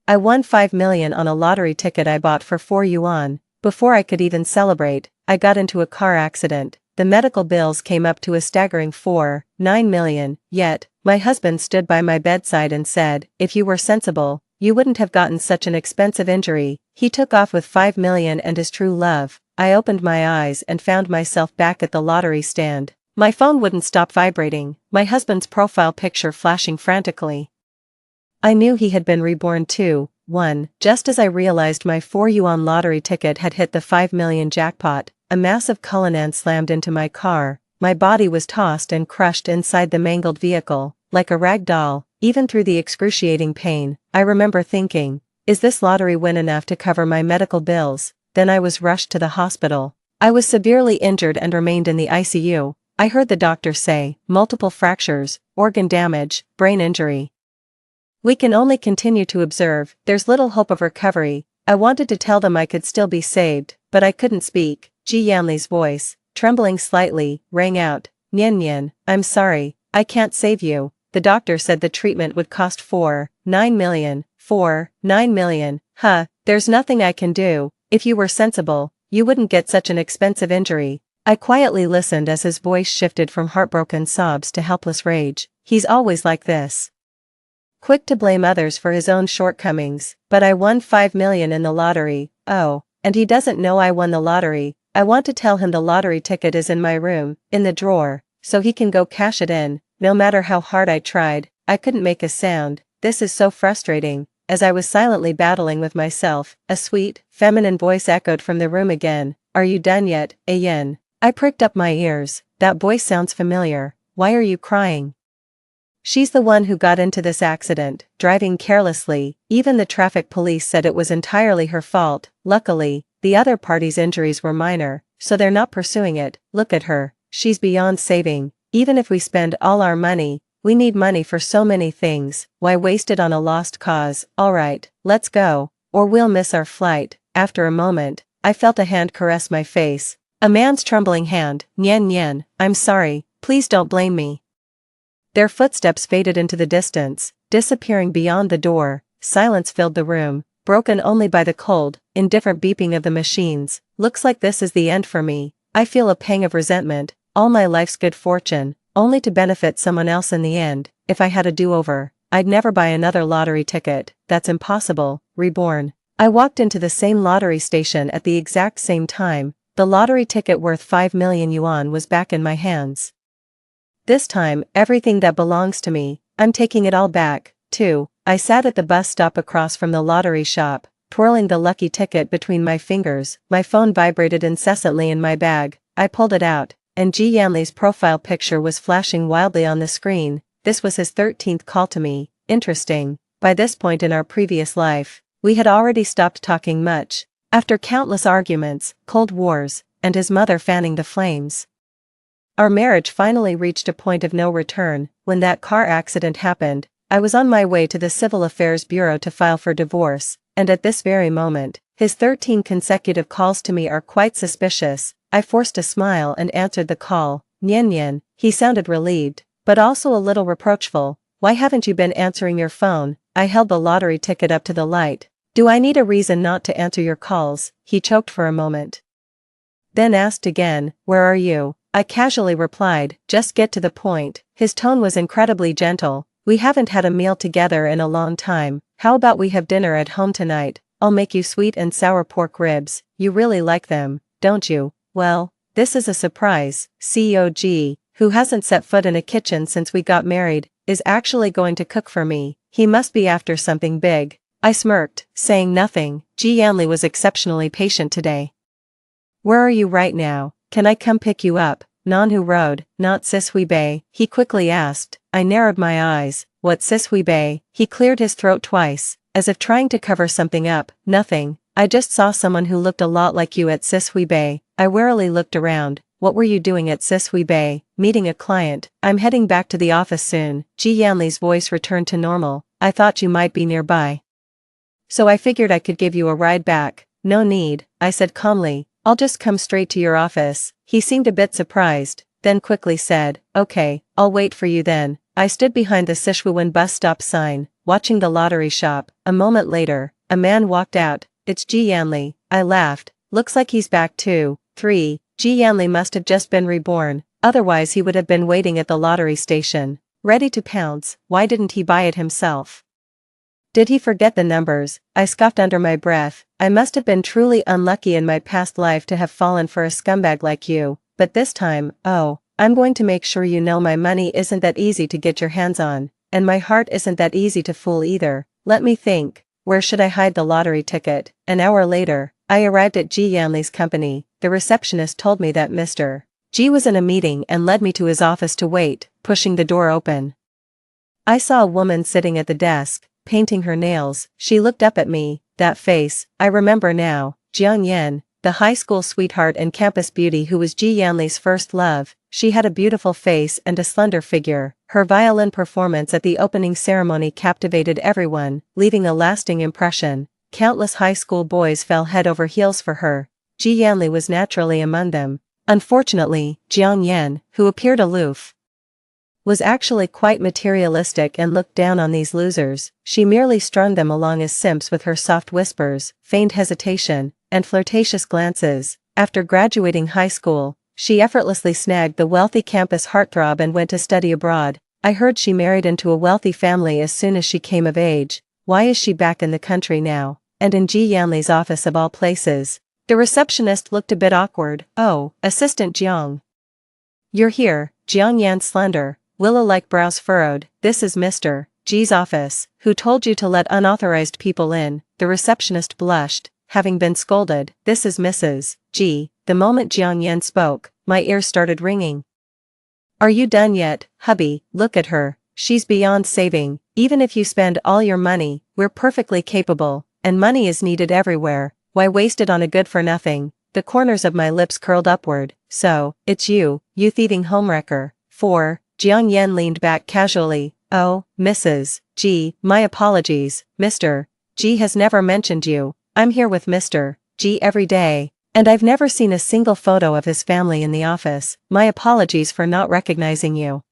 I won 5 million on a lottery ticket I bought for 4 yuan. Before I could even celebrate, I got into a car accident. The medical bills came up to a staggering 9 million, yet, my husband stood by my bedside and said, if you were sensible, you wouldn't have gotten such an expensive injury. He took off with 5 million and his true love. I opened my eyes and found myself back at the lottery stand. My phone wouldn't stop vibrating, my husband's profile picture flashing frantically. I knew he had been reborn too. Just as I realized my 4 yuan lottery ticket had hit the 5 million jackpot, a massive Cullinan slammed into my car. My body was tossed and crushed inside the mangled vehicle, like a rag doll. Even through the excruciating pain, I remember thinking, is this lottery win enough to cover my medical bills? Then I was rushed to the hospital. I was severely injured and remained in the ICU. I heard the doctor say, multiple fractures, organ damage, brain injury. We can only continue to observe, there's little hope of recovery. I wanted to tell them I could still be saved, but I couldn't speak. Yanli's voice, trembling slightly, rang out, Nian, I'm sorry, I can't save you. The doctor said the treatment would cost 9 million. 9 million, huh, there's nothing I can do. If you were sensible, you wouldn't get such an expensive injury. I quietly listened as his voice shifted from heartbroken sobs to helpless rage. He's always like this. Quick to blame others for his own shortcomings, but I won 5 million in the lottery. Oh, and he doesn't know I won the lottery. I want to tell him the lottery ticket is in my room, in the drawer, so he can go cash it in. No matter how hard I tried, I couldn't make a sound. This is so frustrating. As I was silently battling with myself, a sweet, feminine voice echoed from the room again. Are you done yet, Ayen? I pricked up my ears. That voice sounds familiar. Why are you crying? She's the one who got into this accident, driving carelessly. Even the traffic police said it was entirely her fault. Luckily, the other party's injuries were minor, so they're not pursuing it. Look at her. She's beyond saving. Even if we spend all our money, we need money for so many things. Why waste it on a lost cause? Alright, let's go, or we'll miss our flight. After a moment, I felt a hand caress my face. A man's trembling hand. Nian, I'm sorry, please don't blame me. Their footsteps faded into the distance, disappearing beyond the door. Silence filled the room, broken only by the cold, indifferent beeping of the machines. Looks like this is the end for me. I feel a pang of resentment. All my life's good fortune, only to benefit someone else in the end. If I had a do-over, I'd never buy another lottery ticket. That's impossible. Reborn. I walked into the same lottery station at the exact same time. The lottery ticket worth 5 million yuan was back in my hands. This time, everything that belongs to me, I'm taking it all back, too. I sat at the bus stop across from the lottery shop, twirling the lucky ticket between my fingers. My phone vibrated incessantly in my bag. I pulled it out, and Yanli's profile picture was flashing wildly on the screen. This was his 13th call to me. Interesting. By this point in our previous life, we had already stopped talking much. After countless arguments, cold wars, and his mother fanning the flames, our marriage finally reached a point of no return. When that car accident happened, I was on my way to the Civil Affairs Bureau to file for divorce, and at this very moment, his 13 consecutive calls to me are quite suspicious. I forced a smile and answered the call. Nian, he sounded relieved, but also a little reproachful. Why haven't you been answering your phone? I held the lottery ticket up to the light. Do I need a reason not to answer your calls? He choked for a moment. Then asked again, where are you? I casually replied, just get to the point. His tone was incredibly gentle. We haven't had a meal together in a long time. How about we have dinner at home tonight? I'll make you sweet and sour pork ribs. You really like them, don't you? Well, this is a surprise. COG, who hasn't set foot in a kitchen since we got married, is actually going to cook for me. He must be after something big. I smirked, saying nothing. Yanli was exceptionally patient today. Where are you right now? Can I come pick you up? Nanhu Road, not Sishui Bay, he quickly asked. I narrowed my eyes. What Sishui Bay? He cleared his throat twice, as if trying to cover something up. Nothing. I just saw someone who looked a lot like you at Sishui Bay. I warily looked around. What were you doing at Sishui Bay? Meeting a client. I'm heading back to the office soon. Yanli's voice returned to normal. I thought you might be nearby, so I figured I could give you a ride back. No need, I said calmly. I'll just come straight to your office. He seemed a bit surprised, then quickly said, okay, I'll wait for you then. I stood behind the Sichuan bus stop sign, watching the lottery shop. A moment later, a man walked out. It's Yanli. I laughed. Looks like he's back too. 3. Yanli must have just been reborn, otherwise he would have been waiting at the lottery station, ready to pounce. Why didn't he buy it himself? Did he forget the numbers? I scoffed under my breath. I must have been truly unlucky in my past life to have fallen for a scumbag like you, but this time, oh, I'm going to make sure you know my money isn't that easy to get your hands on, and my heart isn't that easy to fool either. Let me think. Where should I hide the lottery ticket? An hour later, I arrived at Yanli's company. The receptionist told me that Mr. G was in a meeting and led me to his office to wait, pushing the door open. I saw a woman sitting at the desk, painting her nails. She looked up at me. That face, I remember now. Jiang Yan, the high school sweetheart and campus beauty who was Yanli's first love. She had a beautiful face and a slender figure. Her violin performance at the opening ceremony captivated everyone, leaving a lasting impression. Countless high school boys fell head over heels for her. Yanli was naturally among them. Unfortunately, Jiang Yan, who appeared aloof, was actually quite materialistic and looked down on these losers. She merely strung them along as simps with her soft whispers, feigned hesitation, and flirtatious glances. After graduating high school, she effortlessly snagged the wealthy campus heartthrob and went to study abroad. I heard she married into a wealthy family as soon as she came of age. Why is she back in the country now, and in Yanli's office of all places? The receptionist looked a bit awkward. Oh, Assistant Jiang. You're here. Jiang Yan's slender, willow-like brows furrowed. This is Mr. G's office. Who told you to let unauthorized people in? The receptionist blushed, having been scolded. This is Mrs. G. The moment Jiang Yan spoke, my ears started ringing. Are you done yet, hubby? Look at her. She's beyond saving. Even if you spend all your money, we're perfectly capable, and money is needed everywhere. Why waste it on a good-for-nothing? The corners of my lips curled upward. So, it's you thieving homewrecker. 4. Jiang Yan leaned back casually. Oh, Mrs. G, my apologies. Mr. G has never mentioned you. I'm here with Mr. G every day, and I've never seen a single photo of his family in the office. My apologies for not recognizing you.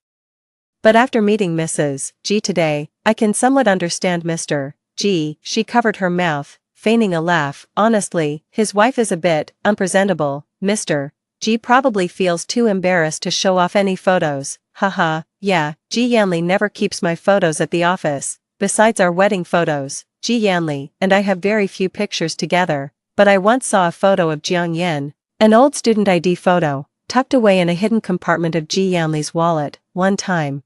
But after meeting Mrs. G today, I can somewhat understand Mr. G. She covered her mouth, feigning a laugh. Honestly, his wife is a bit unpresentable. Mr. G probably feels too embarrassed to show off any photos. Haha, yeah, Yanli never keeps my photos at the office. Besides our wedding photos, Yanli and I have very few pictures together, but I once saw a photo of Jiang Yan, an old student ID photo, tucked away in a hidden compartment of Yanli's wallet. One time,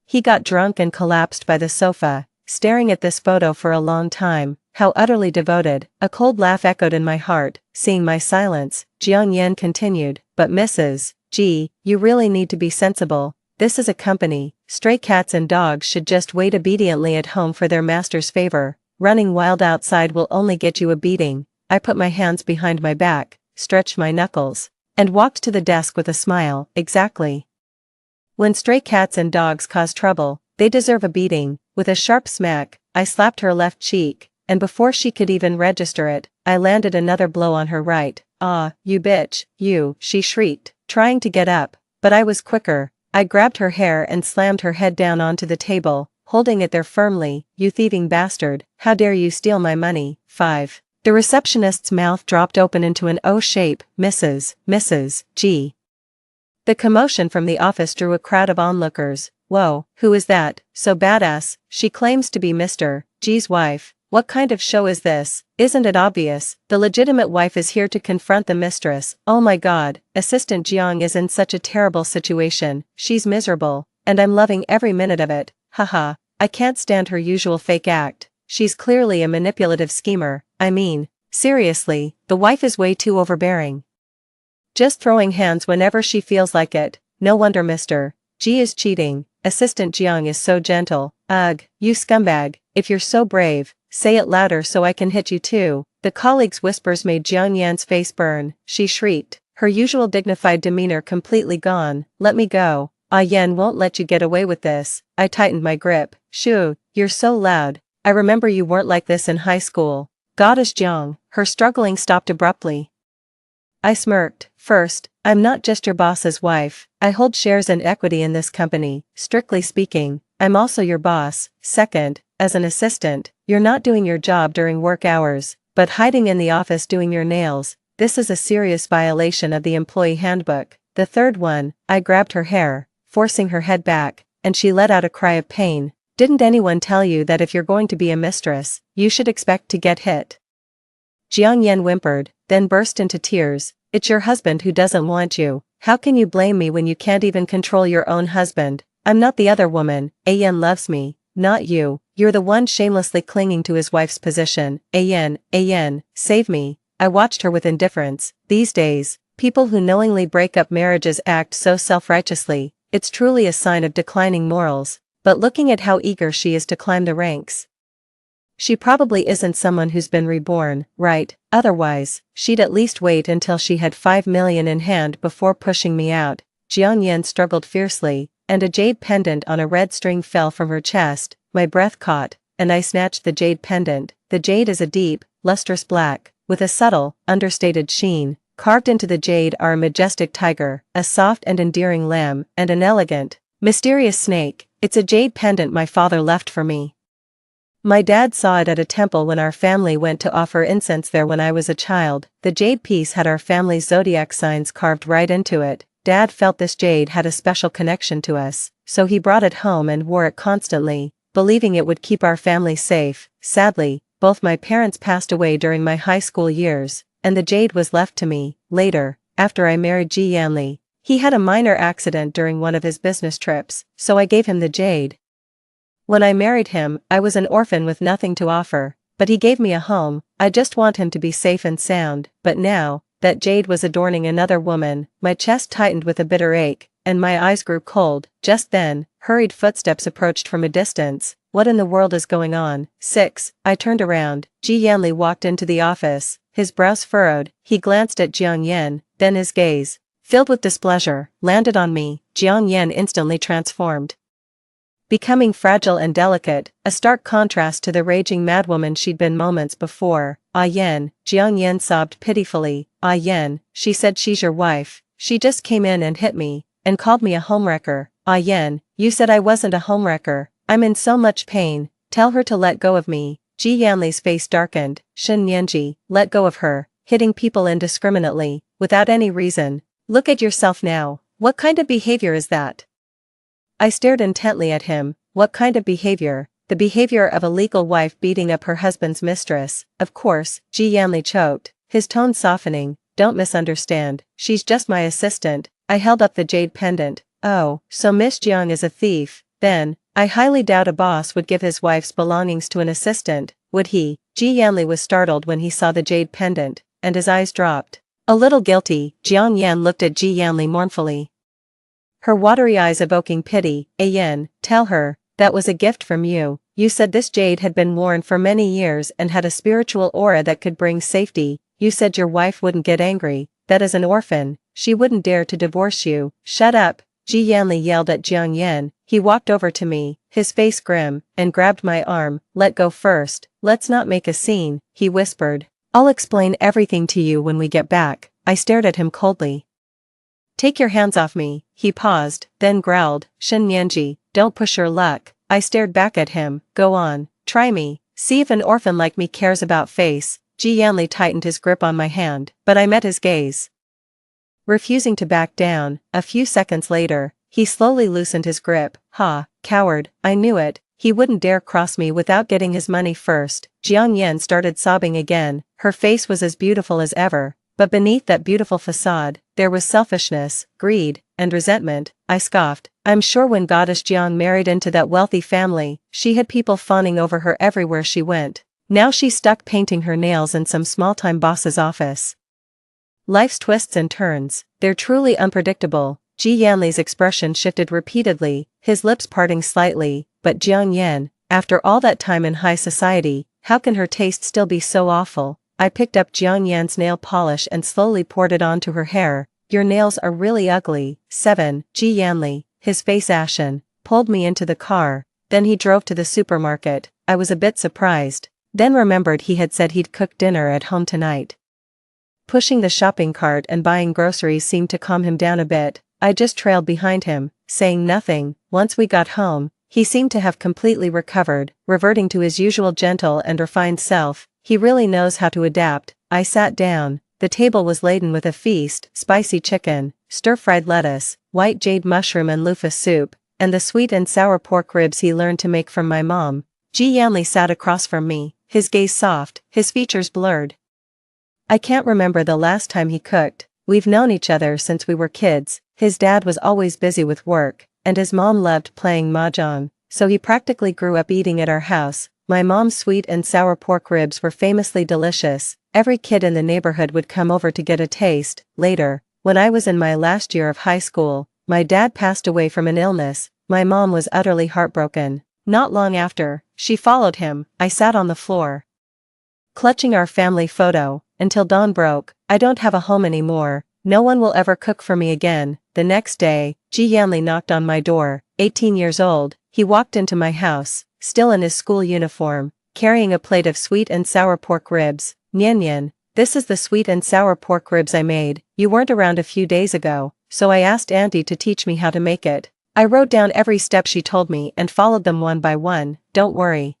he got drunk and collapsed by the sofa, staring at this photo for a long time. How utterly devoted. A cold laugh echoed in my heart. Seeing my silence, Jiang Yan continued, but Mrs. G, you really need to be sensible. This is a company. Stray cats and dogs should just wait obediently at home for their master's favor. Running wild outside will only get you a beating. I put my hands behind my back, stretched my knuckles, and walked to the desk with a smile. Exactly. When stray cats and dogs cause trouble, they deserve a beating. With a sharp smack, I slapped her left cheek, and before she could even register it, I landed another blow on her right. Ah, you bitch, you, she shrieked, trying to get up, but I was quicker. I grabbed her hair and slammed her head down onto the table, holding it there firmly. You thieving bastard, how dare you steal my money? 5. The receptionist's mouth dropped open into an O shape. Mrs. G. The commotion from the office drew a crowd of onlookers. Whoa, who is that? So badass. She claims to be Mr. G's wife. What kind of show is this? Isn't it obvious? The legitimate wife is here to confront the mistress. Oh my god, Assistant Jiang is in such a terrible situation. She's miserable, and I'm loving every minute of it. Haha, I can't stand her usual fake act. She's clearly a manipulative schemer. I mean, seriously, the wife is way too overbearing. Just throwing hands whenever she feels like it. No wonder Mr. G is cheating. Assistant Jiang is so gentle. Ugh, you scumbag, if you're so brave, say it louder so I can hit you too. The colleague's whispers made Jiang Yan's face burn. She shrieked, her usual dignified demeanor completely gone. Let me go. Ah Yan won't let you get away with this. I tightened my grip. Shoo, you're so loud. I remember you weren't like this in high school. Goddess Jiang, her struggling stopped abruptly. I smirked. First, I'm not just your boss's wife, I hold shares and equity in this company. Strictly speaking, I'm also your boss. Second, as an assistant, you're not doing your job during work hours, but hiding in the office doing your nails. This is a serious violation of the employee handbook. The third one, I grabbed her hair, forcing her head back, and she let out a cry of pain. Didn't anyone tell you that if you're going to be a mistress, you should expect to get hit? Jiang Yan whimpered, then burst into tears. It's your husband who doesn't want you. How can you blame me when you can't even control your own husband? I'm not the other woman. Ayan loves me, not you. You're the one shamelessly clinging to his wife's position. Ayan, save me. I watched her with indifference. These days, people who knowingly break up marriages act so self-righteously. It's truly a sign of declining morals. But looking at how eager she is to climb the ranks. She probably isn't someone who's been reborn, right? Otherwise, she'd at least wait until she had 5 million in hand before pushing me out. Jiang Yan struggled fiercely, and a jade pendant on a red string fell from her chest. My breath caught, and I snatched the jade pendant. The jade is a deep, lustrous black, with a subtle, understated sheen. Carved into the jade are a majestic tiger, a soft and endearing lamb, and an elegant, mysterious snake. It's a jade pendant my father left for me. My dad saw it at a temple when our family went to offer incense there when I was a child. The jade piece had our family's zodiac signs carved right into it. Dad felt this jade had a special connection to us, so he brought it home and wore it constantly, believing it would keep our family safe. Sadly, both my parents passed away during my high school years, and the jade was left to me. Later, after I married Yanli, he had a minor accident during one of his business trips, so I gave him the jade. When I married him, I was an orphan with nothing to offer, but he gave me a home. I just want him to be safe and sound. But now, that jade was adorning another woman. My chest tightened with a bitter ache, and my eyes grew cold. Just then, hurried footsteps approached from a distance. What in the world is going on? 6. I turned around. Yanli walked into the office, his brows furrowed. He glanced at Jiang Yan, then his gaze, filled with displeasure, landed on me. Jiang Yan instantly transformed, becoming fragile and delicate, a stark contrast to the raging madwoman she'd been moments before. Ah Yan, Jiang Yan sobbed pitifully. Ah Yan, she said she's your wife. She just came in and hit me, and called me a homewrecker. Ah Yan, you said I wasn't a homewrecker. I'm in so much pain. Tell her to let go of me. Yanli's face darkened. Shen Nianji, let go of her, hitting people indiscriminately, without any reason. Look at yourself now. What kind of behavior is that? I stared intently at him. What kind of behavior? The behavior of a legal wife beating up her husband's mistress. Of course, Yanli choked, his tone softening. Don't misunderstand. She's just my assistant. I held up the jade pendant. Oh, so Miss Jiang is a thief. Then, I highly doubt a boss would give his wife's belongings to an assistant, would he? Yanli was startled when he saw the jade pendant, and his eyes dropped. A little guilty, Jiang Yan looked at Yanli mournfully, her watery eyes evoking pity. Ayan, tell her, that was a gift from you. You said this jade had been worn for many years and had a spiritual aura that could bring safety. You said your wife wouldn't get angry, that as an orphan, she wouldn't dare to divorce you. Shut up, Yanli yelled at Jiang Yan. He walked over to me, his face grim, and grabbed my arm. Let go first, let's not make a scene, he whispered. I'll explain everything to you when we get back. I stared at him coldly. Take your hands off me. He paused, then growled, Shen Nianji, don't push your luck. I stared back at him. Go on, try me. See if an orphan like me cares about face. Yanli tightened his grip on my hand, but I met his gaze. Refusing to back down, a few seconds later, he slowly loosened his grip. Ha, coward, I knew it. He wouldn't dare cross me without getting his money first. Jiang Yan started sobbing again. Her face was as beautiful as ever, but beneath that beautiful facade, there was selfishness, greed, and resentment. I scoffed. I'm sure when Goddess Jiang married into that wealthy family, she had people fawning over her everywhere she went. Now she's stuck painting her nails in some small-time boss's office. Life's twists and turns, they're truly unpredictable. Yanli's expression shifted repeatedly, his lips parting slightly. But Jiang Yan, after all that time in high society, how can her taste still be so awful? I picked up Jiang Yan's nail polish and slowly poured it onto her hair. Your nails are really ugly. 7. Yanli, his face ashen, pulled me into the car. Then he drove to the supermarket. I was a bit surprised, then remembered he had said he'd cook dinner at home tonight. Pushing the shopping cart and buying groceries seemed to calm him down a bit. I just trailed behind him, saying nothing. Once we got home, he seemed to have completely recovered, reverting to his usual gentle and refined self. He really knows how to adapt. I sat down. The table was laden with a feast: spicy chicken, stir-fried lettuce, white jade mushroom and loofah soup, and the sweet and sour pork ribs he learned to make from my mom. Yanli sat across from me, his gaze soft, his features blurred. I can't remember the last time he cooked. We've known each other since we were kids. His dad was always busy with work, and his mom loved playing mahjong, so he practically grew up eating at our house. My mom's sweet and sour pork ribs were famously delicious. Every kid in the neighborhood would come over to get a taste. Later, when I was in my last year of high school, my dad passed away from an illness. My mom was utterly heartbroken. Not long after, she followed him. I sat on the floor, clutching our family photo, until dawn broke. I don't have a home anymore. No one will ever cook for me again. The next day, Yanli knocked on my door. 18 years old, he walked into my house, still in his school uniform, carrying a plate of sweet and sour pork ribs. Nyan, this is the sweet and sour pork ribs I made. You weren't around a few days ago, so I asked Auntie to teach me how to make it. I wrote down every step she told me and followed them one by one. Don't worry,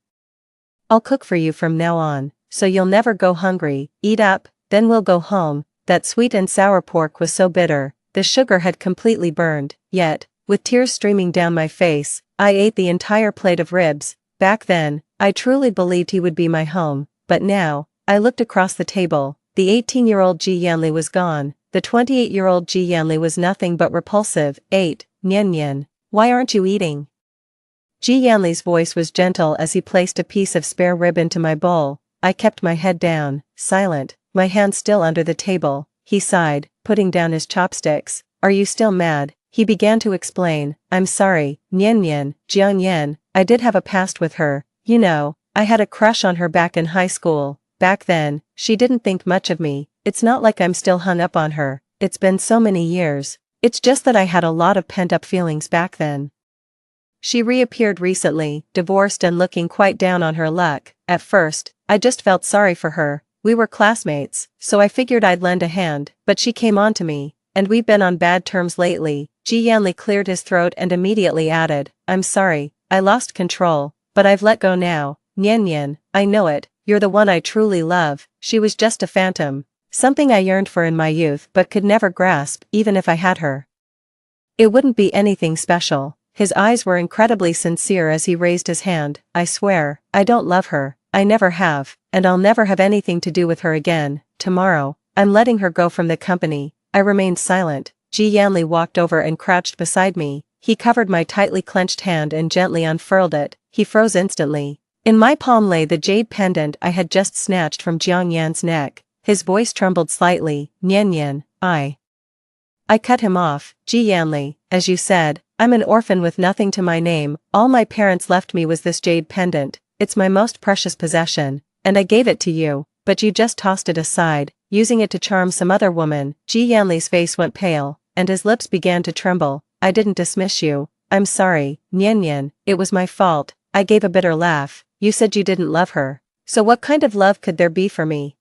I'll cook for you from now on, so you'll never go hungry. Eat up, then we'll go home. That sweet and sour pork was so bitter, the sugar had completely burned, yet, with tears streaming down my face, I ate the entire plate of ribs. Back then, I truly believed he would be my home, but now, I looked across the table. The 18-year-old Yanli was gone. The 28-year-old Yanli was nothing but repulsive. Nyan, why aren't you eating? Yanli's voice was gentle as he placed a piece of spare rib into my bowl. I kept my head down, silent, my hand still under the table. He sighed, putting down his chopsticks. Are you still mad? He began to explain. I'm sorry, Nyan, Jiangyan, I did have a past with her. You know, I had a crush on her back in high school. Back then, she didn't think much of me. It's not like I'm still hung up on her. It's been so many years. It's just that I had a lot of pent-up feelings back then. She reappeared recently, divorced and looking quite down on her luck. At first, I just felt sorry for her. We were classmates, so I figured I'd lend a hand, but she came on to me, and we've been on bad terms lately. Yanli cleared his throat and immediately added, I'm sorry, I lost control, but I've let go now. Nyan, I know it, you're the one I truly love. She was just a phantom, something I yearned for in my youth but could never grasp. Even if I had her, it wouldn't be anything special. His eyes were incredibly sincere as he raised his hand. I swear, I don't love her. I never have, and I'll never have anything to do with her again. Tomorrow, I'm letting her go from the company. I remained silent. Yanli walked over and crouched beside me. He covered my tightly clenched hand and gently unfurled it. He froze instantly. In my palm lay the jade pendant I had just snatched from Jiangyan's neck. His voice trembled slightly. Nyan, I cut him off. Yanli, as you said, I'm an orphan with nothing to my name. All my parents left me was this jade pendant. It's my most precious possession, and I gave it to you, but you just tossed it aside, using it to charm some other woman. Yanli's face went pale, and his lips began to tremble. I didn't dismiss you. I'm sorry, Nyan, it was my fault. I gave a bitter laugh. You said you didn't love her. So what kind of love could there be for me?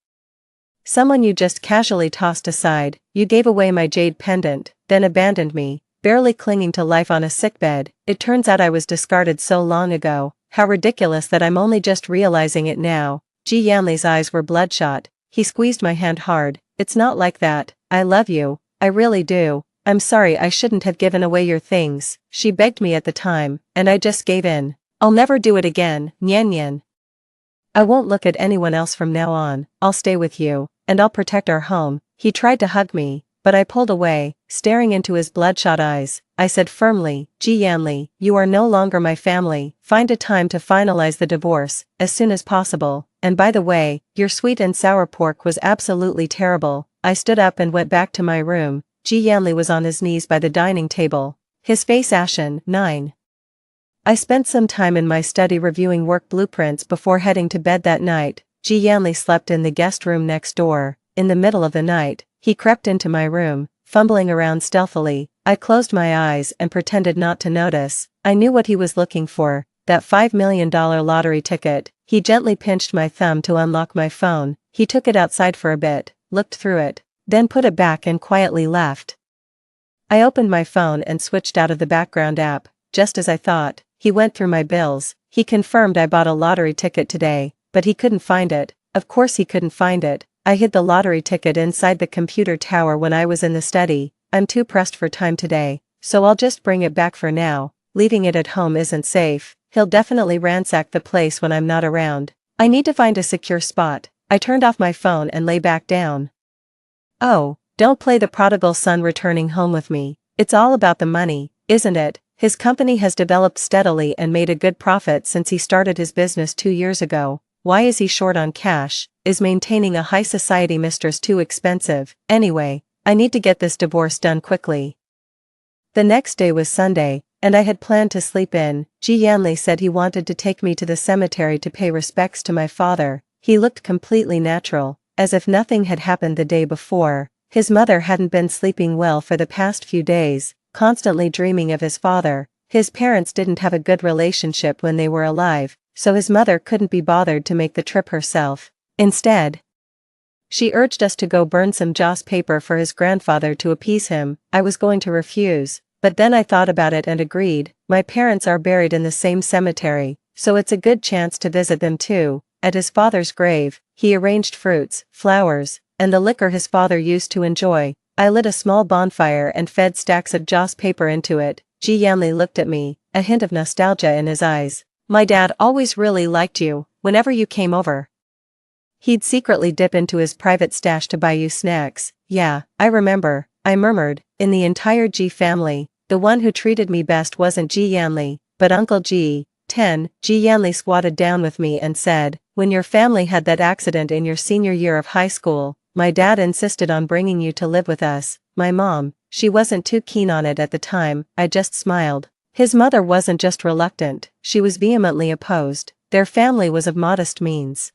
Someone you just casually tossed aside. You gave away my jade pendant, then abandoned me, barely clinging to life on a sickbed. It turns out I was discarded so long ago. How ridiculous that I'm only just realizing it now. Yanli's eyes were bloodshot. He squeezed my hand hard. It's not like that. I love you. I really do. I'm sorry I shouldn't have given away your things. She begged me at the time, and I just gave in. I'll never do it again, Nyan. I won't look at anyone else from now on. I'll stay with you, and I'll protect our home. He tried to hug me, but I pulled away, staring into his bloodshot eyes. I said firmly, Yanli, you are no longer my family. Find a time to finalize the divorce, as soon as possible. And by the way, your sweet and sour pork was absolutely terrible. I stood up and went back to my room. Yanli was on his knees by the dining table, his face ashen. 9. I spent some time in my study reviewing work blueprints before heading to bed that night. Yanli slept in the guest room next door. In the middle of the night, he crept into my room, fumbling around stealthily. I closed my eyes and pretended not to notice. I knew what he was looking for, that $5 million lottery ticket. He gently pinched my thumb to unlock my phone. He took it outside for a bit, looked through it, then put it back and quietly left. I opened my phone and switched out of the background app. Just as I thought, he went through my bills. He confirmed I bought a lottery ticket today, but he couldn't find it. Of course he couldn't find it. I hid the lottery ticket inside the computer tower when I was in the study. I'm too pressed for time today, so I'll just bring it back for now. Leaving it at home isn't safe. He'll definitely ransack the place when I'm not around. I need to find a secure spot. I turned off my phone and lay back down. Oh, don't play the prodigal son returning home with me. It's all about the money, isn't it? His company has developed steadily and made a good profit since he started his business 2 years ago. Why is he short on cash? Is maintaining a high society mistress too expensive? Anyway, I need to get this divorce done quickly. The next day was Sunday, and I had planned to sleep in. Yanli said he wanted to take me to the cemetery to pay respects to my father. He looked completely natural, as if nothing had happened the day before. His mother hadn't been sleeping well for the past few days, constantly dreaming of his father. His parents didn't have a good relationship when they were alive, so his mother couldn't be bothered to make the trip herself. Instead, she urged us to go burn some joss paper for his grandfather to appease him. I was going to refuse, but then I thought about it and agreed. My parents are buried in the same cemetery, so it's a good chance to visit them too. At his father's grave, he arranged fruits, flowers, and the liquor his father used to enjoy. I lit a small bonfire and fed stacks of joss paper into it. Yanli looked at me, a hint of nostalgia in his eyes. My dad always really liked you, whenever you came over. He'd secretly dip into his private stash to buy you snacks. Yeah, I remember, I murmured. In the entire G family, the one who treated me best wasn't Yanli, but Uncle G. Yanli squatted down with me and said, when your family had that accident in your senior year of high school, my dad insisted on bringing you to live with us. My mom, she wasn't too keen on it at the time. I just smiled. His mother wasn't just reluctant, she was vehemently opposed. Their family was of modest means,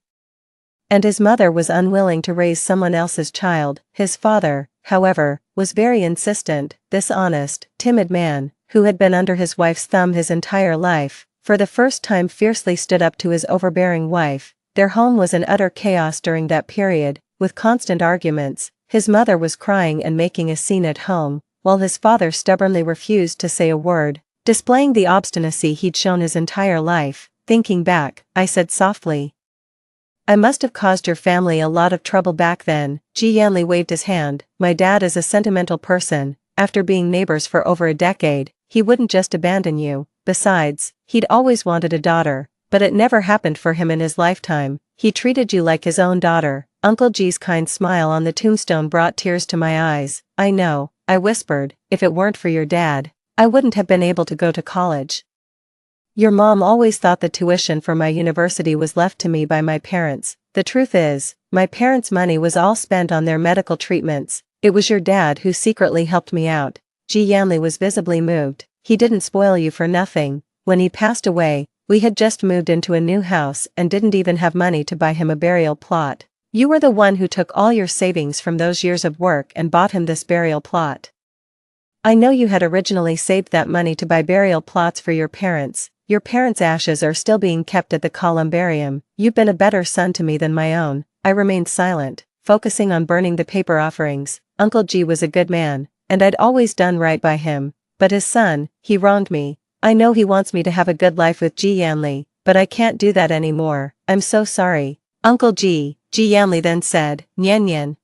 and his mother was unwilling to raise someone else's child. His father, however, was very insistent. This honest, timid man, who had been under his wife's thumb his entire life, for the first time fiercely stood up to his overbearing wife. Their home was in utter chaos during that period, with constant arguments. His mother was crying and making a scene at home, while his father stubbornly refused to say a word, displaying the obstinacy he'd shown his entire life. Thinking back, I said softly, I must have caused your family a lot of trouble back then. Yanli waved his hand. My dad is a sentimental person. After being neighbors for over a decade, he wouldn't just abandon you. Besides, he'd always wanted a daughter, but it never happened for him in his lifetime. He treated you like his own daughter. Uncle G's kind smile on the tombstone brought tears to my eyes. I know, I whispered, if it weren't for your dad, I wouldn't have been able to go to college. Your mom always thought the tuition for my university was left to me by my parents. The truth is, my parents' money was all spent on their medical treatments. It was your dad who secretly helped me out. Yanli was visibly moved. He didn't spoil you for nothing. When he passed away, we had just moved into a new house and didn't even have money to buy him a burial plot. You were the one who took all your savings from those years of work and bought him this burial plot. I know you had originally saved that money to buy burial plots for your parents. Your parents' ashes are still being kept at the columbarium. You've been a better son to me than my own. I remained silent, focusing on burning the paper offerings. Uncle G was a good man, and I'd always done right by him. But his son, he wronged me. I know he wants me to have a good life with Yanli, but I can't do that anymore. I'm so sorry. Uncle G. Yanli then said, Nyen.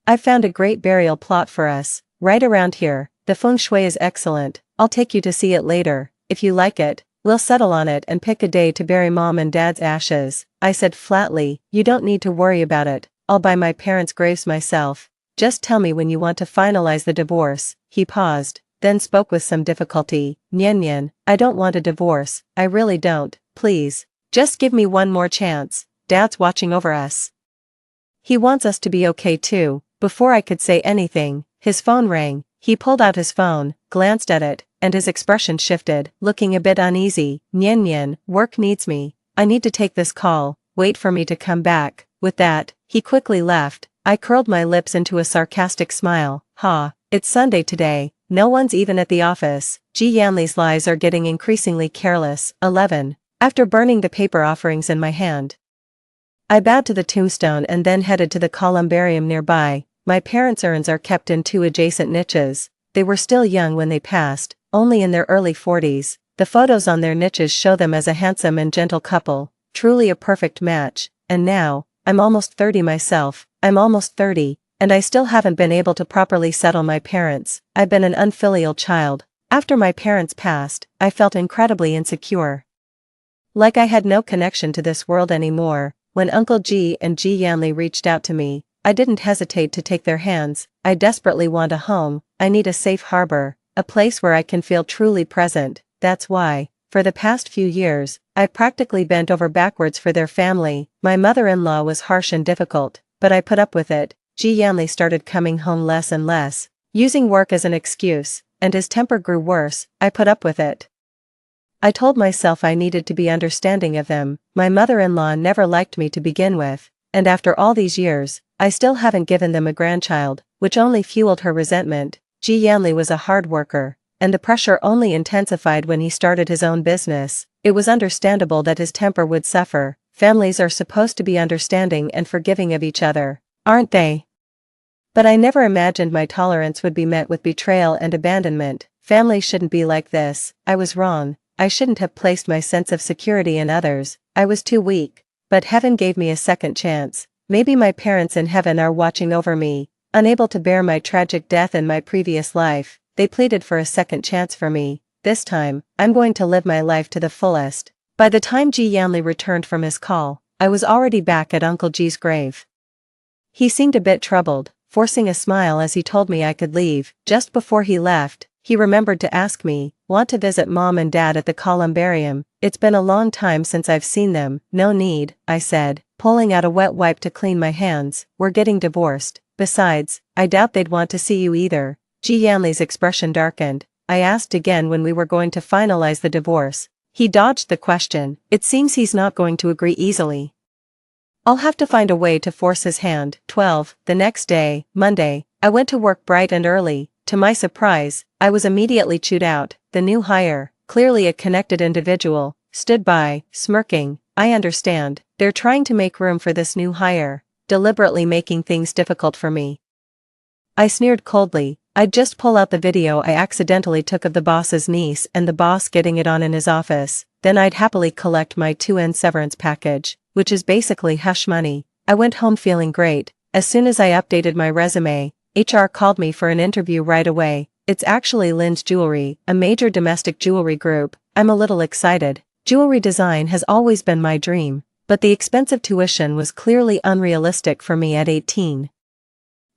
I've found a great burial plot for us, right around here. The feng shui is excellent. I'll take you to see it later. If you like it, we'll settle on it and pick a day to bury mom and dad's ashes. I said flatly, you don't need to worry about it. I'll buy my parents' graves myself. Just tell me when you want to finalize the divorce. He paused, then spoke with some difficulty. Nyen, I don't want a divorce. I really don't. Please. Just give me one more chance. Dad's watching over us. He wants us to be okay too. Before I could say anything, his phone rang. He pulled out his phone, glanced at it, and his expression shifted, looking a bit uneasy. Nyen, work needs me. I need to take this call. Wait for me to come back. With that, he quickly left. I curled my lips into a sarcastic smile. Ha, it's Sunday today. No one's even at the office. Yanli's lies are getting increasingly careless. 11. After burning the paper offerings in my hand, I bowed to the tombstone and then headed to the columbarium nearby. My parents' urns are kept in 2 adjacent niches. They were still young when they passed, only in their early 40s. The photos on their niches show them as a handsome and gentle couple, truly a perfect match. And now, I'm almost 30 myself. I'm almost 30, and I still haven't been able to properly settle my parents. I've been an unfilial child. After my parents passed, I felt incredibly insecure. Like I had no connection to this world anymore. When Uncle G and G Yanli reached out to me, I didn't hesitate to take their hands. I desperately want a home. I need a safe harbor, a place where I can feel truly present. That's why, for the past few years, I've practically bent over backwards for their family. My mother-in-law was harsh and difficult, but I put up with it. Ji Yanli started coming home less and less, using work as an excuse, and his temper grew worse. I put up with it. I told myself I needed to be understanding of them. My mother-in-law never liked me to begin with, and after all these years, I still haven't given them a grandchild, which only fueled her resentment. Ji Yanli was a hard worker, and the pressure only intensified when he started his own business. It was understandable that his temper would suffer. Families are supposed to be understanding and forgiving of each other, aren't they? But I never imagined my tolerance would be met with betrayal and abandonment. Family shouldn't be like this. I was wrong. I shouldn't have placed my sense of security in others. I was too weak. But heaven gave me a second chance. Maybe my parents in heaven are watching over me. Unable to bear my tragic death in my previous life, they pleaded for a second chance for me. This time, I'm going to live my life to the fullest. By the time Ji Yanli returned from his call, I was already back at Uncle G's grave. He seemed a bit troubled, forcing a smile as he told me I could leave. Just before he left, he remembered to ask me, "Want to visit Mom and Dad at the columbarium? It's been a long time since I've seen them." "No need," I said, pulling out a wet wipe to clean my hands. "We're getting divorced. Besides, I doubt they'd want to see you either." Ji Yanli's expression darkened. I asked again when we were going to finalize the divorce. He dodged the question. It seems he's not going to agree easily. I'll have to find a way to force his hand. 12. The next day, Monday, I went to work bright and early. To my surprise, I was immediately chewed out. The new hire, clearly a connected individual, stood by, smirking. "I understand. They're trying to make room for this new hire, deliberately making things difficult for me." I sneered coldly. I'd just pull out the video I accidentally took of the boss's niece and the boss getting it on in his office. Then I'd happily collect my 2N severance package, which is basically hush money. I went home feeling great. As soon as I updated my resume, HR called me for an interview right away. It's actually Lin's Jewelry, a major domestic jewelry group. I'm a little excited. Jewelry design has always been my dream, but the expensive tuition was clearly unrealistic for me at 18.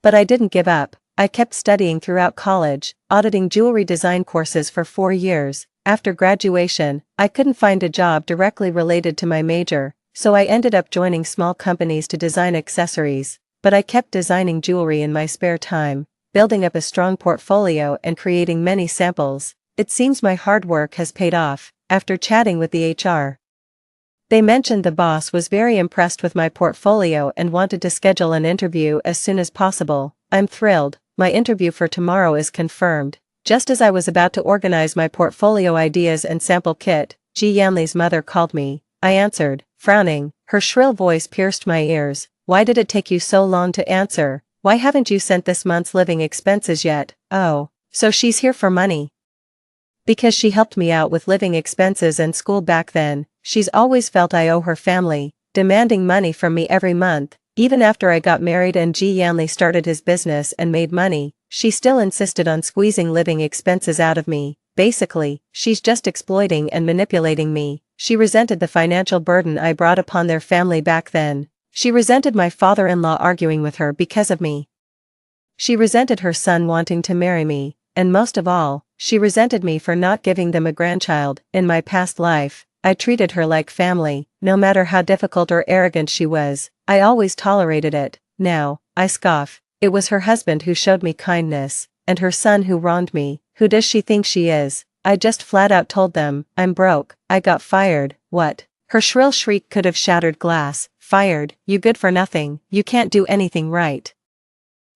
But I didn't give up. I kept studying throughout college, auditing jewelry design courses for 4 years. After graduation, I couldn't find a job directly related to my major, so I ended up joining small companies to design accessories. But I kept designing jewelry in my spare time, building up a strong portfolio and creating many samples. It seems my hard work has paid off. After chatting with the HR, they mentioned the boss was very impressed with my portfolio and wanted to schedule an interview as soon as possible. I'm thrilled. My interview for tomorrow is confirmed. Just as I was about to organize my portfolio ideas and sample kit, Ji Yanli's mother called me. I answered, frowning. Her shrill voice pierced my ears. "Why did it take you so long to answer? Why haven't you sent this month's living expenses yet?" "Oh, so she's here for money." "Because she helped me out with living expenses and school back then. She's always felt I owe her family, demanding money from me every month. Even after I got married and Ji Yanli started his business and made money, she still insisted on squeezing living expenses out of me. Basically, she's just exploiting and manipulating me." She resented the financial burden I brought upon their family back then. She resented my father-in-law arguing with her because of me. She resented her son wanting to marry me, and most of all, she resented me for not giving them a grandchild. In my past life, I treated her like family. No matter how difficult or arrogant she was, I always tolerated it. Now, I scoff. It was her husband who showed me kindness, and her son who wronged me. Who does she think she is? I just flat out told them, "I'm broke. I got fired." "What?" Her shrill shriek could have shattered glass. "Fired? You good for nothing. You can't do anything right.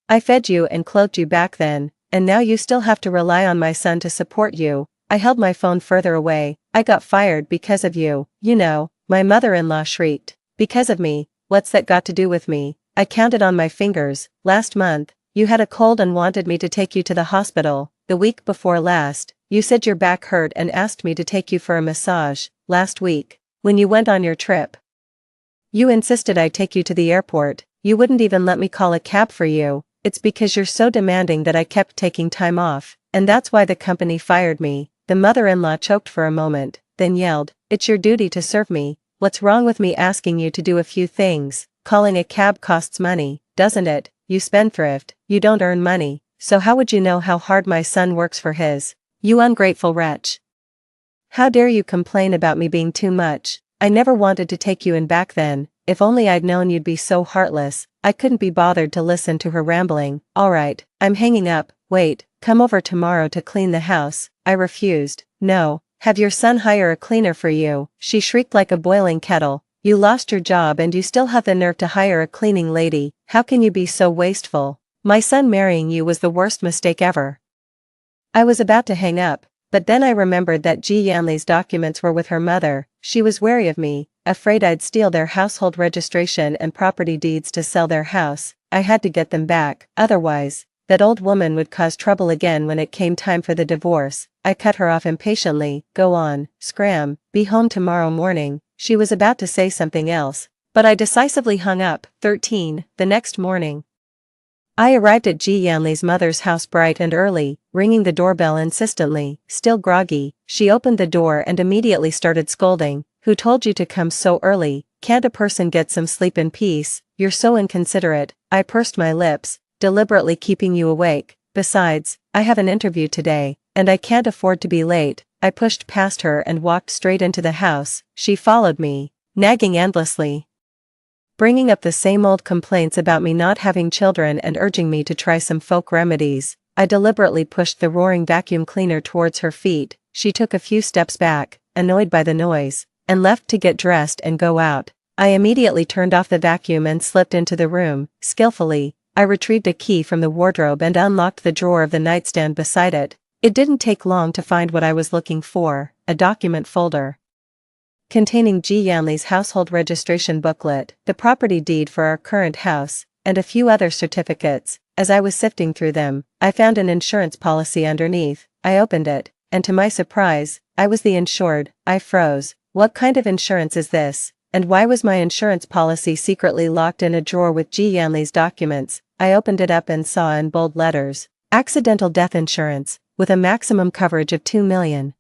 I fed you and clothed you back then, and now you still have to rely on my son to support you." I held my phone further away. "I got fired because of you, you know," my mother-in-law shrieked. "Because of me? What's that got to do with me? I counted on my fingers. Last month, you had a cold and wanted me to take you to the hospital. The week before last, you said your back hurt and asked me to take you for a massage. Last week, when you went on your trip, you insisted I take you to the airport. You wouldn't even let me call a cab for you. It's because you're so demanding that I kept taking time off, and that's why the company fired me. The mother-in-law choked for a moment, then yelled, "It's your duty to serve me. What's wrong with me asking you to do a few things? Calling a cab costs money, doesn't it? You spendthrift, you don't earn money, so how would you know how hard my son works for his? You ungrateful wretch. How dare you complain about me being too much? I never wanted to take you in back then. If only I'd known you'd be so heartless." I couldn't be bothered to listen to her rambling. "Alright, I'm hanging up. Wait, come over tomorrow to clean the house." I refused. "No, have your son hire a cleaner for you," she shrieked like a boiling kettle. "You lost your job and you still have the nerve to hire a cleaning lady. How can you be so wasteful? My son marrying you was the worst mistake ever." I was about to hang up, but then I remembered that Yanli's documents were with her mother. She was wary of me, afraid I'd steal their household registration and property deeds to sell their house. I had to get them back, otherwise, that old woman would cause trouble again when it came time for the divorce. I cut her off impatiently. "Go on, scram, be home tomorrow morning." She was about to say something else, but I decisively hung up. 13. The next morning, I arrived at Yanli's mother's house bright and early, ringing the doorbell insistently. Still groggy, she opened the door and immediately started scolding. "Who told you to come so early? Can't a person get some sleep in peace? You're so inconsiderate." I pursed my lips, "Deliberately keeping you awake. Besides, I have an interview today, and I can't afford to be late." I pushed past her and walked straight into the house. She followed me, nagging endlessly, bringing up the same old complaints about me not having children and urging me to try some folk remedies. I deliberately pushed the roaring vacuum cleaner towards her feet. She took a few steps back, annoyed by the noise, and left to get dressed and go out. I immediately turned off the vacuum and slipped into the room. Skillfully, I retrieved a key from the wardrobe and unlocked the drawer of the nightstand beside it. It didn't take long to find what I was looking for, a document folder containing Yanli's household registration booklet, the property deed for our current house, and a few other certificates. As I was sifting through them, I found an insurance policy underneath. I opened it, and to my surprise, I was the insured. I froze. What kind of insurance is this? And why was my insurance policy secretly locked in a drawer with Yanli's documents? I opened it up and saw in bold letters, "Accidental death insurance, with a maximum coverage of 2 million.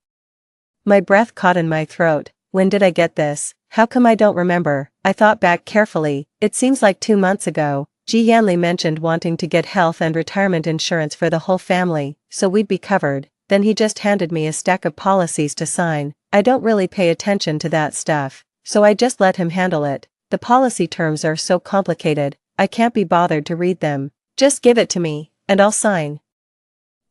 My breath caught in my throat. When did I get this? How come I don't remember? I thought back carefully. It seems like 2 months ago, Yanli mentioned wanting to get health and retirement insurance for the whole family, so we'd be covered. Then he just handed me a stack of policies to sign. I don't really pay attention to that stuff, so I just let him handle it. The policy terms are so complicated, I can't be bothered to read them. Just give it to me, and I'll sign.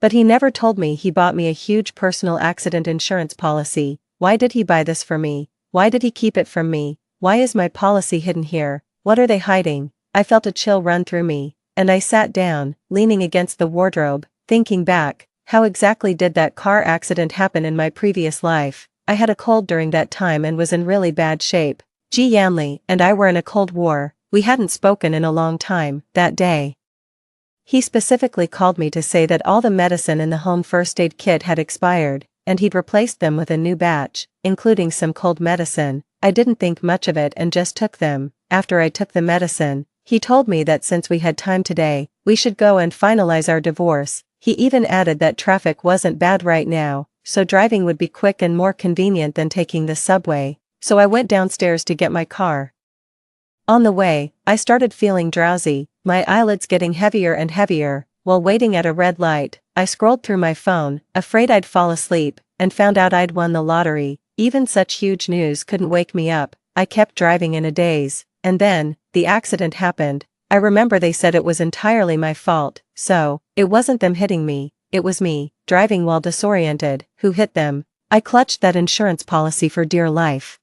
But he never told me he bought me a huge personal accident insurance policy. Why did he buy this for me? Why did he keep it from me? Why is my policy hidden here? What are they hiding? I felt a chill run through me, and I sat down, leaning against the wardrobe, thinking back. How exactly did that car accident happen in my previous life? I had a cold during that time and was in really bad shape. Yanli and I were in a cold war. We hadn't spoken in a long time. That day, he specifically called me to say that all the medicine in the home first aid kit had expired, and he'd replaced them with a new batch, including some cold medicine. I didn't think much of it and just took them. After I took the medicine, he told me that since we had time today, we should go and finalize our divorce. He even added that traffic wasn't bad right now, so driving would be quick and more convenient than taking the subway. So I went downstairs to get my car. On the way, I started feeling drowsy, my eyelids getting heavier and heavier. While waiting at a red light, I scrolled through my phone, afraid I'd fall asleep, and found out I'd won the lottery. Even such huge news couldn't wake me up. I kept driving in a daze, and then, the accident happened. I remember they said it was entirely my fault, so, it wasn't them hitting me, it was me, driving while disoriented, who hit them. I clutched that insurance policy for dear life.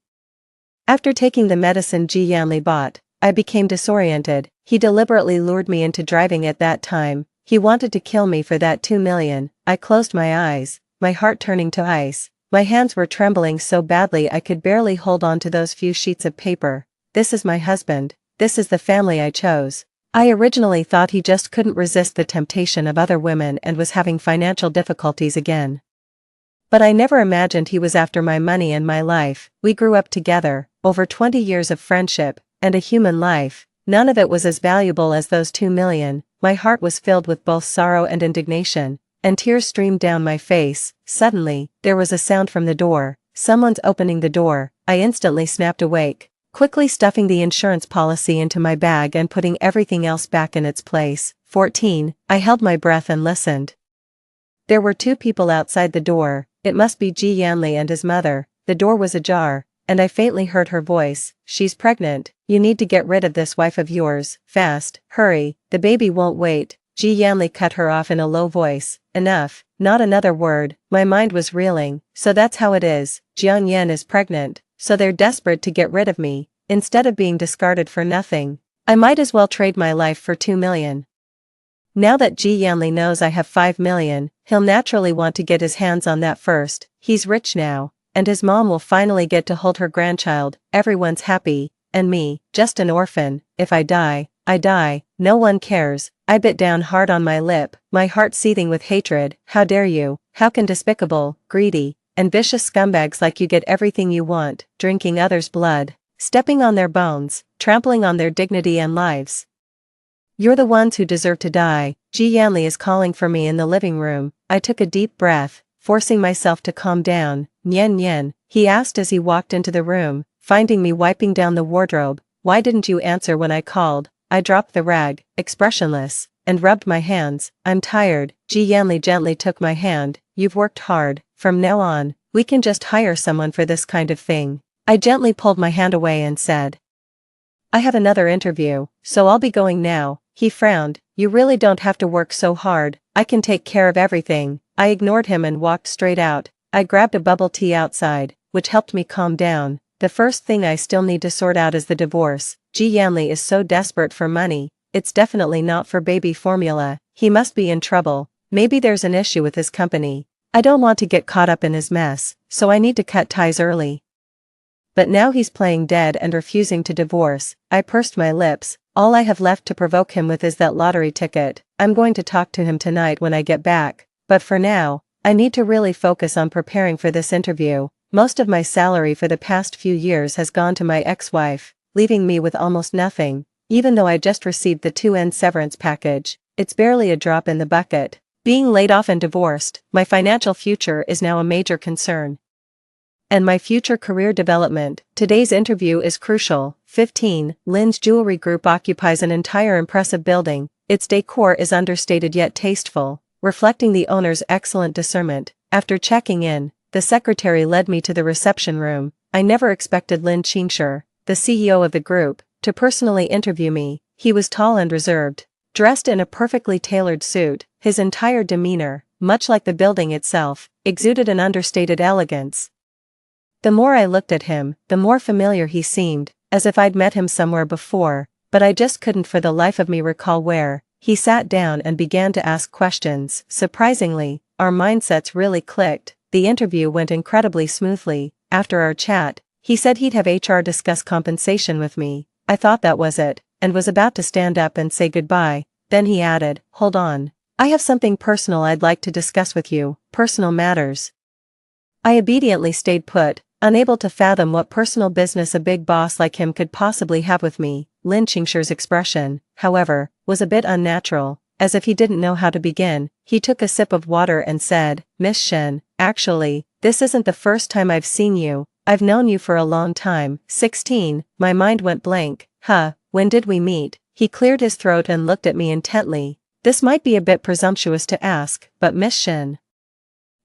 After taking the medicine Yanli bought, I became disoriented. He deliberately lured me into driving at that time. He wanted to kill me for that 2 million. I closed my eyes, my heart turning to ice. My hands were trembling so badly I could barely hold on to those few sheets of paper. "This is my husband. this is the family I chose. I originally thought he just couldn't resist the temptation of other women and was having financial difficulties again. But I never imagined he was after my money and my life. We grew up together, over 20 years of friendship, and a human life. None of it was as valuable as those 2 million. My heart was filled with both sorrow and indignation, and tears streamed down my face. Suddenly, there was a sound from the door. Someone's opening the door. I instantly snapped awake, quickly stuffing the insurance policy into my bag and putting everything else back in its place. 14. I held my breath and listened. There were 2 people outside the door. It must be Yanli and his mother. The door was ajar, and I faintly heard her voice. She's pregnant. You need to get rid of this wife of yours, fast. Hurry, the baby won't wait. Yanli cut her off in a low voice. Enough, not another word. My mind was reeling. So that's how it is. Jiang Yan is pregnant, so they're desperate to get rid of me. Instead of being discarded for nothing, I might as well trade my life for 2 million. Now that Yanli knows I have 5 million, he'll naturally want to get his hands on that first. He's rich now, and his mom will finally get to hold her grandchild. Everyone's happy, and me, just an orphan. If I die, I die. No one cares. I bit down hard on my lip, my heart seething with hatred. How dare you? How can despicable, greedy, and vicious scumbags like you get everything you want, drinking others' blood, stepping on their bones, trampling on their dignity and lives? You're the ones who deserve to die. Yanli is calling for me in the living room. I took a deep breath, forcing myself to calm down. Nian Nian, he asked as he walked into the room, finding me wiping down the wardrobe. Why didn't you answer when I called? I dropped the rag, expressionless, and rubbed my hands. I'm tired. Yanli gently took my hand. You've worked hard. From now on, we can just hire someone for this kind of thing. I gently pulled my hand away and said, I have another interview, so I'll be going now. He frowned. You really don't have to work so hard. I can take care of everything. I ignored him and walked straight out. I grabbed a bubble tea outside, which helped me calm down. The first thing I still need to sort out is the divorce. Yanli is so desperate for money. It's definitely not for baby formula. He must be in trouble. Maybe there's an issue with his company. I don't want to get caught up in his mess, so I need to cut ties early. But now he's playing dead and refusing to divorce. I pursed my lips. All I have left to provoke him with is that lottery ticket. I'm going to talk to him tonight when I get back. But for now, I need to really focus on preparing for this interview. Most of my salary for the past few years has gone to my ex-wife, leaving me with almost nothing. Even though I just received the 2N severance package, it's barely a drop in the bucket. Being laid off and divorced, my financial future is now a major concern. And my future career development. Today's interview is crucial. 15. Lin's jewelry group occupies an entire impressive building. Its decor is understated yet tasteful, reflecting the owner's excellent discernment. After checking in, the secretary led me to the reception room. I never expected Lin Qingshi, the CEO of the group, to personally interview me. He was tall and reserved, dressed in a perfectly tailored suit. His entire demeanor, much like the building itself, exuded an understated elegance. The more I looked at him, the more familiar he seemed, as if I'd met him somewhere before, but I just couldn't for the life of me recall where. He sat down and began to ask questions. Surprisingly, our mindsets really clicked. The interview went incredibly smoothly. After our chat, he said he'd have HR discuss compensation with me. I thought that was it, and was about to stand up and say goodbye. Then he added, Hold on. I have something personal I'd like to discuss with you. Personal matters. I obediently stayed put, unable to fathom what personal business a big boss like him could possibly have with me. Lin Qingshi's expression, however, was a bit unnatural, as if he didn't know how to begin. He took a sip of water and said, Miss Shen, actually, this isn't the first time I've seen you. I've known you for a long time. 16. My mind went blank. When did we meet? He cleared his throat and looked at me intently. This might be a bit presumptuous to ask, but Miss Shen,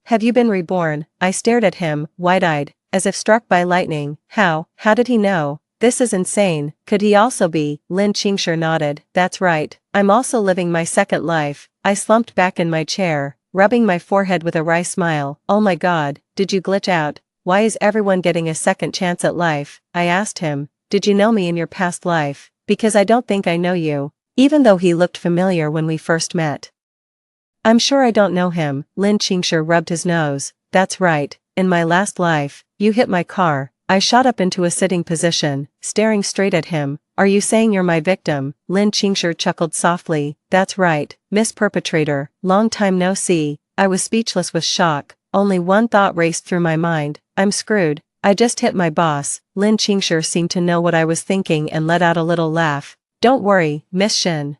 have you been reborn? I stared at him, wide-eyed, as if struck by lightning. How did he know? This is insane. Could he also be? Lin Qingshi nodded. That's right. I'm also living my second life. I slumped back in my chair, rubbing my forehead with a wry smile. Oh my god, did you glitch out? Why is everyone getting a second chance at life? I asked him. Did you know me in your past life? Because I don't think I know you, even though he looked familiar when we first met. I'm sure I don't know him. Lin Qingshi rubbed his nose. That's right. In my last life, you hit my car. I shot up into a sitting position, staring straight at him. Are you saying you're my victim? Lin Qingshi chuckled softly. That's right, Miss Perpetrator, long time no see. I was speechless with shock. Only one thought raced through my mind. I'm screwed. I just hit my boss. Lin Qingshi seemed to know what I was thinking and let out a little laugh. Don't worry, Miss Shin.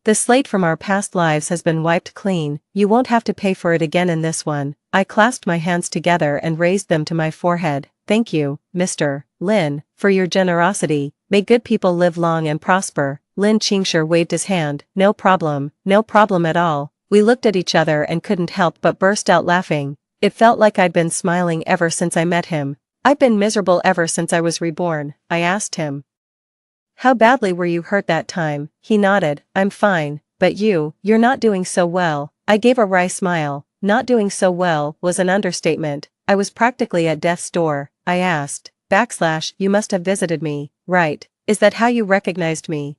The slate from our past lives has been wiped clean. You won't have to pay for it again in this one. I clasped my hands together and raised them to my forehead. Thank you, Mr. Lin, for your generosity. May good people live long and prosper. Lin Qingshi waved his hand. No problem at all. We looked at each other and couldn't help but burst out laughing. It felt like I'd been smiling ever since I met him. I've been miserable ever since I was reborn, I asked him. How badly were you hurt that time? He nodded. I'm fine, but you're not doing so well. I gave a wry smile. Not doing so well was an understatement. I was practically at death's door. I asked. You must have visited me, right? Is that how you recognized me?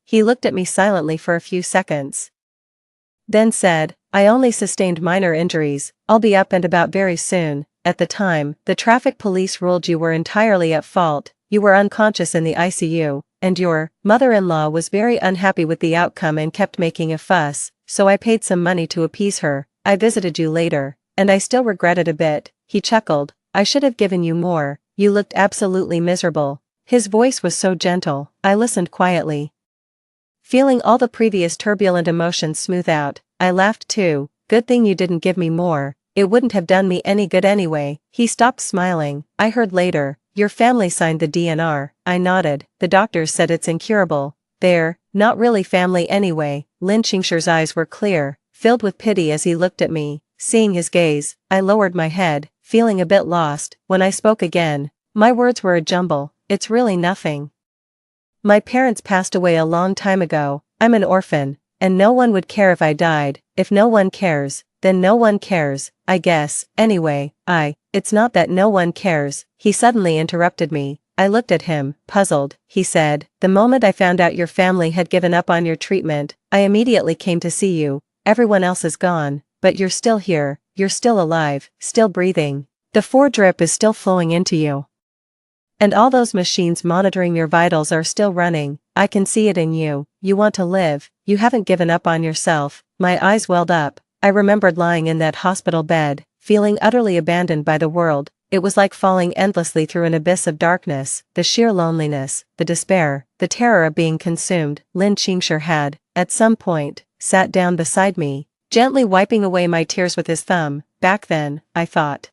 He looked at me silently for a few seconds. Then said, I only sustained minor injuries. I'll be up and about very soon. At the time, the traffic police ruled you were entirely at fault. You were unconscious in the ICU, and your mother-in-law was very unhappy with the outcome and kept making a fuss, so I paid some money to appease her. I visited you later, and I still regret it a bit. He chuckled. I should have given you more. You looked absolutely miserable. His voice was so gentle. I listened quietly, feeling all the previous turbulent emotions smooth out. I laughed too. Good thing you didn't give me more. It wouldn't have done me any good anyway. He stopped smiling. I heard later, your family signed the DNR. I nodded. The doctors said it's incurable. They're not really family anyway. Lin Qingshi's eyes were clear, filled with pity as he looked at me. Seeing his gaze, I lowered my head, feeling a bit lost. When I spoke again, my words were a jumble. It's really nothing. My parents passed away a long time ago. I'm an orphan, and no one would care if I died. If no one cares, then no one cares, I guess. Anyway, it's not that no one cares. He suddenly interrupted me. I looked at him, puzzled. He said, the moment I found out your family had given up on your treatment, I immediately came to see you. Everyone else is gone, but you're still here. You're still alive, still breathing. The 4 drip is still flowing into you. And all those machines monitoring your vitals are still running. I can see it in you. You want to live. You haven't given up on yourself. My eyes welled up. I remembered lying in that hospital bed, feeling utterly abandoned by the world. It was like falling endlessly through an abyss of darkness, the sheer loneliness, the despair, the terror of being consumed. Lin Qingshi had, at some point, sat down beside me, gently wiping away my tears with his thumb. Back then, I thought,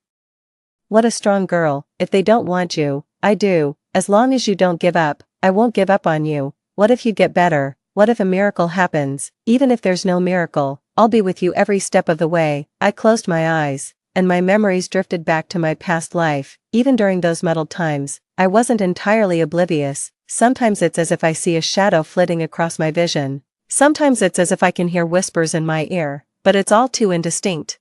what a strong girl. If they don't want you, I do. As long as you don't give up, I won't give up on you. What if you get better? What if a miracle happens? Even if there's no miracle, I'll be with you every step of the way. I closed my eyes, and my memories drifted back to my past life. Even during those muddled times, I wasn't entirely oblivious. Sometimes it's as if I see a shadow flitting across my vision. Sometimes it's as if I can hear whispers in my ear, but it's all too indistinct.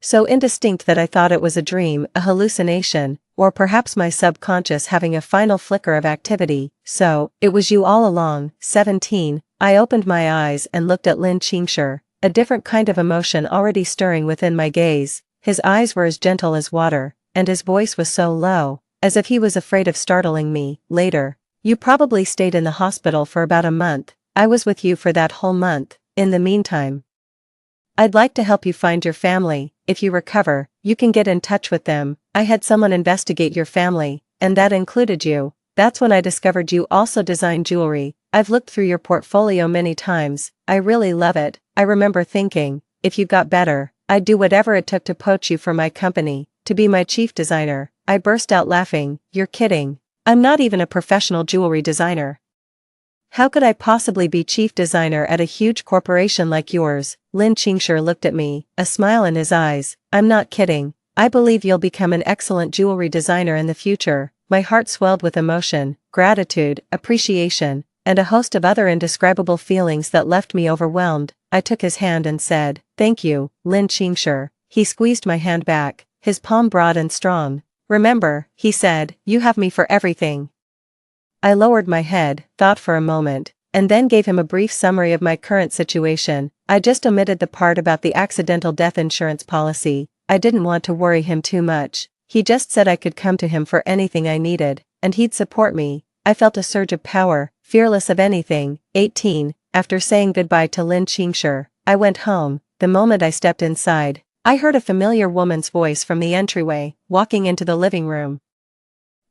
So indistinct that I thought it was a dream, a hallucination, or perhaps my subconscious having a final flicker of activity. So, it was you all along. 17. I opened my eyes and looked at Lin Qingshi, a different kind of emotion already stirring within my gaze. His eyes were as gentle as water, and his voice was so low, as if he was afraid of startling me. Later, you probably stayed in the hospital for about a month. I was with you for that whole month. In the meantime, I'd like to help you find your family. If you recover, you can get in touch with them. I had someone investigate your family, and that included you. That's when I discovered you also design jewelry. I've looked through your portfolio many times. I really love it. I remember thinking, if you got better, I'd do whatever it took to poach you for my company, to be my chief designer. I burst out laughing. You're kidding. I'm not even a professional jewelry designer. How could I possibly be chief designer at a huge corporation like yours? Lin Qingshi looked at me, a smile in his eyes. I'm not kidding. I believe you'll become an excellent jewelry designer in the future. My heart swelled with emotion, gratitude, appreciation, and a host of other indescribable feelings that left me overwhelmed. I took his hand and said, thank you, Lin Qingshi. He squeezed my hand back, his palm broad and strong. Remember, he said, you have me for everything. I lowered my head, thought for a moment, and then gave him a brief summary of my current situation. I just omitted the part about the accidental death insurance policy. I didn't want to worry him too much. He just said I could come to him for anything I needed, and he'd support me. I felt a surge of power, fearless of anything. 18. After saying goodbye to Lin Qingshi, I went home. The moment I stepped inside, I heard a familiar woman's voice from the entryway, walking into the living room.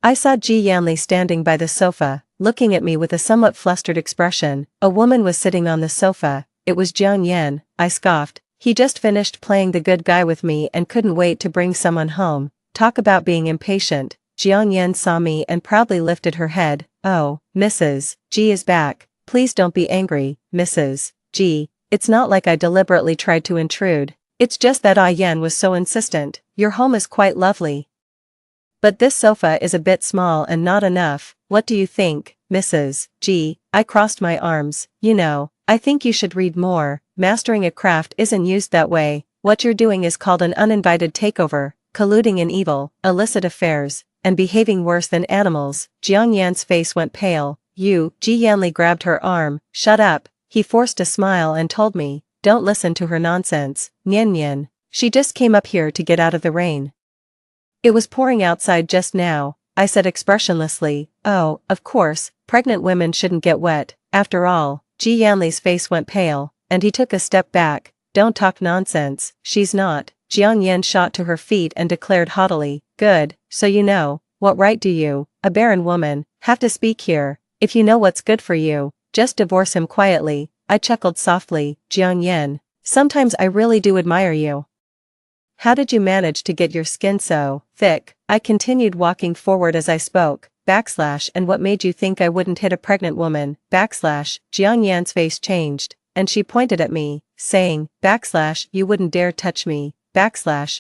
I saw Yanli standing by the sofa, looking at me with a somewhat flustered expression. A woman was sitting on the sofa. It was Jiang Yan. I scoffed. He just finished playing the good guy with me and couldn't wait to bring someone home. Talk about being impatient. Jiang Yan saw me and proudly lifted her head. Oh, Mrs. G is back. Please don't be angry, Mrs. G. It's not like I deliberately tried to intrude. It's just that Yan was so insistent. Your home is quite lovely, but this sofa is a bit small and not enough. What do you think, Mrs. G? I crossed my arms. You know, I think you should read more. Mastering a craft isn't used that way. What you're doing is called an uninvited takeover, colluding in evil, illicit affairs, and behaving worse than animals. Jiang Yan's face went pale. Yanli grabbed her arm. Shut up. He forced a smile and told me, don't listen to her nonsense. Nian. She just came up here to get out of the rain. It was pouring outside just now, I said expressionlessly. Oh, of course, pregnant women shouldn't get wet. After all, Yanli's face went pale, and he took a step back. Don't talk nonsense, she's not. Jiang Yan shot to her feet and declared haughtily, good, so you know, what right do you, a barren woman, have to speak here? If you know what's good for you, just divorce him quietly. I chuckled softly. Jiang Yan, sometimes I really do admire you. How did you manage to get your skin so thick? I continued walking forward as I spoke. And what made you think I wouldn't hit a pregnant woman? Jiang Yan's face changed, and she pointed at me, saying, you wouldn't dare touch me.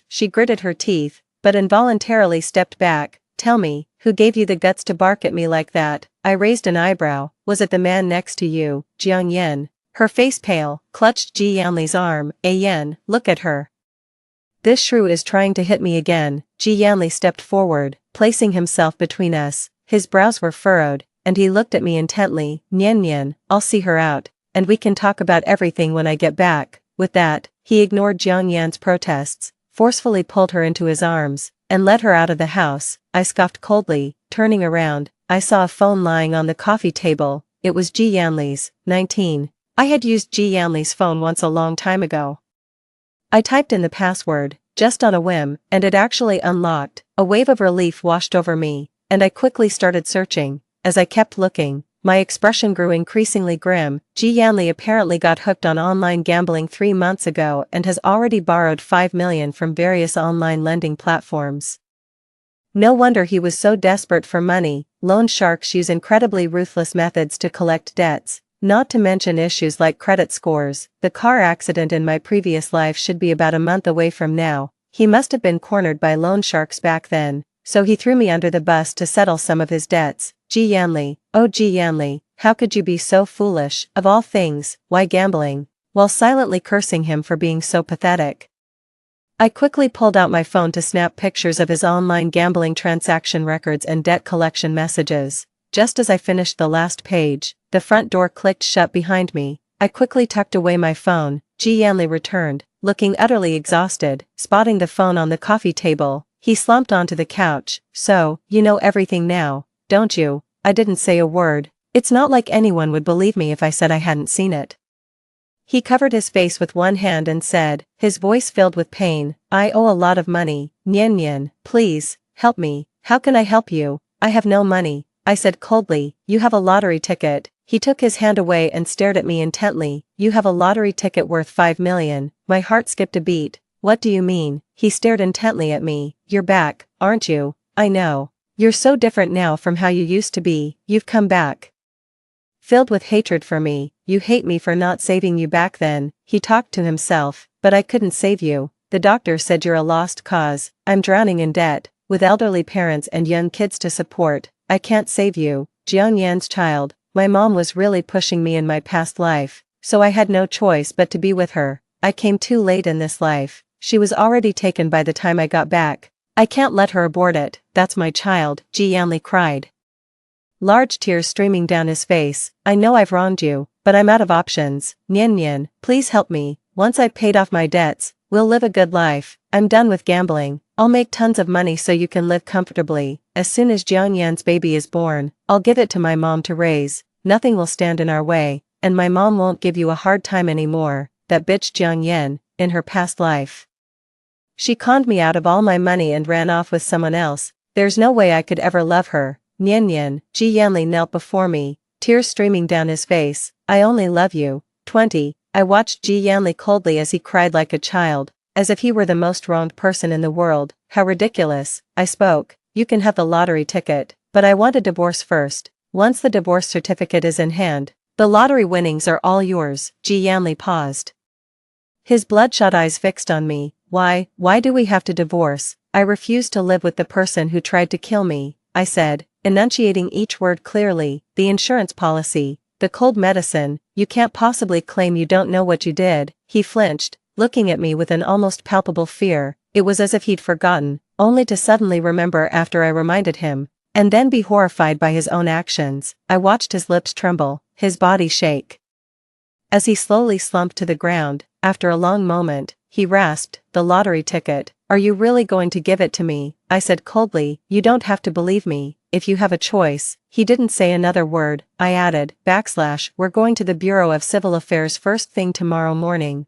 She gritted her teeth, but involuntarily stepped back. Tell me, who gave you the guts to bark at me like that? I raised an eyebrow. Was it the man next to you, Jiang Yan? Her face pale, clutched Yanli's arm. Yan, look at her. This shrew is trying to hit me again. Yanli stepped forward, placing himself between us. His brows were furrowed, and he looked at me intently. Nian, I'll see her out, and we can talk about everything when I get back. With that, he ignored Jiang Yan's protests, forcefully pulled her into his arms, and led her out of the house. I scoffed coldly. Turning around, I saw a phone lying on the coffee table. It was Yanli's. 19. I had used Yanli's phone once a long time ago. I typed in the password, just on a whim, and it actually unlocked. A wave of relief washed over me, and I quickly started searching. As I kept looking, my expression grew increasingly grim. Yanli apparently got hooked on online gambling 3 months ago and has already borrowed 5 million from various online lending platforms. No wonder he was so desperate for money. Loan sharks use incredibly ruthless methods to collect debts, not to mention issues like credit scores. The car accident in my previous life should be about a month away from now. He must have been cornered by loan sharks back then, so he threw me under the bus to settle some of his debts. Yanli, oh Yanli, how could you be so foolish? Of all things, why gambling? While silently cursing him for being so pathetic, I quickly pulled out my phone to snap pictures of his online gambling transaction records and debt collection messages. Just as I finished the last page, the front door clicked shut behind me. I quickly tucked away my phone. Yanli returned, looking utterly exhausted. Spotting the phone on the coffee table, he slumped onto the couch. So, you know everything now, don't you? I didn't say a word. It's not like anyone would believe me if I said I hadn't seen it. He covered his face with one hand and said, his voice filled with pain, I owe a lot of money. Nian, please, help me. How can I help you? I have no money, I said coldly. You have a lottery ticket. He took his hand away and stared at me intently. You have a lottery ticket worth 5 million. My heart skipped a beat. What do you mean? He stared intently at me. You're back, aren't you? I know. You're so different now from how you used to be. You've come back. Filled with hatred for me. You hate me for not saving you back then. He talked to himself. But I couldn't save you. The doctor said you're a lost cause. I'm drowning in debt, with elderly parents and young kids to support. I can't save you. Jiang Yan's child. My mom was really pushing me in my past life, so I had no choice but to be with her. I came too late in this life. She was already taken by the time I got back. I can't let her abort it. That's my child, Yanli cried, large tears streaming down his face. I know I've wronged you, but I'm out of options. Nian, please help me. once I've paid off my debts, we'll live a good life. I'm done with gambling. I'll make tons of money so you can live comfortably. As soon as Jiangyan's baby is born, I'll give it to my mom to raise. Nothing will stand in our way, and my mom won't give you a hard time anymore. That bitch Jiangyan, in her past life. She conned me out of all my money and ran off with someone else. There's no way I could ever love her. Nian, Yanli knelt before me, tears streaming down his face. I only love you. 20. I watched Yanli coldly as he cried like a child, as if he were the most wronged person in the world. How ridiculous. I spoke. You can have the lottery ticket, but I want a divorce first. Once the divorce certificate is in hand, the lottery winnings are all yours. Yanli paused. His bloodshot eyes fixed on me. Why do we have to divorce? I refuse to live with the person who tried to kill me, I said, enunciating each word clearly. The insurance policy, the cold medicine, you can't possibly claim you don't know what you did. He flinched, looking at me with an almost palpable fear. It was as if he'd forgotten, only to suddenly remember after I reminded him, and then be horrified by his own actions. I watched his lips tremble, his body shake. As he slowly slumped to the ground, after a long moment, he rasped, "The lottery ticket. Are you really going to give it to me?" I said coldly, "You don't have to believe me, if you have a choice." He didn't say another word. I added, / we're going to the Bureau of Civil Affairs first thing tomorrow morning,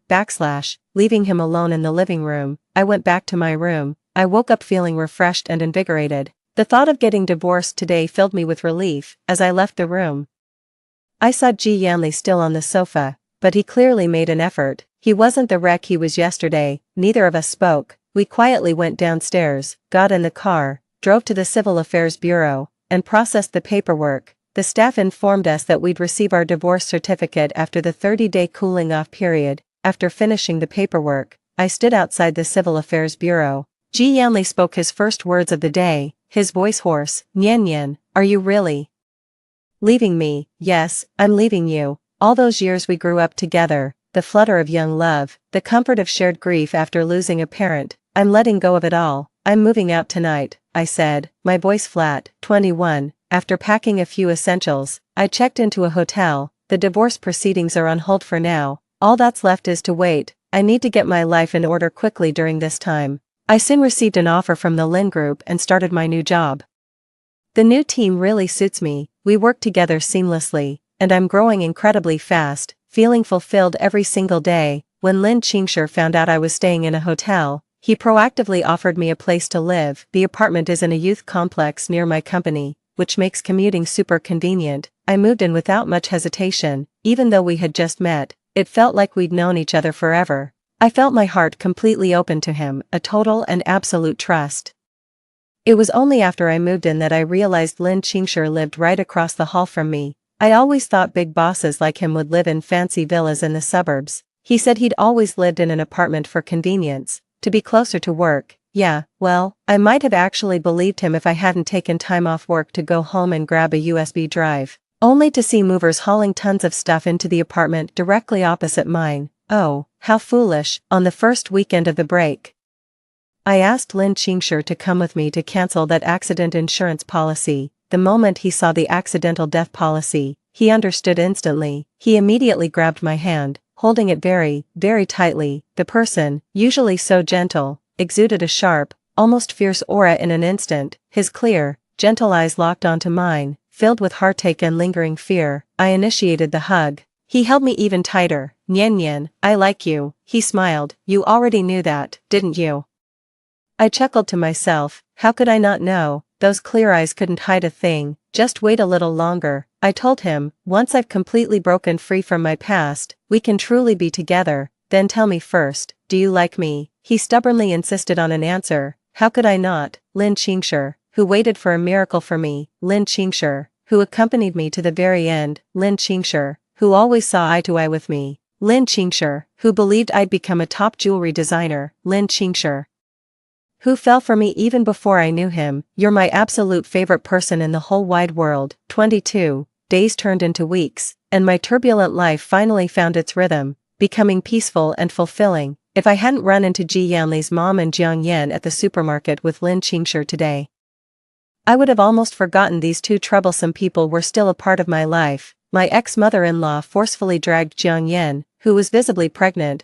/ leaving him alone in the living room. I went back to my room. I woke up feeling refreshed and invigorated. The thought of getting divorced today filled me with relief. As I left the room, I saw Yanli still on the sofa, but he clearly made an effort. He wasn't the wreck he was yesterday. Neither of us spoke. We quietly went downstairs, got in the car, drove to the Civil Affairs Bureau, and processed the paperwork. The staff informed us that we'd receive our divorce certificate after the 30-day cooling-off period. After finishing the paperwork, I stood outside the Civil Affairs Bureau. Yanli spoke his first words of the day, his voice hoarse. "Nian, are you really leaving me?" "Yes, I'm leaving you. All those years we grew up together, the flutter of young love, the comfort of shared grief after losing a parent, I'm letting go of it all. I'm moving out tonight," I said, my voice flat. 21. After packing a few essentials, I checked into a hotel. The divorce proceedings are on hold for now. All that's left is to wait. I need to get my life in order quickly during this time. I soon received an offer from the Lin Group and started my new job. The new team really suits me. We work together seamlessly, and I'm growing incredibly fast, feeling fulfilled every single day. When Lin Qingshi found out I was staying in a hotel, he proactively offered me a place to live. The apartment is in a youth complex near my company, which makes commuting super convenient. I moved in without much hesitation. Even though we had just met, it felt like we'd known each other forever. I felt my heart completely open to him, a total and absolute trust. It was only after I moved in that I realized Lin Qingshi lived right across the hall from me. I always thought big bosses like him would live in fancy villas in the suburbs. He said he'd always lived in an apartment for convenience, to be closer to work. Yeah, well, I might have actually believed him if I hadn't taken time off work to go home and grab a USB drive, only to see movers hauling tons of stuff into the apartment directly opposite mine. Oh, how foolish. On the first weekend of the break, I asked Lin Qingshi to come with me to cancel that accident insurance policy. The moment he saw the accidental death policy, he understood instantly. He immediately grabbed my hand, holding it very, very tightly. The person, usually so gentle, exuded a sharp, almost fierce aura in an instant. His clear, gentle eyes locked onto mine, filled with heartache and lingering fear. I initiated the hug. He held me even tighter. "Nian, I like you," he smiled. "You already knew that, didn't you?" I chuckled to myself. How could I not know? Those clear eyes couldn't hide a thing. "Just wait a little longer," I told him. "Once I've completely broken free from my past, we can truly be together. Then tell me first, do you like me?" He stubbornly insisted on an answer. How could I not? Lin Qingshi, who waited for a miracle for me. Lin Qingshi, who accompanied me to the very end. Lin Qingshi, who always saw eye to eye with me. Lin Qingshi, who believed I'd become a top jewelry designer. Lin Qingshi, who fell for me even before I knew him. You're my absolute favorite person in the whole wide world. 22. Days turned into weeks, and my turbulent life finally found its rhythm, becoming peaceful and fulfilling. If I hadn't run into Yanli's mom and Jiangyan at the supermarket with Lin Qingshi today, I would have almost forgotten these two troublesome people were still a part of my life. My ex-mother-in-law forcefully dragged Jiangyan, who was visibly pregnant,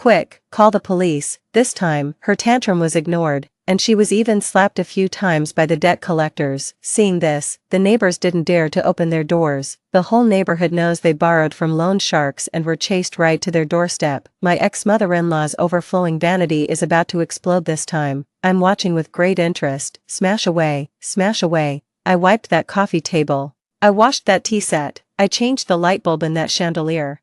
Quick, call the police." This time, her tantrum was ignored, and she was even slapped a few times by the debt collectors. Seeing this, the neighbors didn't dare to open their doors. The whole neighborhood knows they borrowed from loan sharks and were chased right to their doorstep. My ex-mother-in-law's overflowing vanity is about to explode this time. I'm watching with great interest. Smash away, smash away. I wiped that coffee table. I washed that tea set. I changed the light bulb in that chandelier.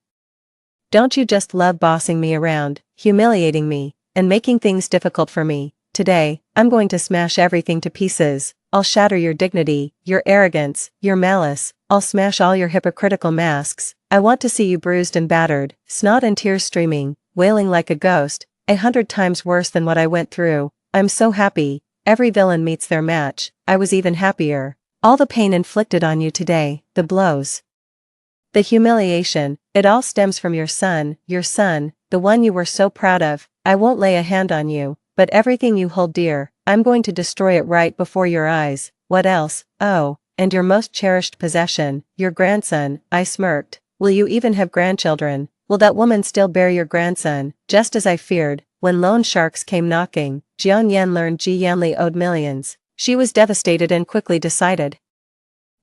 Don't you just love bossing me around, humiliating me, and making things difficult for me? Today, I'm going to smash everything to pieces. I'll shatter your dignity, your arrogance, your malice. I'll smash all your hypocritical masks. I want to see you bruised and battered, snot and tears streaming, wailing like a ghost, 100 times worse than what I went through. I'm so happy. Every villain meets their match. I was even happier. All the pain inflicted on you today, the blows, the humiliation, it all stems from your son, the one you were so proud of. I won't lay a hand on you, but everything you hold dear, I'm going to destroy it right before your eyes. What else? Oh, and your most cherished possession, your grandson. I smirked. Will you even have grandchildren? Will that woman still bear your grandson? Just as I feared, when loan sharks came knocking, Jiang Yan learned Yanli owed millions. She was devastated and quickly decided,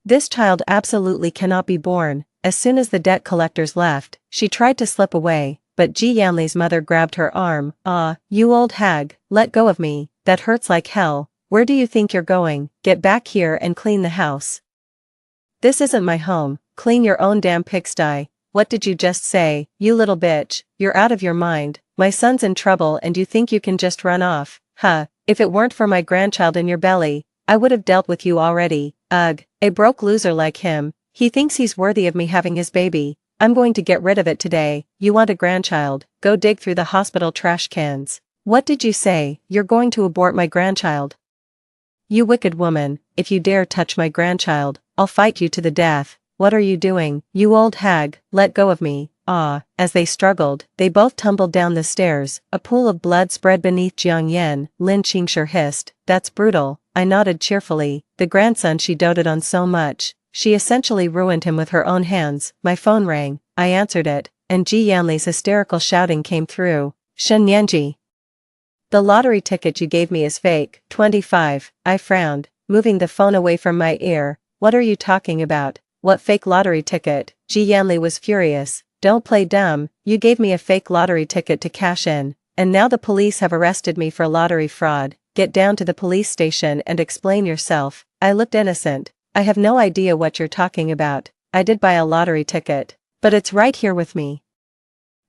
this child absolutely cannot be born. As soon as the debt collectors left, she tried to slip away, but Yanli's mother grabbed her arm. "Ah, you old hag, let go of me, that hurts like hell. Where do you think you're going? Get back here and clean the house." "This isn't my home, clean your own damn pigsty." "What did you just say, you little bitch? You're out of your mind. My son's in trouble and you think you can just run off? Huh, if it weren't for my grandchild in your belly, I would have dealt with you already. Ugh, a broke loser like him. He thinks he's worthy of me having his baby. I'm going to get rid of it today. You want a grandchild? Go dig through the hospital trash cans." "What did you say? You're going to abort my grandchild? You wicked woman, if you dare touch my grandchild, I'll fight you to the death." "What are you doing? You old hag, let go of me." Ah, as they struggled, they both tumbled down the stairs. A pool of blood spread beneath Jiang Yan. Lin Qingshi hissed, "That's brutal." I nodded cheerfully. The grandson she doted on so much. She essentially ruined him with her own hands. My phone rang. I answered it, and Yanli's hysterical shouting came through. "Shen Yanji. The lottery ticket you gave me is fake." 25. I frowned, moving the phone away from my ear. "What are you talking about? What fake lottery ticket?" Yanli was furious. "Don't play dumb, you gave me a fake lottery ticket to cash in, and now the police have arrested me for lottery fraud. Get down to the police station and explain yourself." I looked innocent. "I have no idea what you're talking about. I did buy a lottery ticket, but it's right here with me."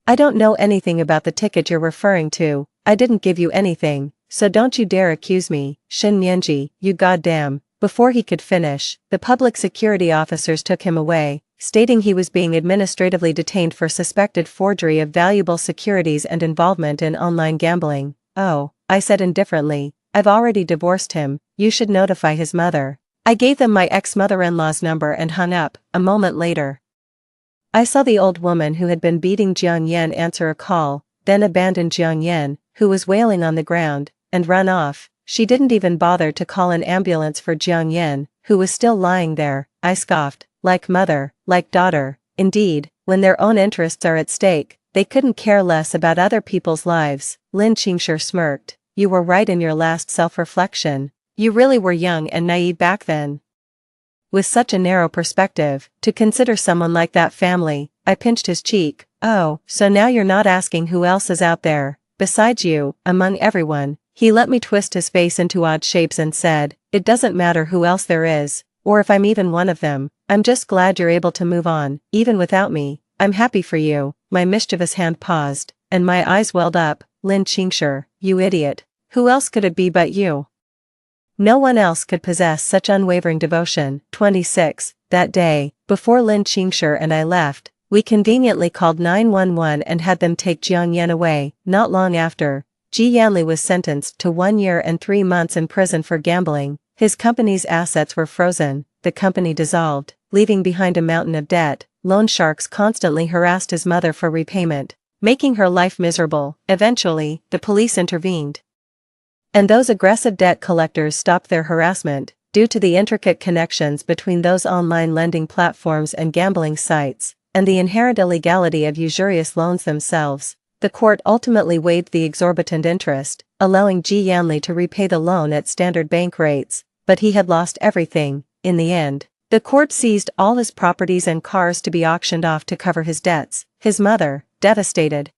"I don't know anything about the ticket you're referring to. I didn't give you anything, so don't you dare accuse me." "Shen Yanji, you goddamn." Before he could finish, the public security officers took him away, stating he was being administratively detained for suspected forgery of valuable securities and involvement in online gambling. "Oh," I said indifferently, "I've already divorced him. You should notify his mother." I gave them my ex-mother-in-law's number and hung up. A moment later, I saw the old woman who had been beating Jiang Yan answer a call, then abandon Jiang Yan, who was wailing on the ground, and run off. She didn't even bother to call an ambulance for Jiang Yan, who was still lying there. I scoffed. Like mother, like daughter. Indeed, when their own interests are at stake, they couldn't care less about other people's lives. Lin Qingshi smirked. "You were right in your last self-reflection. You really were young and naive back then. With such a narrow perspective, to consider someone like that family." I pinched his cheek. "Oh, so now you're not asking who else is out there, besides you, among everyone." He let me twist his face into odd shapes and said, "It doesn't matter who else there is, or if I'm even one of them. I'm just glad you're able to move on, even without me. I'm happy for you." My mischievous hand paused, and my eyes welled up. "Lin Qingshi, you idiot. Who else could it be but you? No one else could possess such unwavering devotion." 26. That day, before Lin Qingshi and I left, we conveniently called 911 and had them take Jiang Yan away. Not long after, Yanli was sentenced to 1 year and 3 months in prison for gambling. His company's assets were frozen, the company dissolved, leaving behind a mountain of debt. Loan sharks constantly harassed his mother for repayment, making her life miserable. Eventually, the police intervened, and those aggressive debt collectors stopped their harassment. Due to the intricate connections between those online lending platforms and gambling sites, and the inherent illegality of usurious loans themselves, The court ultimately waived the exorbitant interest, allowing Yanli to repay the loan at standard bank rates, but he had lost everything, in the end. The court seized all his properties and cars to be auctioned off to cover his debts. His mother, devastated,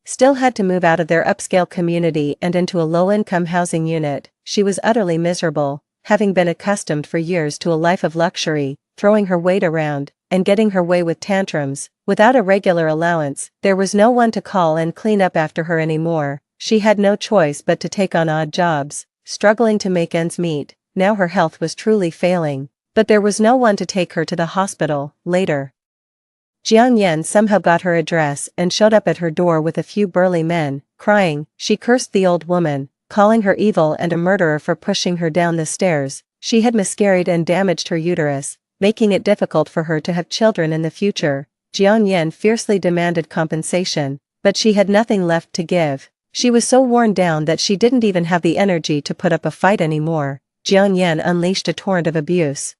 still had to move out of their upscale community and into a low-income housing unit. She was utterly miserable, having been accustomed for years to a life of luxury, throwing her weight around, and getting her way with tantrums. Without a regular allowance, there was no one to call and clean up after her anymore. She had no choice but to take on odd jobs, struggling to make ends meet. Now her health was truly failing, but there was no one to take her to the hospital. Later, Jiang Yan somehow got her address and showed up at her door with a few burly men. Crying, she cursed the old woman, calling her evil and a murderer for pushing her down the stairs. She had miscarried and damaged her uterus, making it difficult for her to have children in the future. Jiang Yan fiercely demanded compensation, but she had nothing left to give. She was so worn down that she didn't even have the energy to put up a fight anymore. Jiang Yan unleashed a torrent of abuse,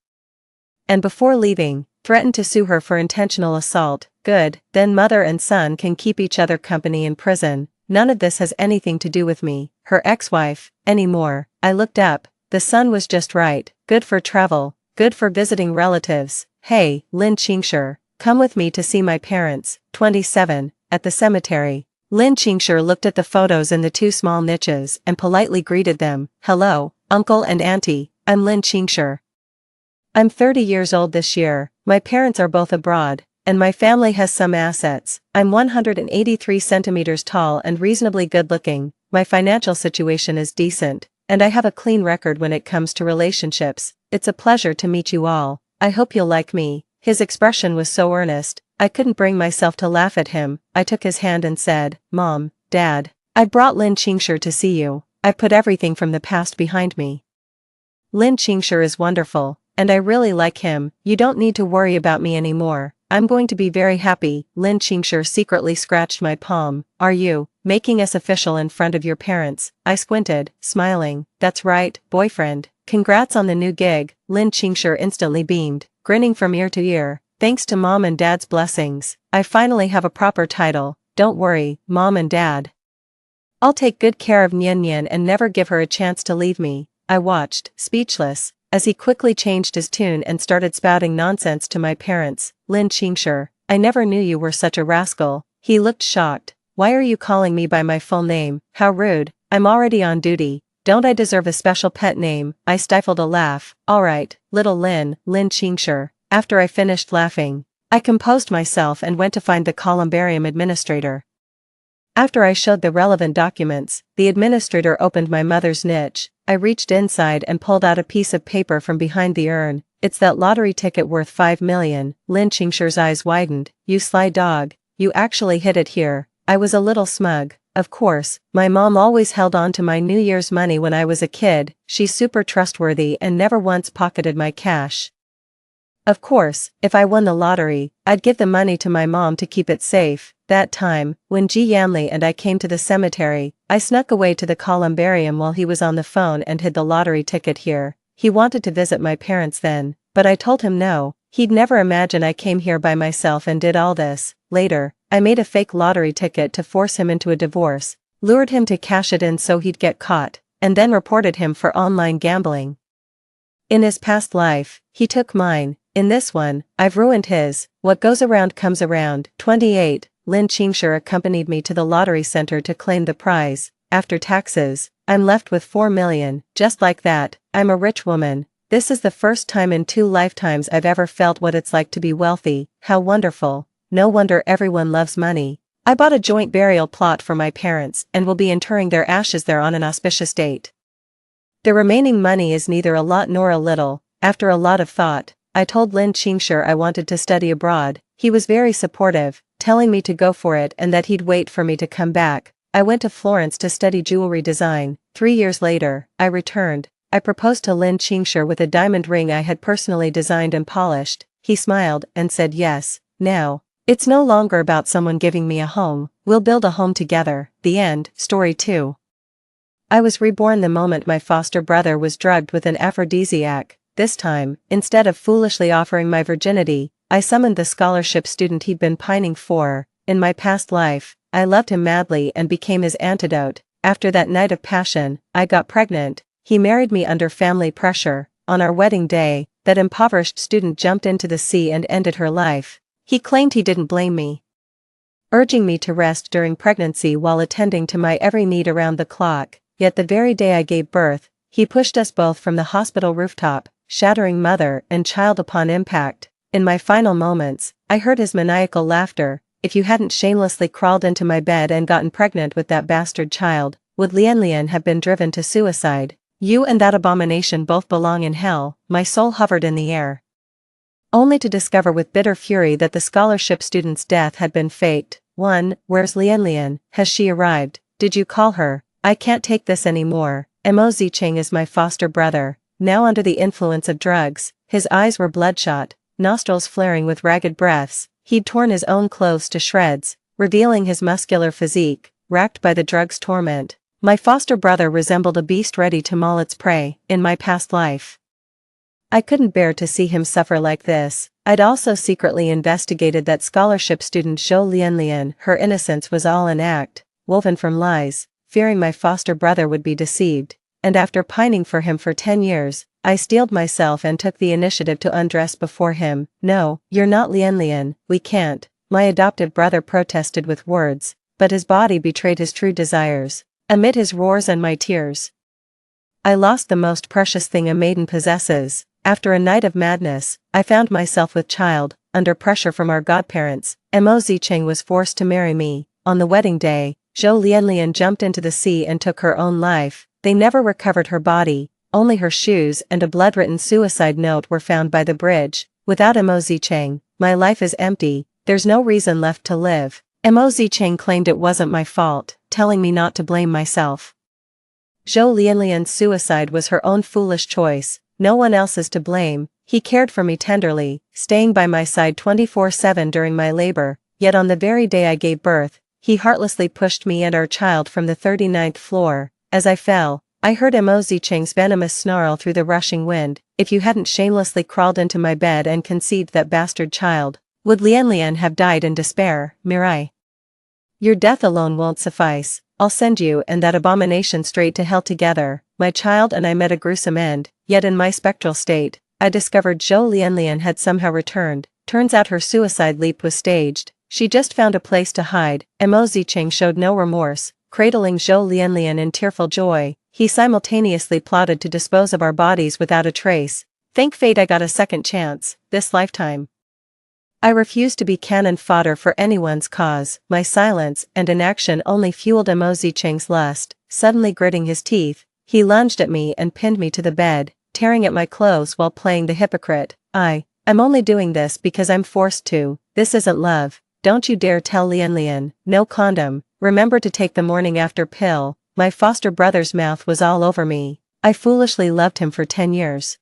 and before leaving, threatened to sue her for intentional assault. Good, then mother and son can keep each other company in prison. None of this has anything to do with me, her ex-wife, anymore. I looked up. The son was just right, good for travel, good for visiting relatives. Hey, Lin Qingshi, come with me to see my parents. 27, at the cemetery. Lin Qingshi looked at the photos in the two small niches and politely greeted them. Hello, uncle and auntie, I'm Lin Qingshi. I'm 30 years old this year, my parents are both abroad, and my family has some assets. I'm 183 centimeters tall and reasonably good-looking. My financial situation is decent, and I have a clean record when it comes to relationships. It's a pleasure to meet you all. I hope you'll like me. His expression was so earnest, I couldn't bring myself to laugh at him. I took his hand and said, Mom, Dad, I brought Lin Qingshi to see you. I've put everything from the past behind me. Lin Qingshi is wonderful, and I really like him. You don't need to worry about me anymore. I'm going to be very happy. Lin Qingshi secretly scratched my palm. Are you making us official in front of your parents? I squinted, smiling. That's right, boyfriend. Congrats on the new gig. Lin Qingshi instantly beamed, grinning from ear to ear. Thanks to Mom and Dad's blessings, I finally have a proper title. Don't worry, Mom and Dad. I'll take good care of Nian Nian and never give her a chance to leave me. I watched, speechless, as he quickly changed his tune and started spouting nonsense to my parents. Lin Qingshi, I never knew you were such a rascal. He looked shocked. Why are you calling me by my full name? How rude. I'm already on duty. Don't I deserve a special pet name? I stifled a laugh. Alright, little Lin Qingshi. After I finished laughing, I composed myself and went to find the columbarium administrator. After I showed the relevant documents, the administrator opened my mother's niche. I reached inside and pulled out a piece of paper from behind the urn. It's that lottery ticket worth 5 million. Lin Qingshi's eyes widened. You sly dog, you actually hid it here. I was a little smug. Of course, my mom always held on to my New Year's money when I was a kid. She's super trustworthy and never once pocketed my cash. Of course, if I won the lottery, I'd give the money to my mom to keep it safe. That time, when Yanli and I came to the cemetery, I snuck away to the columbarium while he was on the phone and hid the lottery ticket here. He wanted to visit my parents then, but I told him no. He'd never imagine I came here by myself and did all this. Later, I made a fake lottery ticket to force him into a divorce, lured him to cash it in so he'd get caught, and then reported him for online gambling. In his past life, he took mine. In this one, I've ruined his. What goes around comes around. 28. Lin Qingshi accompanied me to the lottery center to claim the prize. After taxes, I'm left with 4 million. Just like that, I'm a rich woman. This is the first time in 2 lifetimes I've ever felt what it's like to be wealthy. How wonderful. No wonder everyone loves money. I bought a joint burial plot for my parents and will be interring their ashes there on an auspicious date. The remaining money is neither a lot nor a little. After a lot of thought, I told Lin Qingshi I wanted to study abroad. He was very supportive, telling me to go for it and that he'd wait for me to come back. I went to Florence to study jewelry design. 3 years later, I returned. I proposed to Lin Qingshi with a diamond ring I had personally designed and polished. He smiled and said yes. Now, it's no longer about someone giving me a home. We'll build a home together. The end. Story 2. I was reborn the moment my foster brother was drugged with an aphrodisiac. This time, instead of foolishly offering my virginity, I summoned the scholarship student he'd been pining for. In my past life, I loved him madly and became his antidote. After that night of passion, I got pregnant. He married me under family pressure. On our wedding day, that impoverished student jumped into the sea and ended her life. He claimed he didn't blame me, urging me to rest during pregnancy while attending to my every need around the clock. Yet the very day I gave birth, he pushed us both from the hospital rooftop, shattering mother and child upon impact. In my final moments, I heard his maniacal laughter. If you hadn't shamelessly crawled into my bed and gotten pregnant with that bastard child, would Lian have been driven to suicide? You and that abomination both belong in hell. My soul hovered in the air, only to discover with bitter fury that the scholarship student's death had been faked. 1. Where's Lian? Has she arrived? Did you call her? I can't take this anymore. Mo Zicheng is my foster brother, now under the influence of drugs. His eyes were bloodshot, nostrils flaring with ragged breaths. He'd torn his own clothes to shreds, revealing his muscular physique, racked by the drug's torment. My foster brother resembled a beast ready to maul its prey. In my past life, I couldn't bear to see him suffer like this. I'd also secretly investigated that scholarship student Zhou Lian. Her innocence was all an act, woven from lies, fearing my foster brother would be deceived. And after pining for him for 10 years, I steeled myself and took the initiative to undress before him. No, you're not Lian, we can't, my adoptive brother protested with words, but his body betrayed his true desires. Amid his roars and my tears, I lost the most precious thing a maiden possesses. After a night of madness, I found myself with child, under pressure from our godparents. Mo Zicheng was forced to marry me. On the wedding day, Zhou Lian jumped into the sea and took her own life. They never recovered her body, only her shoes and a blood-written suicide note were found by the bridge. Without Mo Zicheng, my life is empty, there's no reason left to live. Mo Zicheng claimed it wasn't my fault, telling me not to blame myself. Zhou Lian's suicide was her own foolish choice, no one else is to blame. He cared for me tenderly, staying by my side 24/7 during my labor, yet on the very day I gave birth, he heartlessly pushed me and our child from the 39th floor. As I fell, I heard Mo Zicheng's venomous snarl through the rushing wind. If you hadn't shamelessly crawled into my bed and conceived that bastard child, would Lian have died in despair? Mirai, your death alone won't suffice. I'll send you and that abomination straight to hell together. My child and I met a gruesome end, yet in my spectral state, I discovered Zhou Lian had somehow returned. Turns out her suicide leap was staged. She just found a place to hide. Mo Zicheng showed no remorse, cradling Zhou Lian in tearful joy. He simultaneously plotted to dispose of our bodies without a trace. Thank fate I got a second chance, this lifetime. I refused to be cannon fodder for anyone's cause. My silence and inaction only fueled Mo Zicheng's lust. Suddenly gritting his teeth, he lunged at me and pinned me to the bed, tearing at my clothes while playing the hypocrite. I'm only doing this because I'm forced to. This isn't love. Don't you dare tell Lian. No condom. Remember to take the morning after pill. My foster brother's mouth was all over me. I foolishly loved him for 10 years.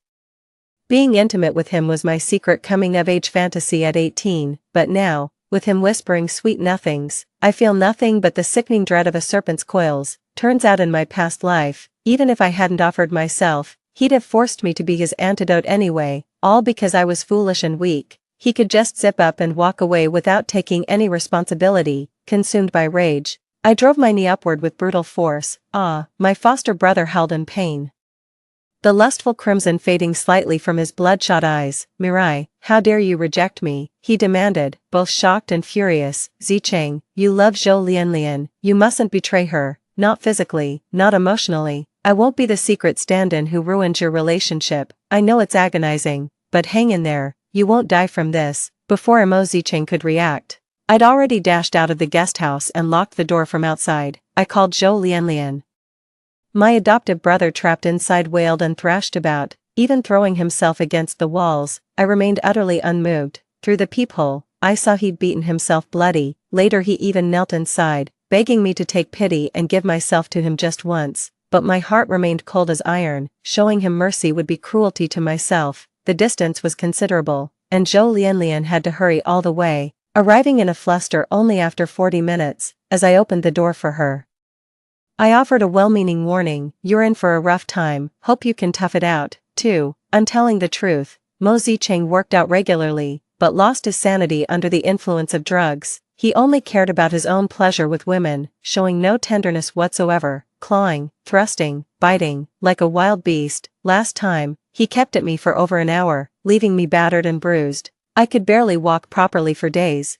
Being intimate with him was my secret coming-of-age fantasy at 18, but now, with him whispering sweet nothings, I feel nothing but the sickening dread of a serpent's coils. Turns out in my past life, even if I hadn't offered myself, he'd have forced me to be his antidote anyway, all because I was foolish and weak. He could just zip up and walk away without taking any responsibility. Consumed by rage, I drove my knee upward with brutal force. My foster brother howled in pain, the lustful crimson fading slightly from his bloodshot eyes. Mirai, how dare you reject me? He demanded, both shocked and furious. Zicheng, you love Zhou Lian. You mustn't betray her, not physically, not emotionally. I won't be the secret stand-in who ruins your relationship. I know it's agonizing, but hang in there, you won't die from this. Before Mo Zicheng could react, I'd already dashed out of the guest house and locked the door from outside. I called Zhou Lian. My adoptive brother trapped inside wailed and thrashed about, even throwing himself against the walls. I remained utterly unmoved. Through the peephole, I saw he'd beaten himself bloody. Later he even knelt inside, begging me to take pity and give myself to him just once. But my heart remained cold as iron. Showing him mercy would be cruelty to myself. The distance was considerable, and Zhou Lian had to hurry all the way, arriving in a fluster only after 40 minutes. As I opened the door for her, I offered a well-meaning warning. You're in for a rough time, hope you can tough it out, too. I'm telling the truth. Mo Zicheng worked out regularly, but lost his sanity under the influence of drugs. He only cared about his own pleasure with women, showing no tenderness whatsoever, clawing, thrusting, biting, like a wild beast. Last time, he kept at me for over an hour, leaving me battered and bruised. I could barely walk properly for days.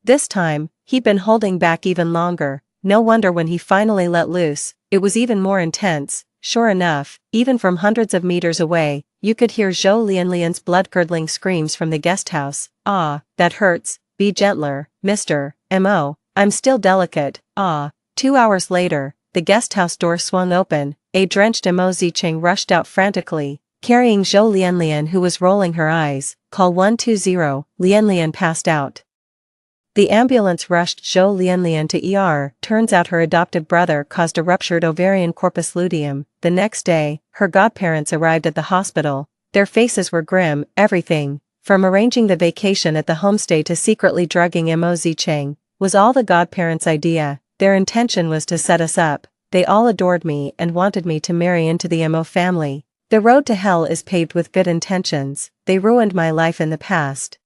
This time, he'd been holding back even longer. No wonder when he finally let loose, it was even more intense. Sure enough, even from hundreds of meters away, you could hear Zhou Lianlian's blood-curdling screams from the guest house. "Ah, that hurts. Be gentler, Mr. M.O. I'm still delicate. Ah." 2 hours later, the guest house door swung open. A drenched Mo Zicheng rushed out frantically, carrying Zhou Lianlian, who was rolling her eyes. "Call 120, Lianlian passed out." The ambulance rushed Zhou Lianlian to ER. Turns out her adoptive brother caused a ruptured ovarian corpus luteum. The next day, her godparents arrived at the hospital. Their faces were grim. Everything, from arranging the vacation at the homestay to secretly drugging Mo Zicheng, was all the godparents' idea. Their intention was to set us up. They all adored me and wanted me to marry into the Mo family. The road to hell is paved with good intentions. They ruined my life in the past.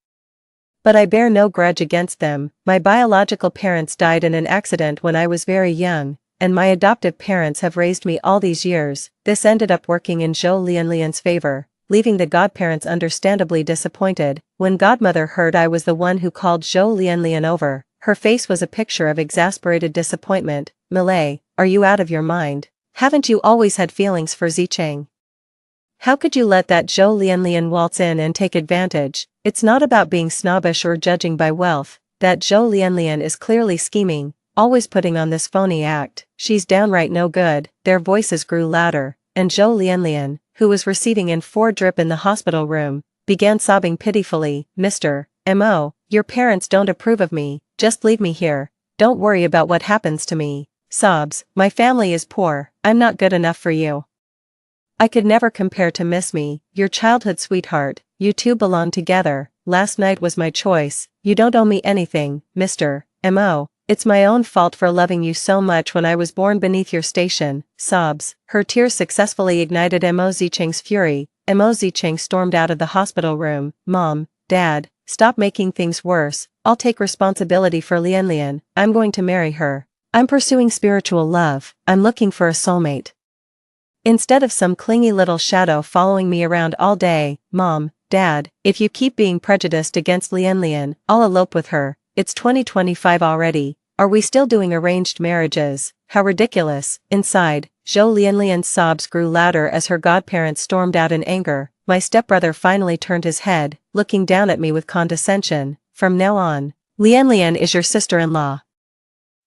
But I bear no grudge against them. My biological parents died in an accident when I was very young, and my adoptive parents have raised me all these years. This ended up working in Zhou Lianlian's favor, leaving the godparents understandably disappointed. When godmother heard I was the one who called Zhou Lianlian over, her face was a picture of exasperated disappointment. "Millet, are you out of your mind? Haven't you always had feelings for Zicheng? How could you let that Zhou Lianlian waltz in and take advantage? It's not about being snobbish or judging by wealth. That Zhou Lianlian is clearly scheming, always putting on this phony act. She's downright no good." Their voices grew louder, and Zhou Lianlian, who was receiving in 4 drip in the hospital room, began sobbing pitifully. "Mr. M.O., your parents don't approve of me. Just leave me here. Don't worry about what happens to me." Sobs. "My family is poor. I'm not good enough for you. I could never compare to Miss Me, your childhood sweetheart. You two belong together. Last night was my choice. You don't owe me anything, Mr. M.O. It's my own fault for loving you so much when I was born beneath your station." Sobs. Her tears successfully ignited Mo Zicheng's fury. Mo Zicheng stormed out of the hospital room. "Mom, Dad, stop making things worse. I'll take responsibility for Lianlian. I'm going to marry her. I'm pursuing spiritual love. I'm looking for a soulmate. Instead of some clingy little shadow following me around all day. Mom, Dad, if you keep being prejudiced against Lianlian, I'll elope with her. It's 2025 already. Are we still doing arranged marriages? How ridiculous." Inside, Zhou Lianlian's sobs grew louder as her godparents stormed out in anger. My stepbrother finally turned his head, looking down at me with condescension. "From now on, Lianlian is your sister-in-law.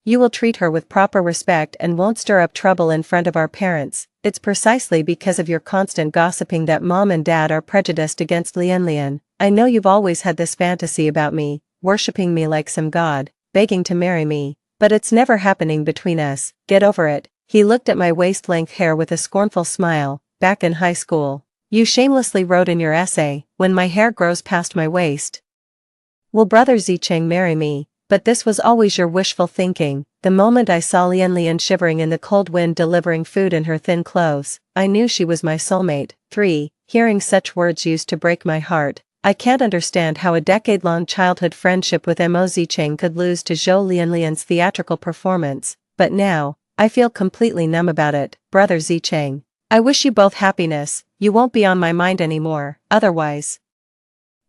You will treat her with proper respect and won't stir up trouble in front of our parents. It's precisely because of your constant gossiping that Mom and Dad are prejudiced against Lianlian. I know you've always had this fantasy about me, worshipping me like some god, begging to marry me, but it's never happening between us. Get over it." He looked at my waist-length hair with a scornful smile. "Back in high school, you shamelessly wrote in your essay, 'When my hair grows past my waist, will brother Zicheng marry me?' But this was always your wishful thinking." The moment I saw Lianlian shivering in the cold wind delivering food in her thin clothes, I knew she was my soulmate. 3. Hearing such words used to break my heart. I can't understand how a decade-long childhood friendship with Mo Zicheng could lose to Zhou Lianlian's theatrical performance, but now, I feel completely numb about it. "Brother Zicheng, I wish you both happiness. You won't be on my mind anymore, otherwise.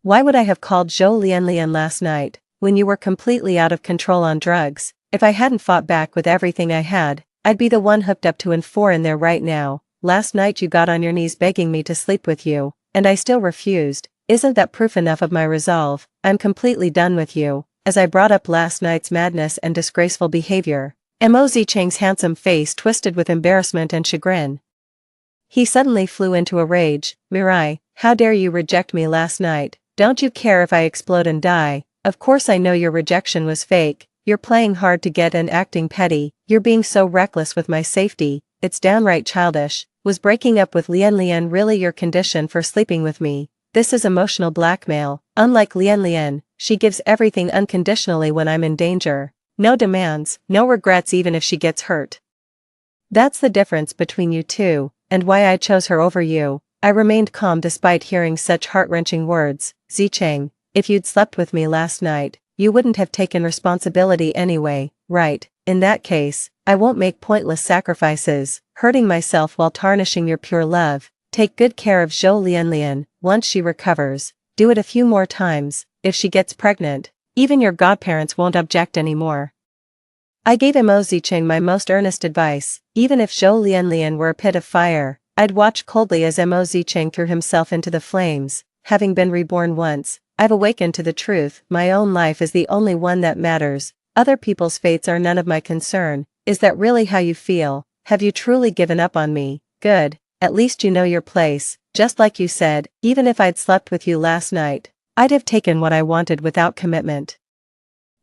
Why would I have called Zhou Lianlian last night, when you were completely out of control on drugs? If I hadn't fought back with everything I had, I'd be the one hooked up to N4 in there right now. Last night you got on your knees begging me to sleep with you, and I still refused. Isn't that proof enough of my resolve? I'm completely done with you." As I brought up last night's madness and disgraceful behavior, Mo Zicheng's handsome face twisted with embarrassment and chagrin. He suddenly flew into a rage. "Mirai, how dare you reject me last night? Don't you care if I explode and die? Of course I know your rejection was fake. You're playing hard to get and acting petty. You're being so reckless with my safety. It's downright childish. Was breaking up with Lianlian really your condition for sleeping with me? This is emotional blackmail. Unlike Lianlian, she gives everything unconditionally when I'm in danger. No demands, no regrets even if she gets hurt. That's the difference between you two, and why I chose her over you." I remained calm despite hearing such heart-wrenching words. "Zicheng, if you'd slept with me last night, you wouldn't have taken responsibility anyway, right? In that case, I won't make pointless sacrifices, hurting myself while tarnishing your pure love. Take good care of Zhou Lianlian, once she recovers. Do it a few more times. If she gets pregnant, even your godparents won't object anymore. I gave Mo Zicheng my most earnest advice. Even if Zhou Lianlian were a pit of fire, I'd watch coldly as Mo Zicheng threw himself into the flames. Having been reborn once, I've awakened to the truth. My own life is the only one that matters. Other people's fates are none of my concern. Is that really how you feel? Have you truly given up on me? Good. At least you know your place. Just like you said, even if I'd slept with you last night, I'd have taken what I wanted without commitment.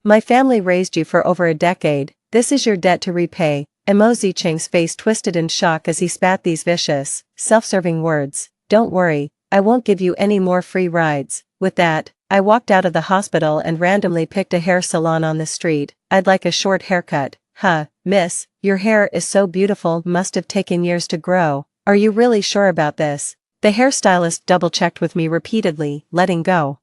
My family raised you for over a decade. This is your debt to repay. Mo Zicheng's face twisted in shock as he spat these vicious, self-serving words. Don't worry, I won't give you any more free rides. With that, I walked out of the hospital and randomly picked a hair salon on the street. I'd like a short haircut. Huh, miss, your hair is so beautiful, must have taken years to grow. Are you really sure about this? The hairstylist double-checked with me repeatedly, letting go.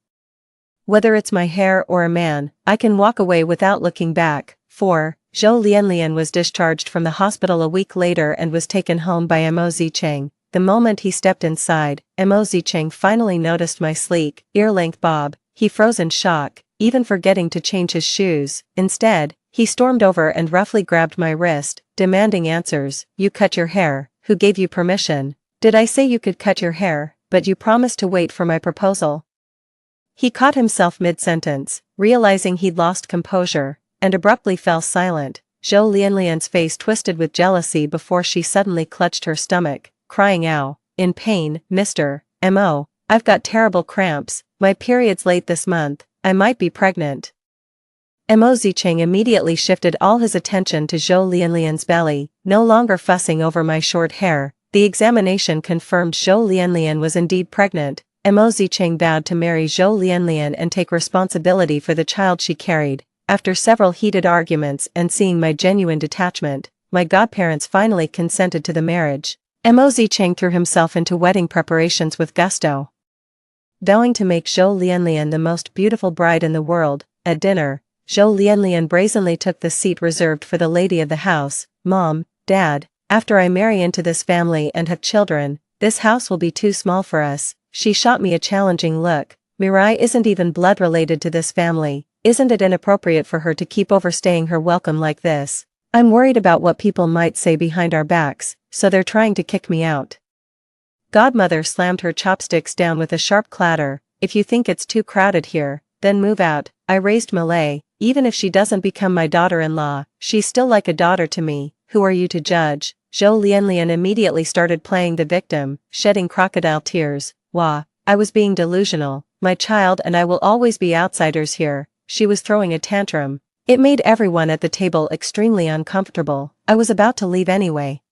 Whether it's my hair or a man, I can walk away without looking back. 4. Zhou Lianlian was discharged from the hospital a week later and was taken home by Mo Zicheng. The moment he stepped inside, Mo Zicheng finally noticed my sleek, ear-length bob. He froze in shock, even forgetting to change his shoes. Instead, he stormed over and roughly grabbed my wrist, demanding answers. You cut your hair. Who gave you permission? Did I say you could cut your hair, but you promised to wait for my proposal? He caught himself mid-sentence, realizing he'd lost composure, and abruptly fell silent. Zhou Lianlian's face twisted with jealousy before she suddenly clutched her stomach, crying out, in pain, Mr. Mo, I've got terrible cramps, my period's late this month, I might be pregnant. Mo Zicheng immediately shifted all his attention to Zhou Lianlian's belly, no longer fussing over my short hair. The examination confirmed Zhou Lianlian was indeed pregnant. Mo Zicheng vowed to marry Zhou Lianlian and take responsibility for the child she carried. After several heated arguments and seeing my genuine detachment, my godparents finally consented to the marriage. Mo Zicheng threw himself into wedding preparations with gusto. Vowing to make Zhou Lianlian the most beautiful bride in the world, at dinner, Zhou Lianlian brazenly took the seat reserved for the lady of the house. Mom, Dad, after I marry into this family and have children, this house will be too small for us. She shot me a challenging look. Mirai isn't even blood related to this family. Isn't it inappropriate for her to keep overstaying her welcome like this? I'm worried about what people might say behind our backs, so they're trying to kick me out. Godmother slammed her chopsticks down with a sharp clatter. If you think it's too crowded here, then move out. I raised Malay. Even if she doesn't become my daughter-in-law, she's still like a daughter to me. Who are you to judge? Zhou Lianlian immediately started playing the victim, shedding crocodile tears. Wah, I was being delusional. My child and I will always be outsiders here. She was throwing a tantrum. It made everyone at the table extremely uncomfortable. I was about to leave anyway.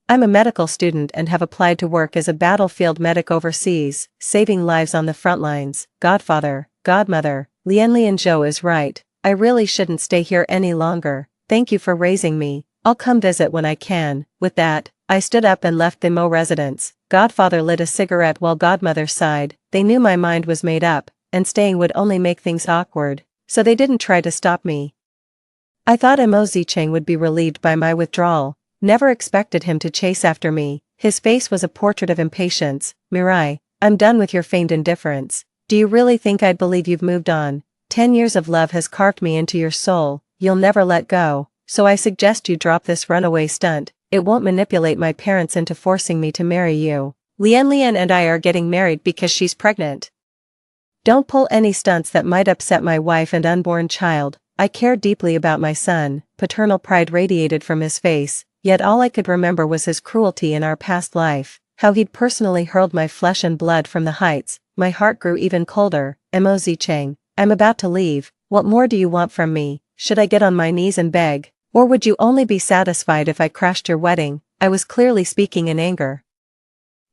I'm a medical student and have applied to work as a battlefield medic overseas, saving lives on the front lines. Godfather, Godmother, Lianlian Zhou is right. I really shouldn't stay here any longer. Thank you for raising me. I'll come visit when I can. With that, I stood up and left the Mo residence. Godfather lit a cigarette while Godmother sighed. They knew my mind was made up, and staying would only make things awkward, so they didn't try to stop me. I thought Mo Zicheng would be relieved by my withdrawal. Never expected him to chase after me. His face was a portrait of impatience. Mirai, I'm done with your feigned indifference. Do you really think I'd believe you've moved on? 10 years of love has carved me into your soul. You'll never let go. So I suggest you drop this runaway stunt. It won't manipulate my parents into forcing me to marry you. Lianlian and I are getting married because she's pregnant. Don't pull any stunts that might upset my wife and unborn child. I care deeply about my son. Paternal pride radiated from his face, yet all I could remember was his cruelty in our past life. How he'd personally hurled my flesh and blood from the heights. My heart grew even colder. Mo Zicheng, I'm about to leave. What more do you want from me? Should I get on my knees and beg? Or would you only be satisfied if I crashed your wedding? I was clearly speaking in anger.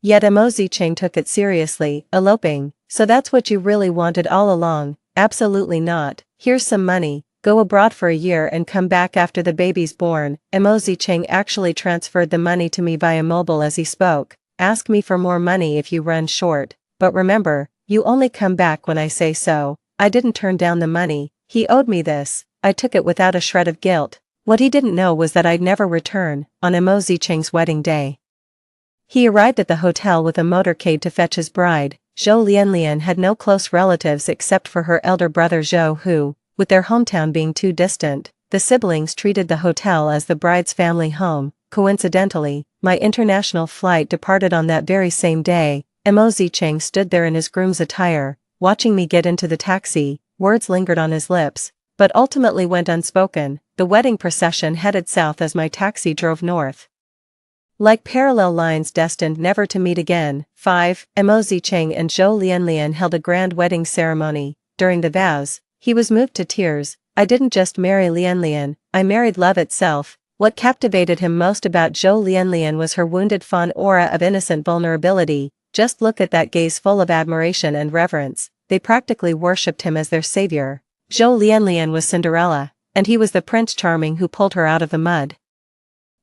Yet Mo Zicheng took it seriously. Eloping, so that's what you really wanted all along? Absolutely not. Here's some money. Go abroad for a year and come back after the baby's born. Mo Zicheng actually transferred the money to me via mobile as he spoke. Ask me for more money if you run short. But remember, you only come back when I say so. I didn't turn down the money. He owed me this. I took it without a shred of guilt. What he didn't know was that I'd never return, on Mo Zicheng's wedding day. He arrived at the hotel with a motorcade to fetch his bride. Zhou Lianlian had no close relatives except for her elder brother Zhou who, with their hometown being too distant, the siblings treated the hotel as the bride's family home. Coincidentally, my international flight departed on that very same day. Mo Zicheng stood there in his groom's attire, watching me get into the taxi. Words lingered on his lips, but ultimately went unspoken. The wedding procession headed south as my taxi drove north. Like parallel lines destined never to meet again. 5. Mo Zicheng and Zhou Lianlian held a grand wedding ceremony. During the vows, he was moved to tears. I didn't just marry Lianlian, I married love itself. What captivated him most about Zhou Lianlian was her wounded fawn aura of innocent vulnerability. Just look at that gaze full of admiration and reverence. They practically worshipped him as their savior. Zhou Lianlian was Cinderella, and he was the Prince Charming who pulled her out of the mud.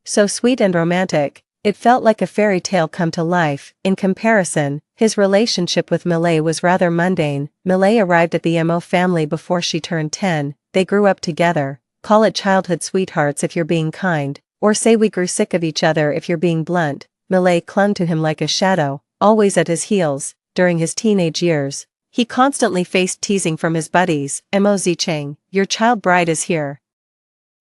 So sweet and romantic, it felt like a fairy tale come to life. In comparison, his relationship with Millet was rather mundane. Millet arrived at the Mo family before she turned 10, they grew up together. Call it childhood sweethearts if you're being kind, or say we grew sick of each other if you're being blunt. Millet clung to him like a shadow, always at his heels. During his teenage years, he constantly faced teasing from his buddies. Mo Zicheng, your child bride is here.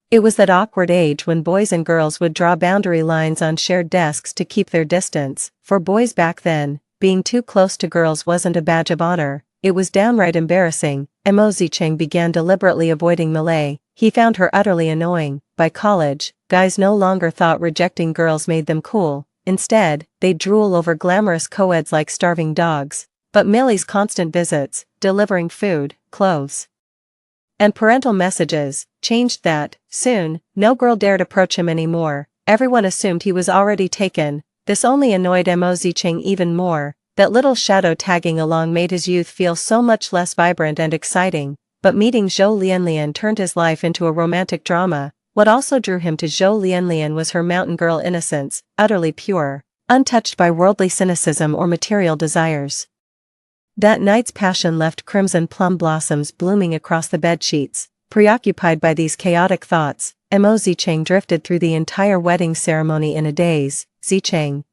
It was that awkward age when boys and girls would draw boundary lines on shared desks to keep their distance. For boys back then, being too close to girls wasn't a badge of honor, it was downright embarrassing. Mo Zicheng began deliberately avoiding Millet. He found her utterly annoying. By college, guys no longer thought rejecting girls made them cool. Instead, they'd drool over glamorous co-eds like starving dogs. But Millie's constant visits, delivering food, clothes, and parental messages, changed that. Soon, no girl dared approach him anymore. Everyone assumed he was already taken. This only annoyed Mo Zicheng even more. That little shadow tagging along made his youth feel so much less vibrant and exciting. But meeting Zhou Lianlian turned his life into a romantic drama. What also drew him to Zhou Lianlian was her mountain girl innocence, utterly pure, untouched by worldly cynicism or material desires. That night's passion left crimson plum blossoms blooming across the bedsheets. Preoccupied by these chaotic thoughts, Mo Zicheng drifted through the entire wedding ceremony in a daze. Zicheng,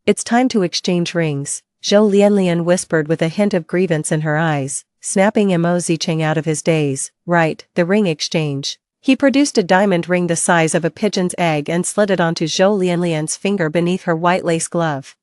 it's time to exchange rings, Zhou Lianlian whispered with a hint of grievance in her eyes, snapping Mo Zicheng out of his daze. Right, the ring exchange. He produced a diamond ring the size of a pigeon's egg and slid it onto Zhou Lianlian's finger beneath her white lace glove.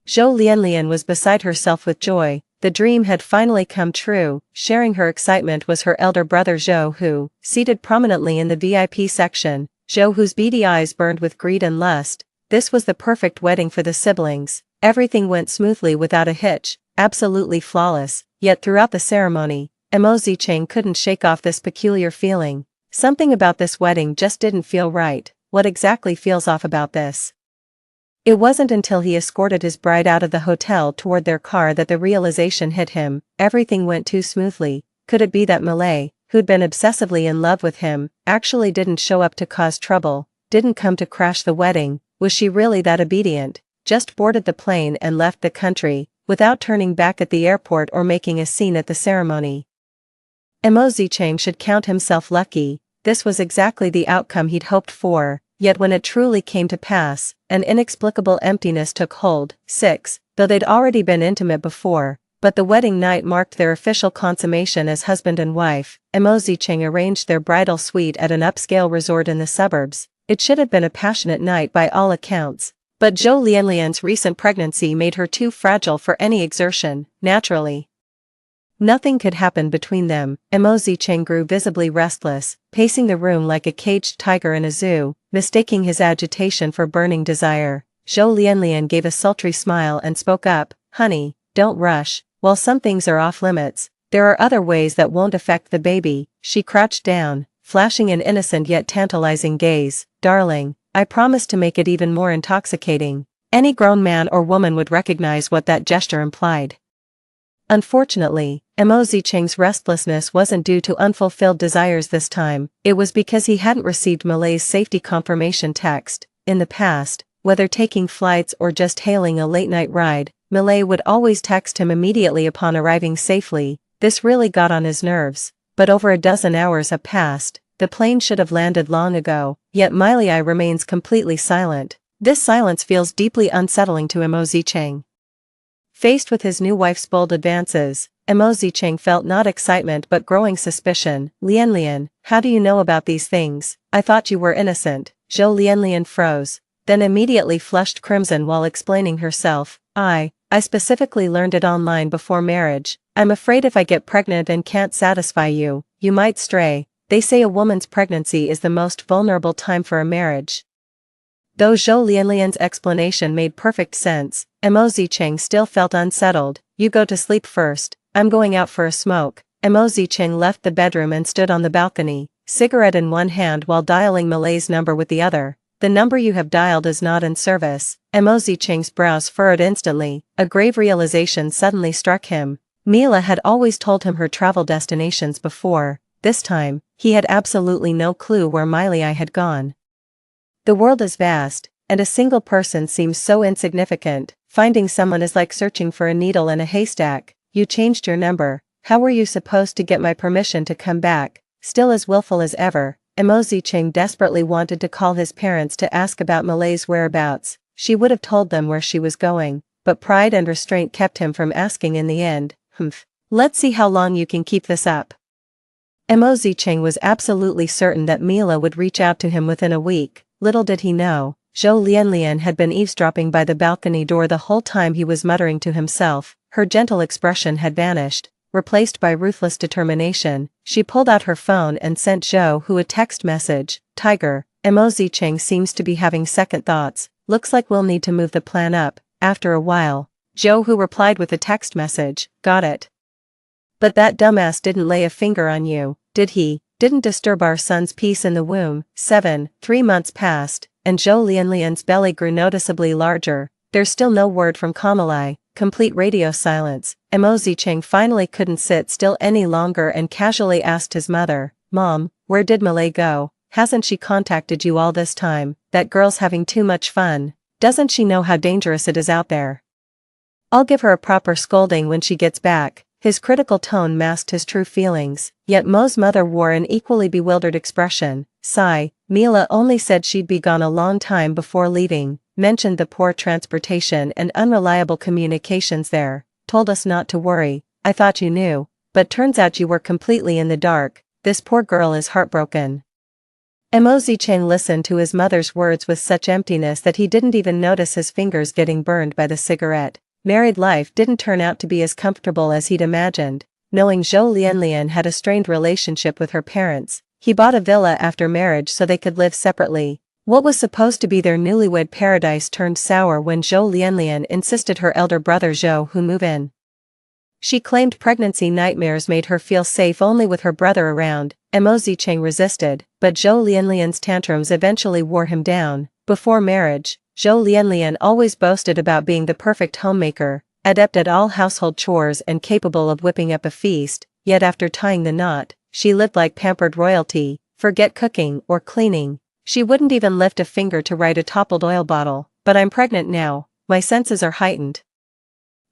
Zhou Lianlian was beside herself with joy. The dream had finally come true. Sharing her excitement was her elder brother Zhou who, seated prominently in the VIP section, Zhou whose beady eyes burned with greed and lust. This was the perfect wedding for the siblings. Everything went smoothly without a hitch, absolutely flawless. Yet throughout the ceremony, Mo Zicheng couldn't shake off this peculiar feeling. Something about this wedding just didn't feel right. What exactly feels off about this? It wasn't until he escorted his bride out of the hotel toward their car that the realization hit him. Everything went too smoothly. Could it be that Millet, who'd been obsessively in love with him, actually didn't show up to cause trouble, didn't come to crash the wedding? Was she really that obedient? Just boarded the plane and left the country, without turning back at the airport or making a scene at the ceremony. Mo Zicheng should count himself lucky. This was exactly the outcome he'd hoped for. Yet when it truly came to pass, an inexplicable emptiness took hold. 6. Though they'd already been intimate before, but the wedding night marked their official consummation as husband and wife. Mo Zicheng arranged their bridal suite at an upscale resort in the suburbs. It should have been a passionate night by all accounts. But Zhou Lianlian's recent pregnancy made her too fragile for any exertion. Naturally, nothing could happen between them. Mo Zicheng grew visibly restless, pacing the room like a caged tiger in a zoo, mistaking his agitation for burning desire. Zhou Lianlian gave a sultry smile and spoke up. Honey, don't rush. While some things are off limits, there are other ways that won't affect the baby. She crouched down, flashing an innocent yet tantalizing gaze. Darling, I promise to make it even more intoxicating. Any grown man or woman would recognize what that gesture implied. Unfortunately, Mo Zicheng's restlessness wasn't due to unfulfilled desires this time. It was because he hadn't received Millet's safety confirmation text. In the past, whether taking flights or just hailing a late-night ride, Millet would always text him immediately upon arriving safely. This really got on his nerves. but over a dozen hours have passed. The plane should have landed long ago, yet Miley remains completely silent. This silence feels deeply unsettling to Mo Zicheng. Faced with his new wife's bold advances, Mo Zicheng felt not excitement but growing suspicion. Lian, how do you know about these things? I thought you were innocent. Zhou Lian froze, then immediately flushed crimson while explaining herself. I specifically learned it online before marriage. I'm afraid if I get pregnant and can't satisfy you, you might stray. They say a woman's pregnancy is the most vulnerable time for a marriage. Though Zhou Lian's explanation made perfect sense, Mo Zicheng still felt unsettled. You go to sleep first, I'm going out for a smoke. Mo Zicheng left the bedroom and stood on the balcony, cigarette in one hand while dialing Malay's number with the other. The number you have dialed is not in service. Mo Zicheng's brows furrowed instantly. A grave realization suddenly struck him. Mila had always told him her travel destinations before. This time, he had absolutely no clue where Miley had gone. The world is vast, and a single person seems so insignificant. Finding someone is like searching for a needle in a haystack. You changed your number. How were you supposed to get my permission to come back? Still as willful as ever, Mo Zicheng desperately wanted to call his parents to ask about Malay's whereabouts. She would have told them where she was going, but pride and restraint kept him from asking in the end. Let's see how long you can keep this up. Mo Zicheng was absolutely certain that Mila would reach out to him within a week. Little did he know, Zhou Lian had been eavesdropping by the balcony door the whole time he was muttering to himself. Her gentle expression had vanished, replaced by ruthless determination. She pulled out her phone and sent Zhou a text message. Tiger, Mo Zicheng seems to be having second thoughts. Looks like we'll need to move the plan up. After a while, Zhou replied with a text message. Got it. But that dumbass didn't lay a finger on you, did he? Didn't disturb our son's peace in the womb. 3 months passed, and Zhou Lian's belly grew noticeably larger. There's still no word from Kamalai. Complete radio silence. Mo Zicheng finally couldn't sit still any longer and casually asked his mother, Mom, where did Malay go? Hasn't she contacted you all this time? That girl's having too much fun. Doesn't she know how dangerous it is out there? I'll give her a proper scolding when she gets back. His critical tone masked his true feelings, yet Mo's mother wore an equally bewildered expression. Sigh, Mila only said she'd be gone a long time before leaving, mentioned the poor transportation and unreliable communications there, told us not to worry. I thought you knew, but turns out you were completely in the dark. This poor girl is heartbroken. Mo Zicheng listened to his mother's words with such emptiness that he didn't even notice his fingers getting burned by the cigarette. Married life didn't turn out to be as comfortable as he'd imagined. Knowing Zhou Lian had a strained relationship with her parents, he bought a villa after marriage so they could live separately. What was supposed to be their newlywed paradise turned sour when Zhou Lian insisted her elder brother Zhou move in. She claimed pregnancy nightmares made her feel safe only with her brother around. Mo Zicheng resisted, but Zhou Lian's tantrums eventually wore him down. Before marriage, Zhou Lian always boasted about being the perfect homemaker, adept at all household chores and capable of whipping up a feast, yet after tying the knot, she lived like pampered royalty. Forget cooking or cleaning. She wouldn't even lift a finger to right a toppled oil bottle. But I'm pregnant now, my senses are heightened.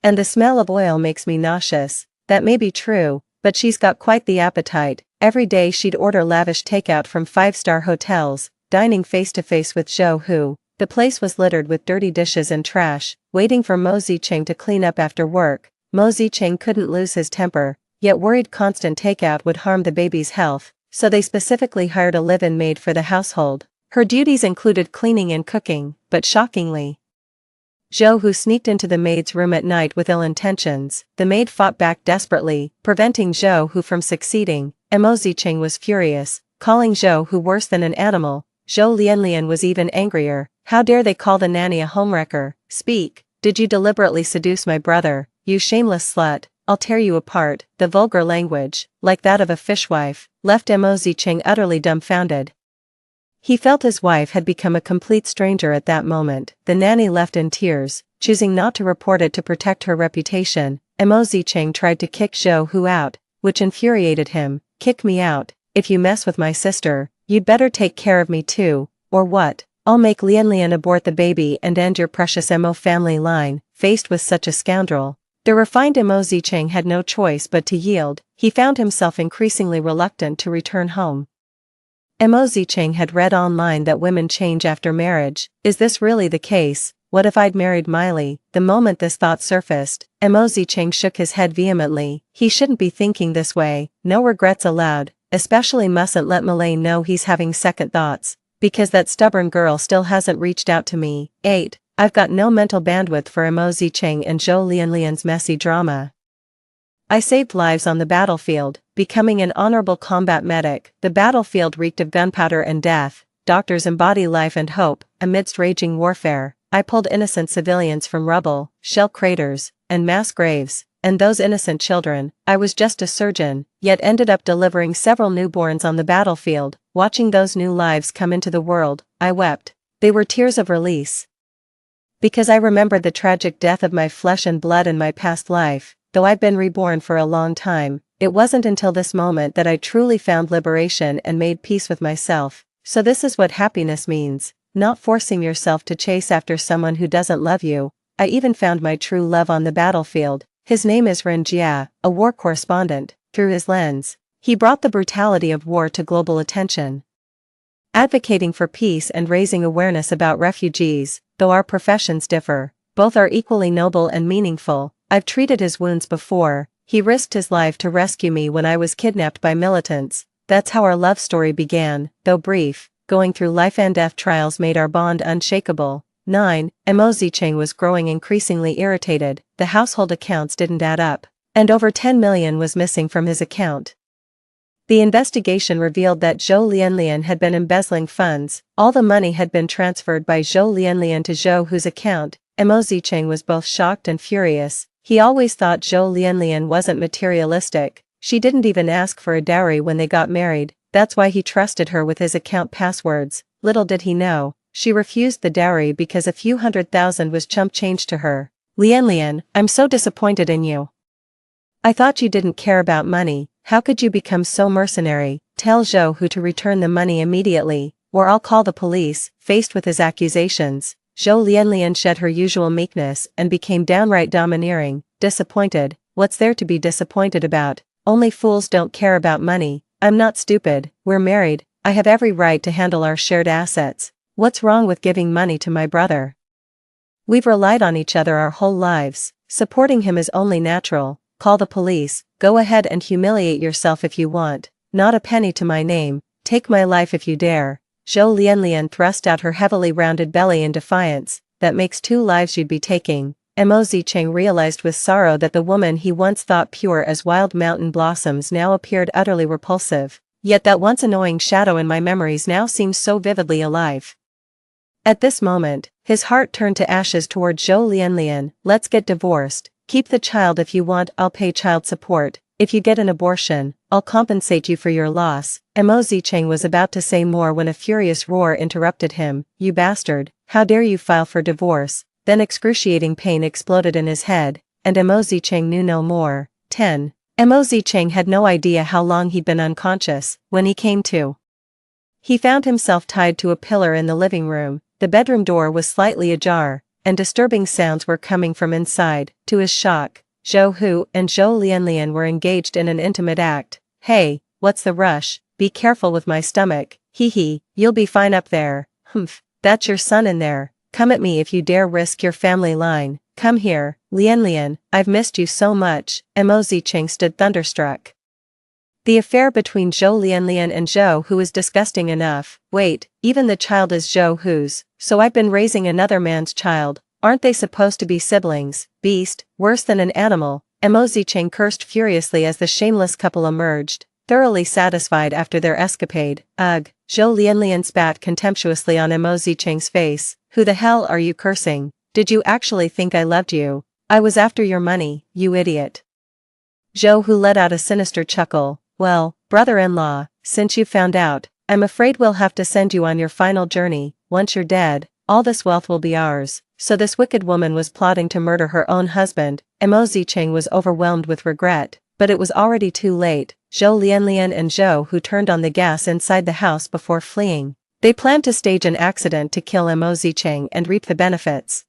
And the smell of oil makes me nauseous. That may be true, but she's got quite the appetite. Every day she'd order lavish takeout from 5-star hotels, dining face to face with Zhou. The place was littered with dirty dishes and trash, waiting for Mo Zicheng to clean up after work. Mo Zicheng couldn't lose his temper, yet worried constant takeout would harm the baby's health, so they specifically hired a live-in maid for the household. Her duties included cleaning and cooking, but shockingly, Zhou sneaked into the maid's room at night with ill intentions. The maid fought back desperately, preventing Zhou from succeeding. Mo Zicheng was furious, calling Zhou worse than an animal. Zhou Lian was even angrier. How dare they call the nanny a homewrecker? Speak, did you deliberately seduce my brother, you shameless slut? I'll tear you apart. The vulgar language, like that of a fishwife, left Mo Zicheng utterly dumbfounded. He felt his wife had become a complete stranger at that moment. The nanny left in tears, choosing not to report it to protect her reputation. Mo Zicheng tried to kick Zhou out, which infuriated him. Kick me out? If you mess with my sister, you'd better take care of me too, or what? I'll make Lian abort the baby and end your precious Mo family line. Faced with such a scoundrel, The refined Mo Zicheng had no choice but to yield. He found himself increasingly reluctant to return home. Mo Zicheng had read online that women change after marriage. Is this really the case? What if I'd married Miley? The moment this thought surfaced, Mo Zicheng shook his head vehemently. He shouldn't be thinking this way, no regrets allowed, especially mustn't let Miley know he's having second thoughts, because that stubborn girl still hasn't reached out to me. 8. I've got no mental bandwidth for Mo Zicheng and Zhou Lianlian's messy drama. I saved lives on the battlefield, becoming an honorable combat medic. The battlefield reeked of gunpowder and death. Doctors embody life and hope, amidst raging warfare. I pulled innocent civilians from rubble, shell craters, and mass graves, and those innocent children. I was just a surgeon, yet ended up delivering several newborns on the battlefield. Watching those new lives come into the world, I wept. They were tears of release. Because I remembered the tragic death of my flesh and blood in my past life. Though I've been reborn for a long time, it wasn't until this moment that I truly found liberation and made peace with myself. So this is what happiness means, not forcing yourself to chase after someone who doesn't love you. I even found my true love on the battlefield. His name is Ren Jia, a war correspondent. Through his lens, he brought the brutality of war to global attention, advocating for peace and raising awareness about refugees. Though our professions differ, both are equally noble and meaningful. I've treated his wounds before. He risked his life to rescue me when I was kidnapped by militants. That's how our love story began, though brief. Going through life and death trials made our bond unshakable. 9. Mo Zicheng was growing increasingly irritated. The household accounts didn't add up, and over 10 million was missing from his account. The investigation revealed that Zhou Lianlian had been embezzling funds. All the money had been transferred by Zhou Lianlian to Zhou Hu's account. Mo Zicheng was both shocked and furious. He always thought Zhou Lianlian wasn't materialistic. She didn't even ask for a dowry when they got married. That's why he trusted her with his account passwords. Little did he know, she refused the dowry because a few $100,000 was chump change to her. Lianlian, I'm so disappointed in you. I thought you didn't care about money. How could you become so mercenary? Tell Zhou Hu to return the money immediately, or I'll call the police. Faced with his accusations, Zhou Lianlian shed her usual meekness and became downright domineering. Disappointed? What's there to be disappointed about? Only fools don't care about money. I'm not stupid. We're married. I have every right to handle our shared assets. What's wrong with giving money to my brother? We've relied on each other our whole lives. Supporting him is only natural. Call the police. Go ahead and humiliate yourself if you want. Not a penny to my name. Take my life if you dare. Zhou Lianlian thrust out her heavily rounded belly in defiance. That makes 2 lives you'd be taking. Mo Zicheng realized with sorrow that the woman he once thought pure as wild mountain blossoms now appeared utterly repulsive. Yet that once annoying shadow in my memories now seems so vividly alive. At this moment, his heart turned to ashes toward Zhou Lianlian. Let's get divorced. Keep the child if you want. I'll pay child support. If you get an abortion, I'll compensate you for your loss. Mo Zicheng was about to say more when a furious roar interrupted him. You bastard, how dare you file for divorce? Then excruciating pain exploded in his head, and Mo Zicheng knew no more. 10. Mo Zicheng had no idea how long he'd been unconscious. When he came to, he found himself tied to a pillar in the living room. The bedroom door was slightly ajar, and disturbing sounds were coming from inside. To his shock, Zhou Hu and Zhou Lianlian were engaged in an intimate act. Hey, what's the rush? Be careful with my stomach. Hee hee, you'll be fine up there. Humph, that's your son in there. Come at me if you dare risk your family line. Come here, Lianlian, I've missed you so much. Mo Zicheng stood thunderstruck. The affair between Zhou Lianlian and Zhou Hu is disgusting enough. Wait, even the child is Zhou Hu's, so I've been raising another man's child. Aren't they supposed to be siblings? Beast, worse than an animal. Mo Zicheng cursed furiously as the shameless couple emerged, thoroughly satisfied after their escapade. Ugh, Zhou Lianlian spat contemptuously on Mo Zicheng's face. Who the hell are you cursing? Did you actually think I loved you? I was after your money, you idiot. Zhou Hu let out a sinister chuckle. Well, brother-in-law, since you found out, I'm afraid we'll have to send you on your final journey. Once you're dead, all this wealth will be ours. So this wicked woman was plotting to murder her own husband. Mo Zicheng was overwhelmed with regret, but it was already too late. Zhou Lianlian and Zhou Hu turned on the gas inside the house before fleeing. They planned to stage an accident to kill Mo Zicheng and reap the benefits.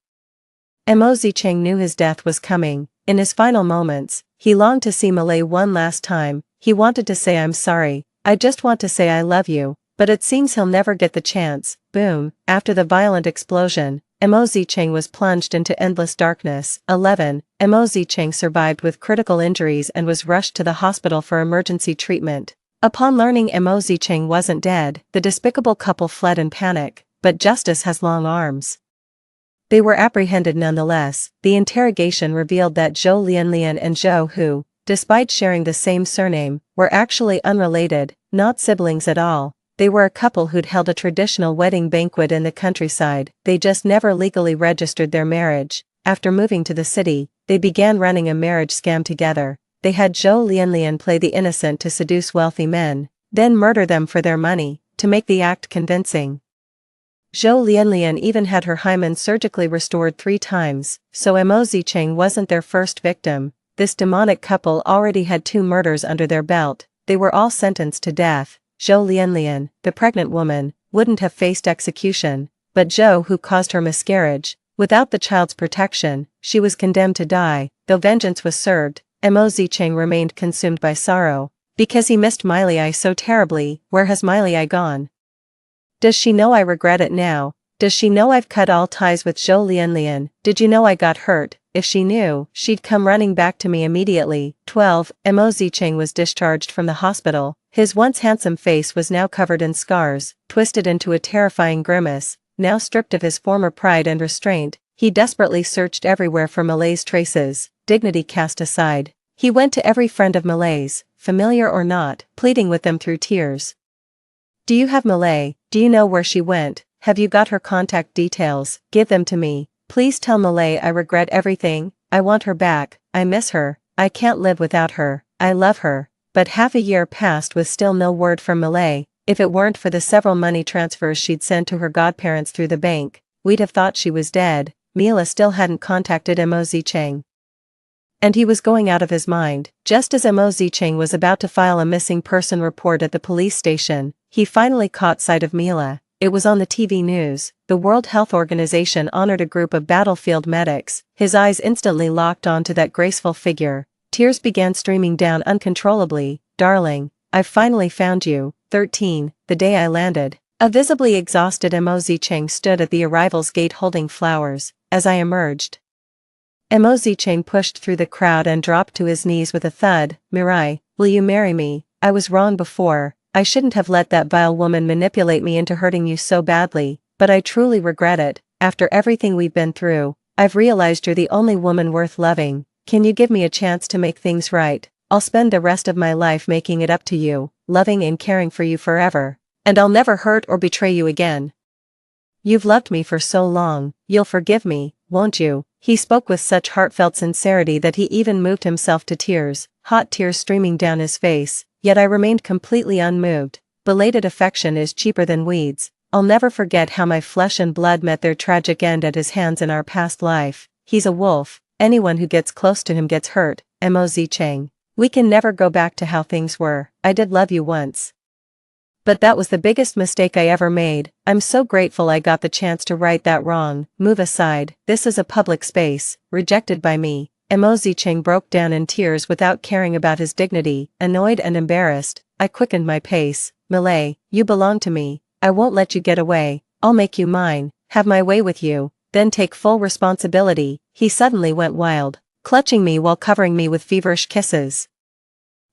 Mo Zicheng knew his death was coming. In his final moments, he longed to see Malay one last time. He wanted to say I'm sorry, I just want to say I love you, but it seems he'll never get the chance. Boom, after the violent explosion, Mo Zicheng was plunged into endless darkness. 11. Mo Zicheng survived with critical injuries and was rushed to the hospital for emergency treatment. Upon learning Mo Zicheng wasn't dead, the despicable couple fled in panic, but justice has long arms. They were apprehended nonetheless. The interrogation revealed that Zhou Lianlian and Zhou Hu, despite sharing the same surname, were actually unrelated, not siblings at all. They were a couple who'd held a traditional wedding banquet in the countryside. They just never legally registered their marriage. After moving to the city, they began running a marriage scam together. They had Zhou Lianlian play the innocent to seduce wealthy men, then murder them for their money, to make the act convincing. Zhou Lianlian even had her hymen surgically restored 3 times, so Mo Zicheng wasn't their first victim. This demonic couple already had 2 murders under their belt. They were all sentenced to death. Zhou Lianlian, the pregnant woman, wouldn't have faced execution, but Zhou, who caused her miscarriage, without the child's protection, she was condemned to die. Though vengeance was served, Mo Zicheng remained consumed by sorrow, because he missed Miley so terribly. Where has Miley gone? Does she know I regret it now? Does she know I've cut all ties with Zhou Lianlian? Did you know I got hurt? If she knew, she'd come running back to me immediately. 12. Mo Zicheng was discharged from the hospital. His once handsome face was now covered in scars, twisted into a terrifying grimace. Now stripped of his former pride and restraint, he desperately searched everywhere for Malay's traces. Dignity cast aside, he went to every friend of Malay's, familiar or not, pleading with them through tears. Do you have Malay? Do you know where she went? Have you got her contact details? Give them to me. Please tell Malay I regret everything. I want her back. I miss her. I can't live without her. I love her. But half a year passed with still no word from Malay. If it weren't for the several money transfers she'd sent to her godparents through the bank, we'd have thought she was dead. Mila still hadn't contacted Mo Zicheng. And he was going out of his mind. Just as Mo Zicheng was about to file a missing person report at the police station, he finally caught sight of Mila. It was on the TV news. The World Health Organization honored a group of battlefield medics. His eyes instantly locked onto that graceful figure. Tears began streaming down uncontrollably. Darling, I've finally found you. 13. The day I landed. A visibly exhausted Mo Zicheng stood at the arrival's gate holding flowers. As I emerged, Mo Zicheng pushed through the crowd and dropped to his knees with a thud. Mirai, will you marry me? I was wrong before. I shouldn't have let that vile woman manipulate me into hurting you so badly, but I truly regret it. After everything we've been through, I've realized you're the only woman worth loving. Can you give me a chance to make things right? I'll spend the rest of my life making it up to you, loving and caring for you forever. And I'll never hurt or betray you again. You've loved me for so long, you'll forgive me, won't you? He spoke with such heartfelt sincerity that he even moved himself to tears, hot tears streaming down his face. Yet I remained completely unmoved. Belated affection is cheaper than weeds. I'll never forget how my flesh and blood met their tragic end at his hands in our past life. He's a wolf. Anyone who gets close to him gets hurt. Mo Zicheng. We can never go back to how things were. I did love you once, but that was the biggest mistake I ever made. I'm so grateful I got the chance to right that wrong. Move aside. This is a public space. Rejected by me. Mo Zicheng broke down in tears without caring about his dignity. Annoyed and embarrassed, I quickened my pace. Malay, you belong to me. I won't let you get away. I'll make you mine, have my way with you, then take full responsibility. He suddenly went wild, clutching me while covering me with feverish kisses.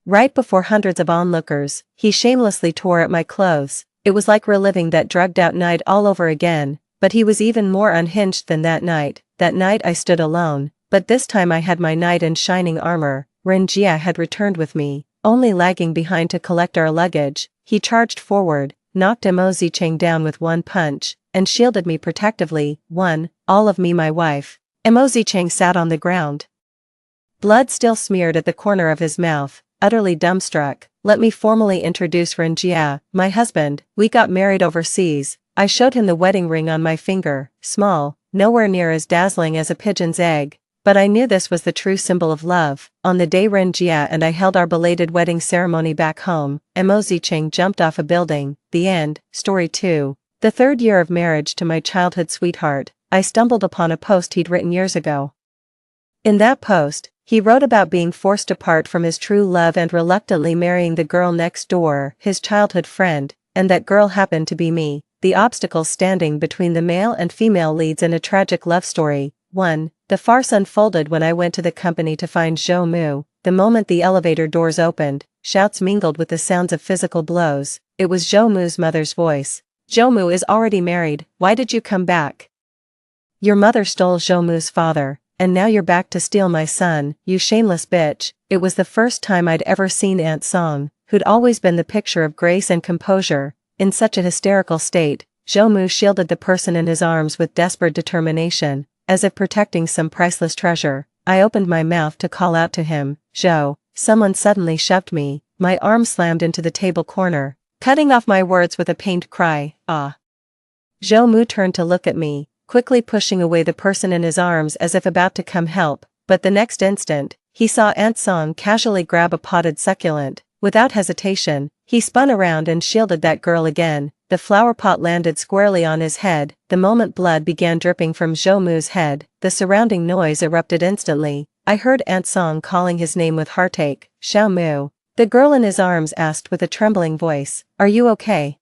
Right before hundreds of onlookers, he shamelessly tore at my clothes. It was like reliving that drugged-out night all over again, but he was even more unhinged than that night. That night I stood alone. But this time I had my knight in shining armor. Ren Jia had returned with me, only lagging behind to collect our luggage. He charged forward, knocked Mo Zicheng down with one punch, and shielded me protectively. All of me my wife. Mo Zicheng sat on the ground. Blood still smeared at the corner of his mouth, utterly dumbstruck. Let me formally introduce Ren Jia, my husband. We got married overseas. I showed him the wedding ring on my finger, small, nowhere near as dazzling as a pigeon's egg. But I knew this was the true symbol of love. On the day Ren Jia and I held our belated wedding ceremony back home, Mo Zicheng jumped off a building. The end. Story 2. The 3rd year of marriage to my childhood sweetheart, I stumbled upon a post he'd written years ago. In that post, He wrote about being forced apart from his true love and reluctantly marrying the girl next door, his childhood friend, and that girl happened to be me, the obstacles standing between the male and female leads in a tragic love story. 1. The farce unfolded when I went to the company to find Zhou Mu. The moment the elevator doors opened, shouts mingled with the sounds of physical blows. It was Zhou Mu's mother's voice. "Zhou Mu is already married, why did you come back? Your mother stole Zhou Mu's father, and now you're back to steal my son, you shameless bitch." It was the first time I'd ever seen Aunt Song, who'd always been the picture of grace and composure, in such a hysterical state. Zhou Mu shielded the person in his arms with desperate determination, as if protecting some priceless treasure. I opened my mouth to call out to him, "Zhou." Someone suddenly shoved me, my arm slammed into the table corner, cutting off my words with a pained cry, "Ah." Zhou Mu turned to look at me, quickly pushing away the person in his arms as if about to come help, but the next instant, he saw Aunt Song casually grab a potted succulent. Without hesitation, he spun around and shielded that girl again. The flower pot landed squarely on his head. The moment blood began dripping from Zhou Mu's head, the surrounding noise erupted instantly. I heard Aunt Song calling his name with heartache, "Xiao Mu." The girl in his arms asked with a trembling voice, "Are you okay?"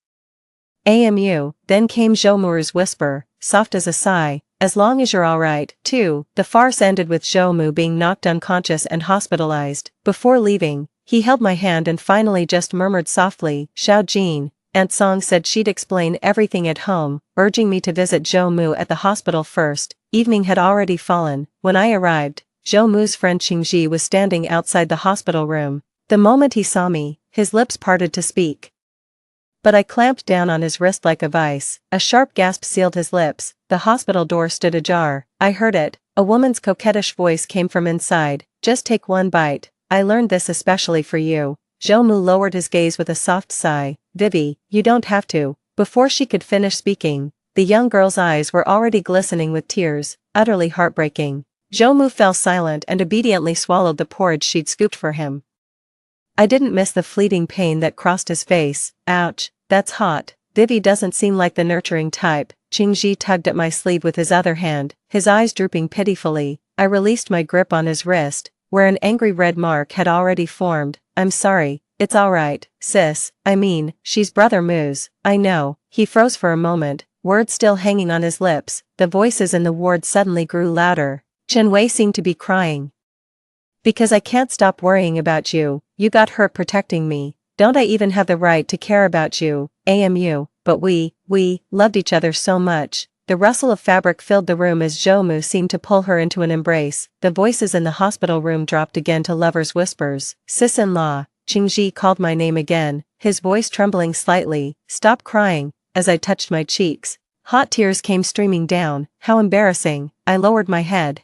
"AMU," then came Zhou Mu's whisper, soft as a sigh, "As long as you're alright." 2. The farce ended with Zhou Mu being knocked unconscious and hospitalized. Before leaving, he held my hand and finally just murmured softly, "Xiao Jin." Aunt Song said she'd explain everything at home, urging me to visit Zhou Mu at the hospital first. Evening had already fallen. When I arrived, Zhou Mu's friend Qingshi was standing outside the hospital room. The moment he saw me, his lips parted to speak. But I clamped down on his wrist like a vice. A sharp gasp sealed his lips. The hospital door stood ajar. I heard it. A woman's coquettish voice came from inside. "Just take one bite. I learned this especially for you." Zhou Mu lowered his gaze with a soft sigh. "Vivi, you don't have to." Before she could finish speaking, the young girl's eyes were already glistening with tears, utterly heartbreaking. Zhou Mu fell silent and obediently swallowed the porridge she'd scooped for him. I didn't miss the fleeting pain that crossed his face. "Ouch, that's hot." "Vivi doesn't seem like the nurturing type." Qingshi tugged at my sleeve with his other hand, his eyes drooping pitifully. I released my grip on his wrist, where an angry red mark had already formed. "I'm sorry, it's alright, sis. I mean, she's Brother Mu's." "I know." He froze for a moment, words still hanging on his lips. The voices in the ward suddenly grew louder. Chen Wei seemed to be crying. "Because I can't stop worrying about you. You got hurt protecting me. Don't I even have the right to care about you?" "AMU, but we loved each other so much." The rustle of fabric filled the room as Zhou Mu seemed to pull her into an embrace. The voices in the hospital room dropped again to lovers' whispers. "Sis-in-law." Qingshi called my name again, his voice trembling slightly. "Stop crying," as I touched my cheeks. Hot tears came streaming down. How embarrassing. I lowered my head,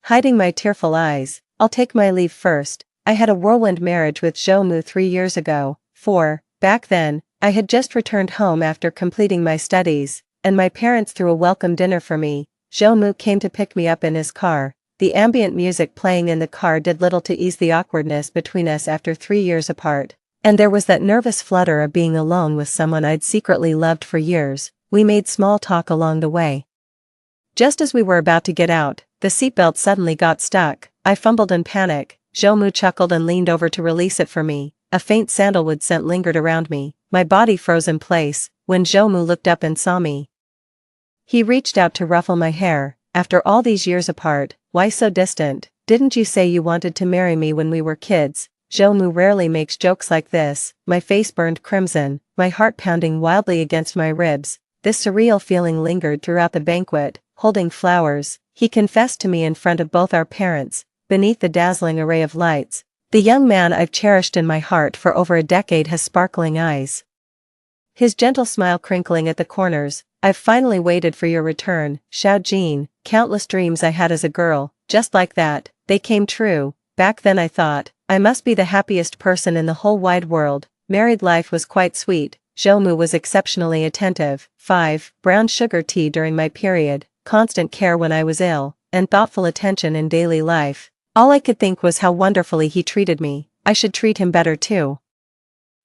hiding my tearful eyes. "I'll take my leave first." I had a whirlwind marriage with Zhou Mu 3 years ago. 4. Back then, I had just returned home after completing my studies, and my parents threw a welcome dinner for me. Zhou Mu came to pick me up in his car. The ambient music playing in the car did little to ease the awkwardness between us after 3 years apart. And there was that nervous flutter of being alone with someone I'd secretly loved for years. We made small talk along the way. Just as we were about to get out, the seatbelt suddenly got stuck. I fumbled in panic. Zhou Mu chuckled and leaned over to release it for me. A faint sandalwood scent lingered around me. My body froze in place when Zhou Mu looked up and saw me. He reached out to ruffle my hair. "After all these years apart, why so distant? Didn't you say you wanted to marry me when we were kids?" Zhou Mu rarely makes jokes like this. My face burned crimson, my heart pounding wildly against my ribs. This surreal feeling lingered throughout the banquet. Holding flowers, he confessed to me in front of both our parents, beneath the dazzling array of lights. The young man I've cherished in my heart for over a decade has sparkling eyes, his gentle smile crinkling at the corners. "I've finally waited for your return, Xiao Jin." Countless dreams I had as a girl, just like that, they came true. Back then I thought, I must be the happiest person in the whole wide world. Married life was quite sweet. Zhou Mu was exceptionally attentive. 5. Brown sugar tea during my period, constant care when I was ill, and thoughtful attention in daily life. All I could think was how wonderfully he treated me. I should treat him better too.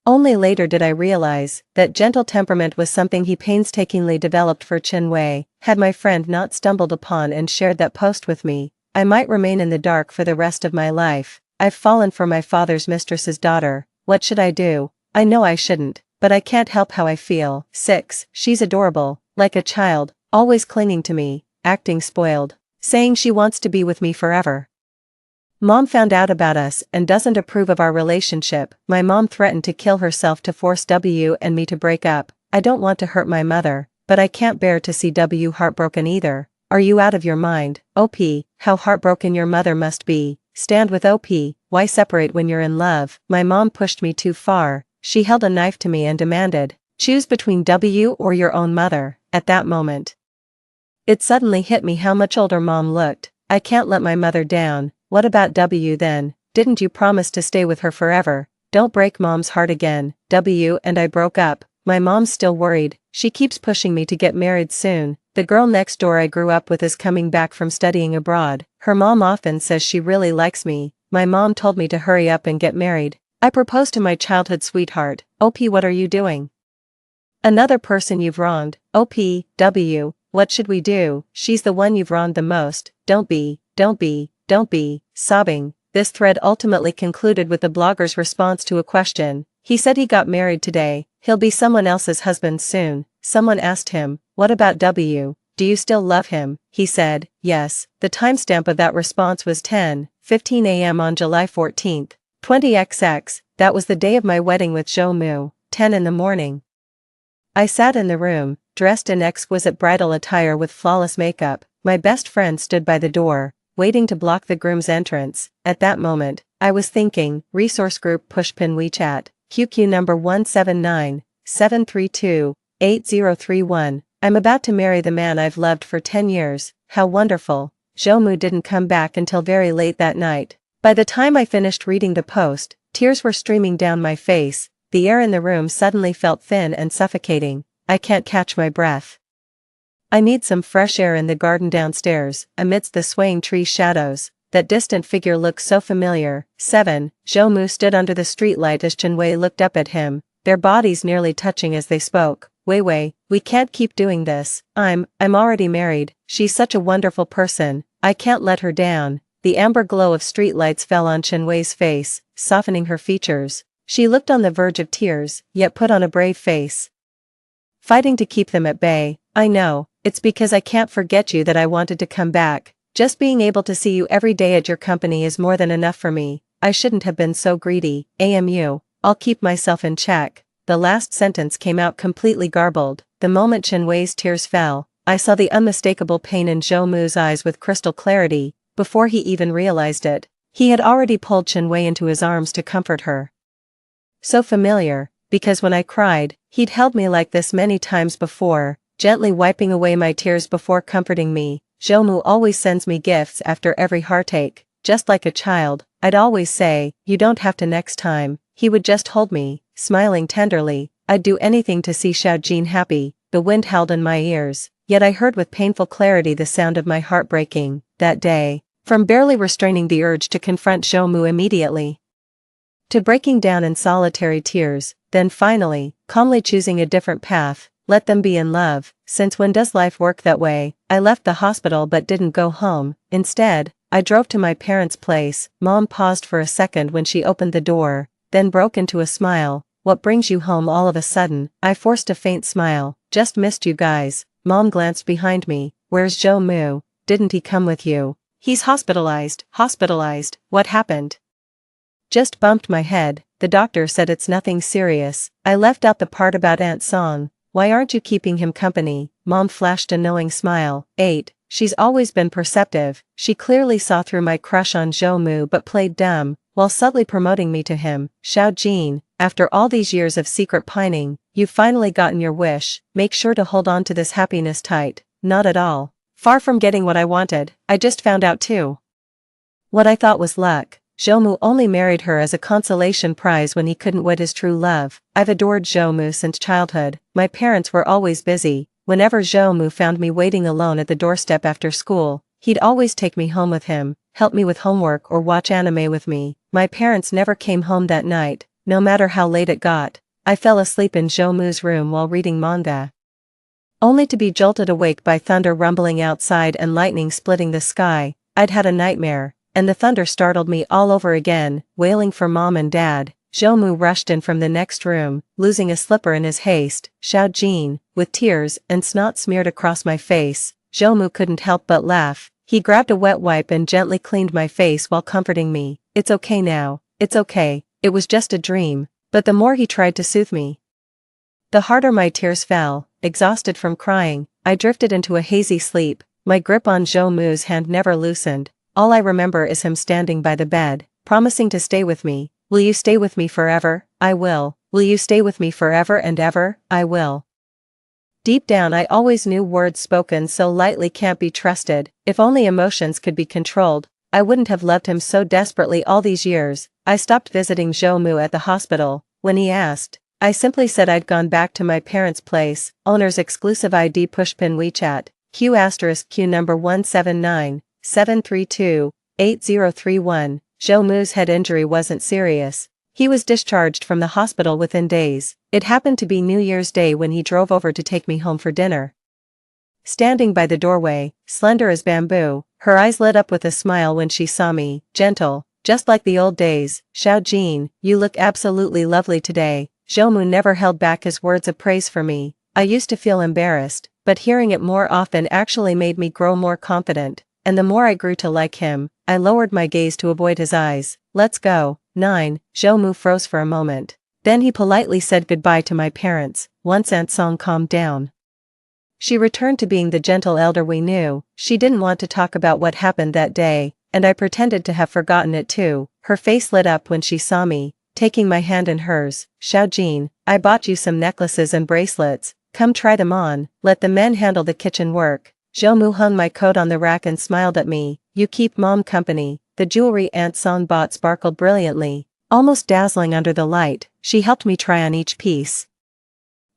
Only later did I realize that gentle temperament was something he painstakingly developed for Chen Wei. Had my friend not stumbled upon and shared that post with me, I might remain in the dark for the rest of my life. I've fallen for my father's mistress's daughter. What should I do? I know I shouldn't, but I can't help how I feel. 6. She's adorable, like a child, always clinging to me, acting spoiled, saying she wants to be with me forever. Mom found out about us and doesn't approve of our relationship. My mom threatened to kill herself to force W and me to break up. I don't want to hurt my mother, but I can't bear to see W heartbroken either. Are you out of your mind? OP, how heartbroken your mother must be. Stand with OP, why separate when you're in love? My mom pushed me too far. She held a knife to me and demanded, choose between W or your own mother. At that moment, it suddenly hit me how much older mom looked. I can't let my mother down. What about W then? Didn't you promise to stay with her forever? Don't break mom's heart again. W and I broke up. My mom's still worried. She keeps pushing me to get married soon. The girl next door I grew up with is coming back from studying abroad. Her mom often says she really likes me. My mom told me to hurry up and get married. I proposed to my childhood sweetheart. OP, what are you doing? Another person you've wronged. OP, W, what should we do? She's the one you've wronged the most. Don't be, sobbing. This thread ultimately concluded with the blogger's response to a question. He said he got married today. He'll be someone else's husband soon. Someone asked him, what about W? Do you still love him? He said, yes. The timestamp of that response was 10:15 a.m. on July 14th, 20XX. That was the day of my wedding with Zhou Mu, 10 in the morning. I sat in the room, dressed in exquisite bridal attire with flawless makeup. My best friend stood by the door, waiting to block the groom's entrance. At that moment, I was thinking, resource group pushpin WeChat, QQ number 179-732-8031. I'm about to marry the man I've loved for 10 years, how wonderful. Zhou Mu didn't come back until very late that night. By the time I finished reading the post, tears were streaming down my face. The air in the room suddenly felt thin and suffocating. I can't catch my breath. I need some fresh air in the garden downstairs, amidst the swaying tree shadows. That distant figure looked so familiar. 7. Zhou Mu stood under the streetlight as Chen Wei looked up at him, their bodies nearly touching as they spoke. Wei, we can't keep doing this. I'm already married. She's such a wonderful person. I can't let her down. The amber glow of streetlights fell on Chen Wei's face, softening her features. She looked on the verge of tears, yet put on a brave face, fighting to keep them at bay. I know, it's because I can't forget you that I wanted to come back. Just being able to see you every day at your company is more than enough for me. I shouldn't have been so greedy. AMU, I'll keep myself in check. The last sentence came out completely garbled. The moment Chen Wei's tears fell, I saw the unmistakable pain in Zhou Mu's eyes with crystal clarity. Before he even realized it, he had already pulled Chen Wei into his arms to comfort her. So familiar, because when I cried, he'd held me like this many times before, gently wiping away my tears before comforting me. Zhou Mu always sends me gifts after every heartache, just like a child. I'd always say, you don't have to next time. He would just hold me, smiling tenderly. I'd do anything to see Xiao Jin happy. The wind howled in my ears, yet I heard with painful clarity the sound of my heart breaking. That day, from barely restraining the urge to confront Zhou Mu immediately, to breaking down in solitary tears, then finally, calmly choosing a different path. Let them be in love. Since when does life work that way? I left the hospital but didn't go home. Instead, I drove to my parents' place. Mom paused for a second when she opened the door, then broke into a smile. What brings you home all of a sudden? I forced a faint smile. Just missed you guys. Mom glanced behind me. Where's Zhou Mu? Didn't he come with you? He's hospitalized. Hospitalized. What happened? Just bumped my head. The doctor said it's nothing serious. I left out the part about Aunt Song. Why aren't you keeping him company? Mom flashed a knowing smile. 8. She's always been perceptive. She clearly saw through my crush on Zhou Mu but played dumb, while subtly promoting me to him. Xiao Jin, after all these years of secret pining, you've finally gotten your wish. Make sure to hold on to this happiness tight. Not at all. Far from getting what I wanted, I just found out too. What I thought was luck. Zhou Mu only married her as a consolation prize when he couldn't wed his true love. I've adored Zhou Mu since childhood. My parents were always busy. Whenever Zhou Mu found me waiting alone at the doorstep after school, he'd always take me home with him, help me with homework or watch anime with me. My parents never came home that night, no matter how late it got. I fell asleep in Zhou Mu's room while reading manga, only to be jolted awake by thunder rumbling outside and lightning splitting the sky. I'd had a nightmare, and the thunder startled me all over again, wailing for mom and dad. Zhou rushed in from the next room, losing a slipper in his haste. Xiao Jin, with tears and snot smeared across my face. Zhou couldn't help but laugh. He grabbed a wet wipe and gently cleaned my face while comforting me. It's okay now, it's okay, it was just a dream. But the more he tried to soothe me, the harder my tears fell. Exhausted from crying, I drifted into a hazy sleep. My grip on Zhou's hand never loosened. All I remember is him standing by the bed, promising to stay with me. Will you stay with me forever? I will. Will you stay with me forever and ever? I will. Deep down I always knew words spoken so lightly can't be trusted. If only emotions could be controlled, I wouldn't have loved him so desperately all these years. I stopped visiting Zhou at the hospital. When he asked, I simply said I'd gone back to my parents' place. Owner's exclusive ID pushpin WeChat, Q*Q number 179-732-8031. Zhou's head injury wasn't serious. He was discharged from the hospital within days. It happened to be New Year's Day when he drove over to take me home for dinner. Standing by the doorway, slender as bamboo, her eyes lit up with a smile when she saw me, gentle, just like the old days. Xiao Jin, you look absolutely lovely today. Zhou never held back his words of praise for me. I used to feel embarrassed, but hearing it more often actually made me grow more confident, and the more I grew to like him, I lowered my gaze to avoid his eyes. Let's go. 9. Zhou froze for a moment. Then he politely said goodbye to my parents. Once Aunt Song calmed down, she returned to being the gentle elder we knew. She didn't want to talk about what happened that day, and I pretended to have forgotten it too. Her face lit up when she saw me, taking my hand in hers. Xiao Jin, I bought you some necklaces and bracelets. Come try them on. Let the men handle the kitchen work. Zhou hung my coat on the rack and smiled at me. You keep mom company. The jewelry Aunt Song bought sparkled brilliantly, almost dazzling under the light. She helped me try on each piece,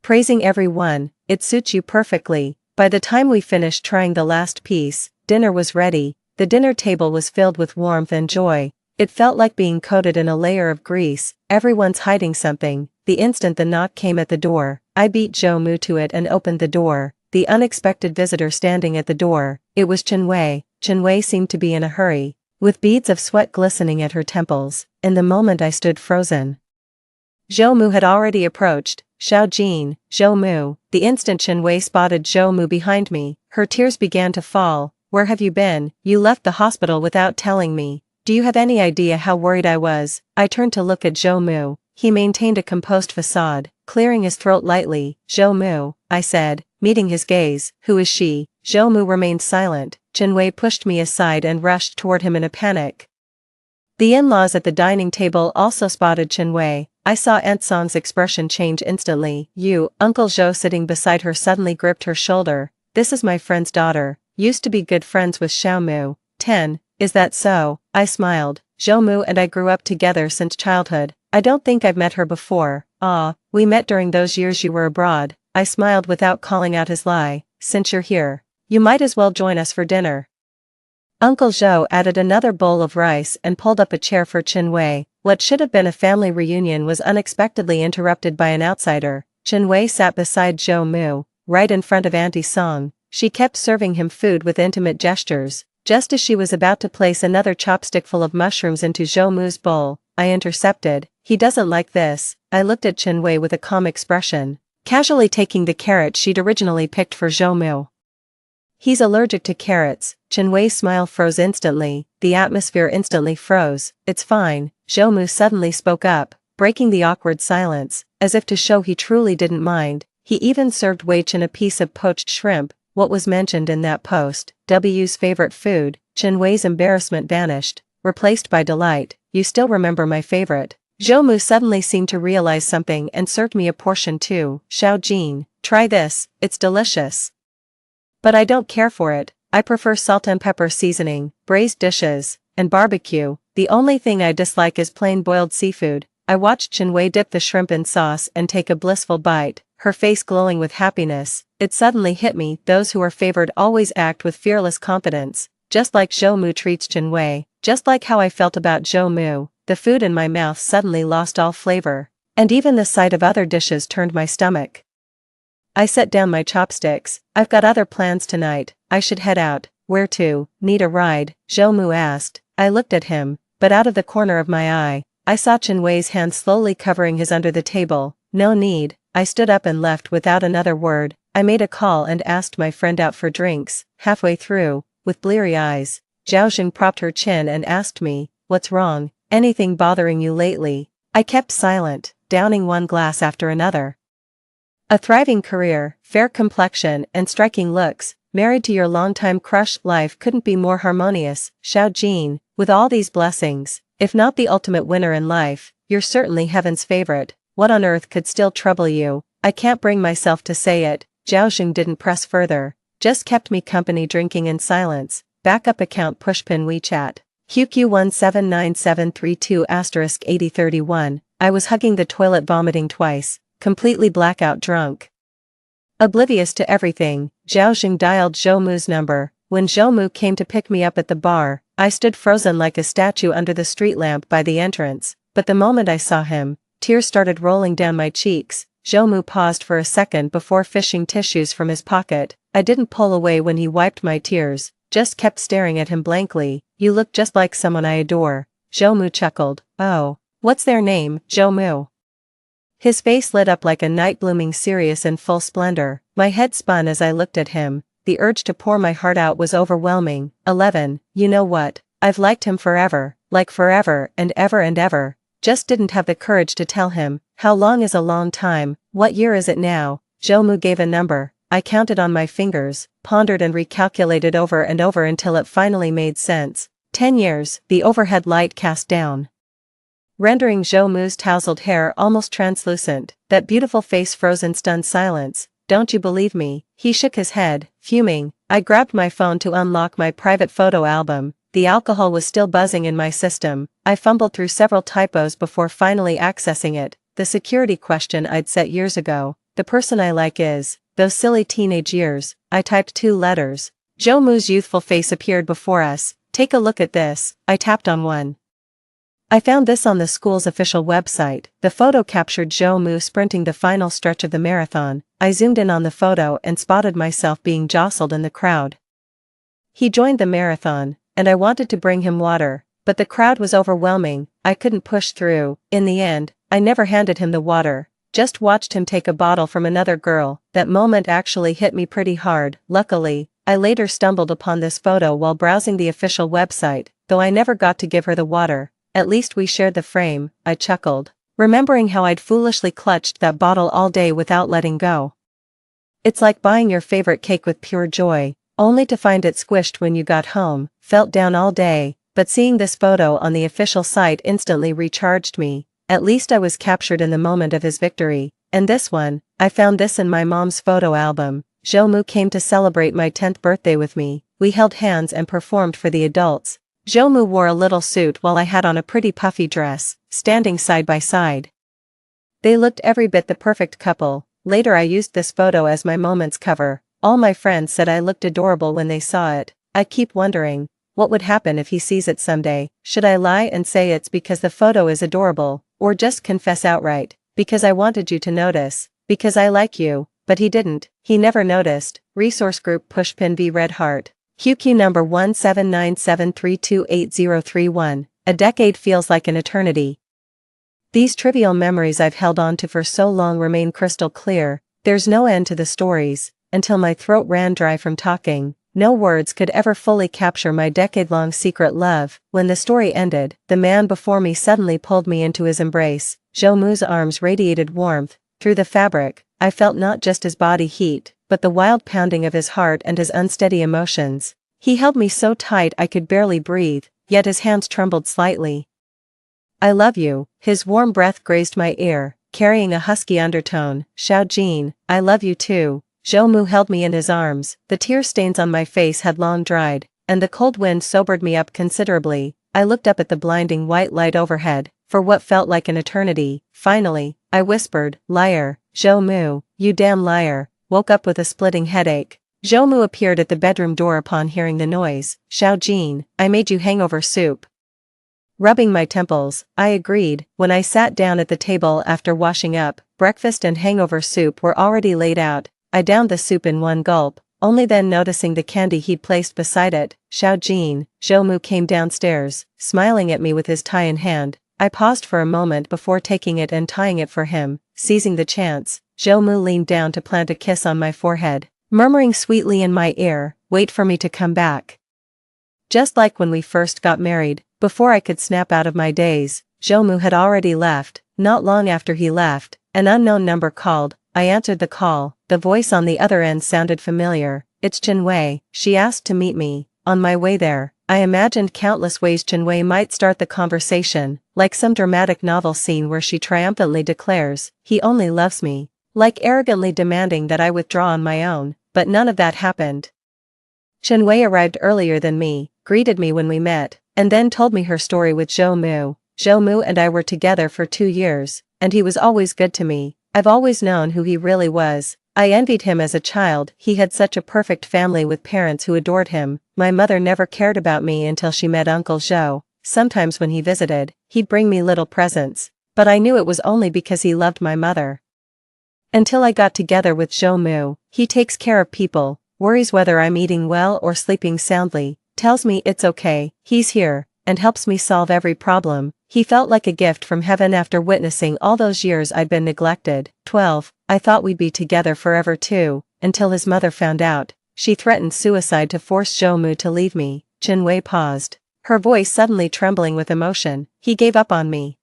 praising every one. It suits you perfectly. By the time we finished trying the last piece, dinner was ready. The dinner table was filled with warmth and joy. It felt like being coated in a layer of grease. Everyone's hiding something. The instant the knock came at the door, I beat Zhou to it and opened the door. The unexpected visitor standing at the door, it was Chenwei. Chenwei seemed to be in a hurry, with beads of sweat glistening at her temples. In the moment I stood frozen. Zhou had already approached. Xiao Jin, Zhou. The instant Chenwei spotted Zhou behind me, her tears began to fall. Where have you been? You left the hospital without telling me. Do you have any idea how worried I was? I turned to look at Zhou. He maintained a composed facade, clearing his throat lightly. Zhou, I said, meeting his gaze. Who is she? Zhou remained silent. Chenwei pushed me aside and rushed toward him in a panic. The in-laws at the dining table also spotted Chenwei. I saw Aunt Song's expression change instantly. You, Uncle Zhou sitting beside her suddenly gripped her shoulder. This is my friend's daughter. Used to be good friends with Xiao. 10. Is that so? I smiled. Zhou and I grew up together since childhood. I don't think I've met her before. Ah, we met during those years you were abroad. I smiled without calling out his lie. Since you're here, you might as well join us for dinner. Uncle Zhou added another bowl of rice and pulled up a chair for Chenwei. What should have been a family reunion was unexpectedly interrupted by an outsider. Chenwei sat beside Zhou, right in front of Auntie Song. She kept serving him food with intimate gestures. Just as she was about to place another chopstickful of mushrooms into Zhou's bowl, I intercepted. He doesn't like this. I looked at Chenwei with a calm expression, casually taking the carrot she'd originally picked for Zhou. He's allergic to carrots. Chenwei's smile froze instantly. The atmosphere instantly froze. It's fine. Zhou suddenly spoke up, breaking the awkward silence, as if to show he truly didn't mind. He even served Wei Chen a piece of poached shrimp, what was mentioned in that post, W's favorite food. Chenwei's embarrassment vanished, replaced by delight. You still remember my favorite. Zhou suddenly seemed to realize something and served me a portion too. Xiao Jin, try this, it's delicious. But I don't care for it. I prefer salt and pepper seasoning, braised dishes, and barbecue. The only thing I dislike is plain boiled seafood. I watched Chenwei dip the shrimp in sauce and take a blissful bite, her face glowing with happiness. It suddenly hit me, those who are favored always act with fearless confidence, just like Zhou treats Chenwei, just like how I felt about Zhou. The food in my mouth suddenly lost all flavor, and even the sight of other dishes turned my stomach. I set down my chopsticks. I've got other plans tonight. I should head out. Where to? Need a ride? Zhou Mu asked. I looked at him, but out of the corner of my eye, I saw Chen Wei's hand slowly covering his under the table. No need. I stood up and left without another word. I made a call and asked my friend out for drinks. Halfway through, with bleary eyes, Zhaoxing propped her chin and asked me, "What's wrong? Anything bothering you lately?" I kept silent, downing one glass after another. A thriving career, fair complexion and striking looks, married to your longtime crush, life couldn't be more harmonious, Xiao Jin. With all these blessings, if not the ultimate winner in life, you're certainly heaven's favorite. What on earth could still trouble you? I can't bring myself to say it. Zhaoxing didn't press further, just kept me company drinking in silence. Backup account pushpin WeChat. QQ179732*8031. I was hugging the toilet, vomiting twice, completely blackout drunk. Oblivious to everything, Zhaoxing dialed Zhou Mu's number. When Zhou Mu came to pick me up at the bar, I stood frozen like a statue under the street lamp by the entrance, but the moment I saw him, tears started rolling down my cheeks. Zhou Mu paused for a second before fishing tissues from his pocket. I didn't pull away when he wiped my tears, just kept staring at him blankly. You look just like someone I adore. Zhou Mu chuckled. Oh. What's their name, Zhou Mu? His face lit up like a night, blooming serious in full splendor. My head spun as I looked at him. The urge to pour my heart out was overwhelming. 11. You know what? I've liked him forever, like forever and ever. Just didn't have the courage to tell him. How long is a long time? What year is it now? Zhou Mu gave a number. I counted on my fingers, pondered and recalculated over and over until it finally made sense. 10 years, the overhead light cast down, rendering Zhou Mu's tousled hair almost translucent, that beautiful face froze in stunned silence. Don't you believe me? He shook his head, fuming. I grabbed my phone to unlock my private photo album. The alcohol was still buzzing in my system. I fumbled through several typos before finally accessing it. The security question I'd set years ago. The person I like is, those silly teenage years. I typed 2 letters. Zhou Mu's youthful face appeared before us. Take a look at this. I tapped on one. I found this on the school's official website. The photo captured Zhou Mu sprinting the final stretch of the marathon. I zoomed in on the photo and spotted myself being jostled in the crowd. He joined the marathon, and I wanted to bring him water, but the crowd was overwhelming. I couldn't push through. In the end, I never handed him the water, just watched him take a bottle from another girl. That moment actually hit me pretty hard. Luckily, I later stumbled upon this photo while browsing the official website, though I never got to give her the water. At least we shared the frame. I chuckled, remembering how I'd foolishly clutched that bottle all day without letting go. It's like buying your favorite cake with pure joy, only to find it squished when you got home. Felt down all day, but seeing this photo on the official site instantly recharged me. At least I was captured in the moment of his victory. And this one, I found this in my mom's photo album. Zhou Mu came to celebrate my 10th birthday with me. We held hands and performed for the adults. Zhou Mu wore a little suit while I had on a pretty puffy dress, standing side by side. They looked every bit the perfect couple. Later I used this photo as my moment's cover. All my friends said I looked adorable when they saw it. I keep wondering, what would happen if he sees it someday? Should I lie and say it's because the photo is adorable, or just confess outright, because I wanted you to notice, because I like you? But he didn't. He never noticed. Resource group pushpin v Red Heart. QQ number 1797328031. A decade feels like an eternity. These trivial memories I've held on to for so long remain crystal clear. There's no end to the stories, until my throat ran dry from talking. No words could ever fully capture my decade-long secret love. When the story ended, the man before me suddenly pulled me into his embrace. Zhou Mu's arms radiated warmth. Through the fabric, I felt not just his body heat, but the wild pounding of his heart and his unsteady emotions. He held me so tight I could barely breathe, yet his hands trembled slightly. I love you. His warm breath grazed my ear, carrying a husky undertone. Xiao Jin, I love you too. Zhou Mu held me in his arms. The tear stains on my face had long dried, and the cold wind sobered me up considerably. I looked up at the blinding white light overhead, for what felt like an eternity. Finally, I whispered, liar, Zhou Mu, you damn liar. Woke up with a splitting headache. Zhou Mu appeared at the bedroom door upon hearing the noise. Xiao Jin, I made you hangover soup. Rubbing my temples, I agreed. When I sat down at the table after washing up, breakfast and hangover soup were already laid out. I downed the soup in one gulp, only then noticing the candy he'd placed beside it. Xiao Jin, Zhou Mu came downstairs, smiling at me with his tie in hand. I paused for a moment before taking it and tying it for him. Seizing the chance, Zhou Mu leaned down to plant a kiss on my forehead, murmuring sweetly in my ear, "Wait for me to come back." Just like when we first got married, before I could snap out of my daze, Zhou Mu had already left. Not long after he left, an unknown number called. I answered the call. The voice on the other end sounded familiar. "It's Chenwei. She asked to meet me." On my way there, I imagined countless ways Chenwei might start the conversation, like some dramatic novel scene where she triumphantly declares, "He only loves me," like arrogantly demanding that I withdraw on my own, but none of that happened. Chenwei arrived earlier than me, greeted me when we met, and then told me her story with Zhou Mu. Zhou Mu and I were together for 2 years, and he was always good to me. I've always known who he really was. I envied him as a child. He had such a perfect family with parents who adored him. My mother never cared about me until she met Uncle Zhou. Sometimes when he visited, he'd bring me little presents, but I knew it was only because he loved my mother. Until I got together with Zhou Mu. He takes care of people, worries whether I'm eating well or sleeping soundly, tells me it's okay, he's here, and helps me solve every problem. He felt like a gift from heaven after witnessing all those years I'd been neglected. 12. I thought we'd be together forever too, until his mother found out. She threatened suicide to force Zhou Mu to leave me. Chenwei paused, her voice suddenly trembling with emotion. "He gave up on me."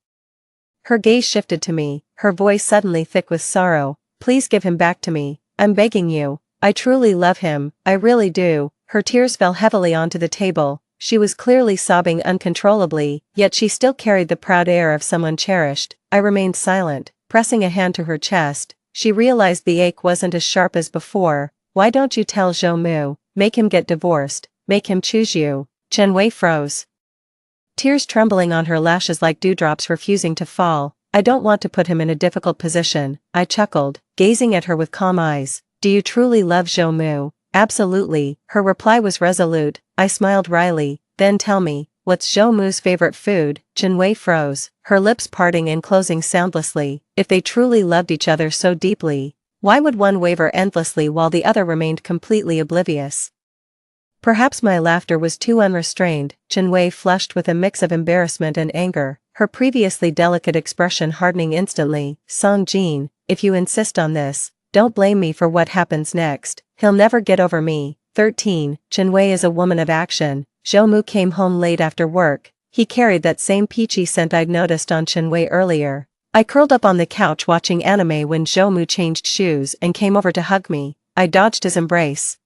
Her gaze shifted to me, her voice suddenly thick with sorrow. "Please give him back to me. I'm begging you. I truly love him, I really do." Her tears fell heavily onto the table. She was clearly sobbing uncontrollably, yet she still carried the proud air of someone cherished. I remained silent, pressing a hand to her chest. She realized the ache wasn't as sharp as before. "Why don't you tell Zhou Mu? Make him get divorced, make him choose you." Chenwei froze, tears trembling on her lashes like dewdrops refusing to fall. "I don't want to put him in a difficult position," I chuckled, gazing at her with calm eyes. "Do you truly love Zhou Mu?" "Absolutely." Her reply was resolute. I smiled wryly. "Then tell me, what's Zhou Mu's favorite food?" Chenwei froze, her lips parting and closing soundlessly. If they truly loved each other so deeply, why would one waver endlessly while the other remained completely oblivious? Perhaps my laughter was too unrestrained. Chenwei flushed with a mix of embarrassment and anger, her previously delicate expression hardening instantly. "Song Jin, if you insist on this, don't blame me for what happens next. He'll never get over me." 13. Chenwei is a woman of action. Zhou Mu came home late after work. He carried that same peachy scent I'd noticed on Chenwei earlier. I curled up on the couch watching anime when Zhou Mu changed shoes and came over to hug me. I dodged his embrace.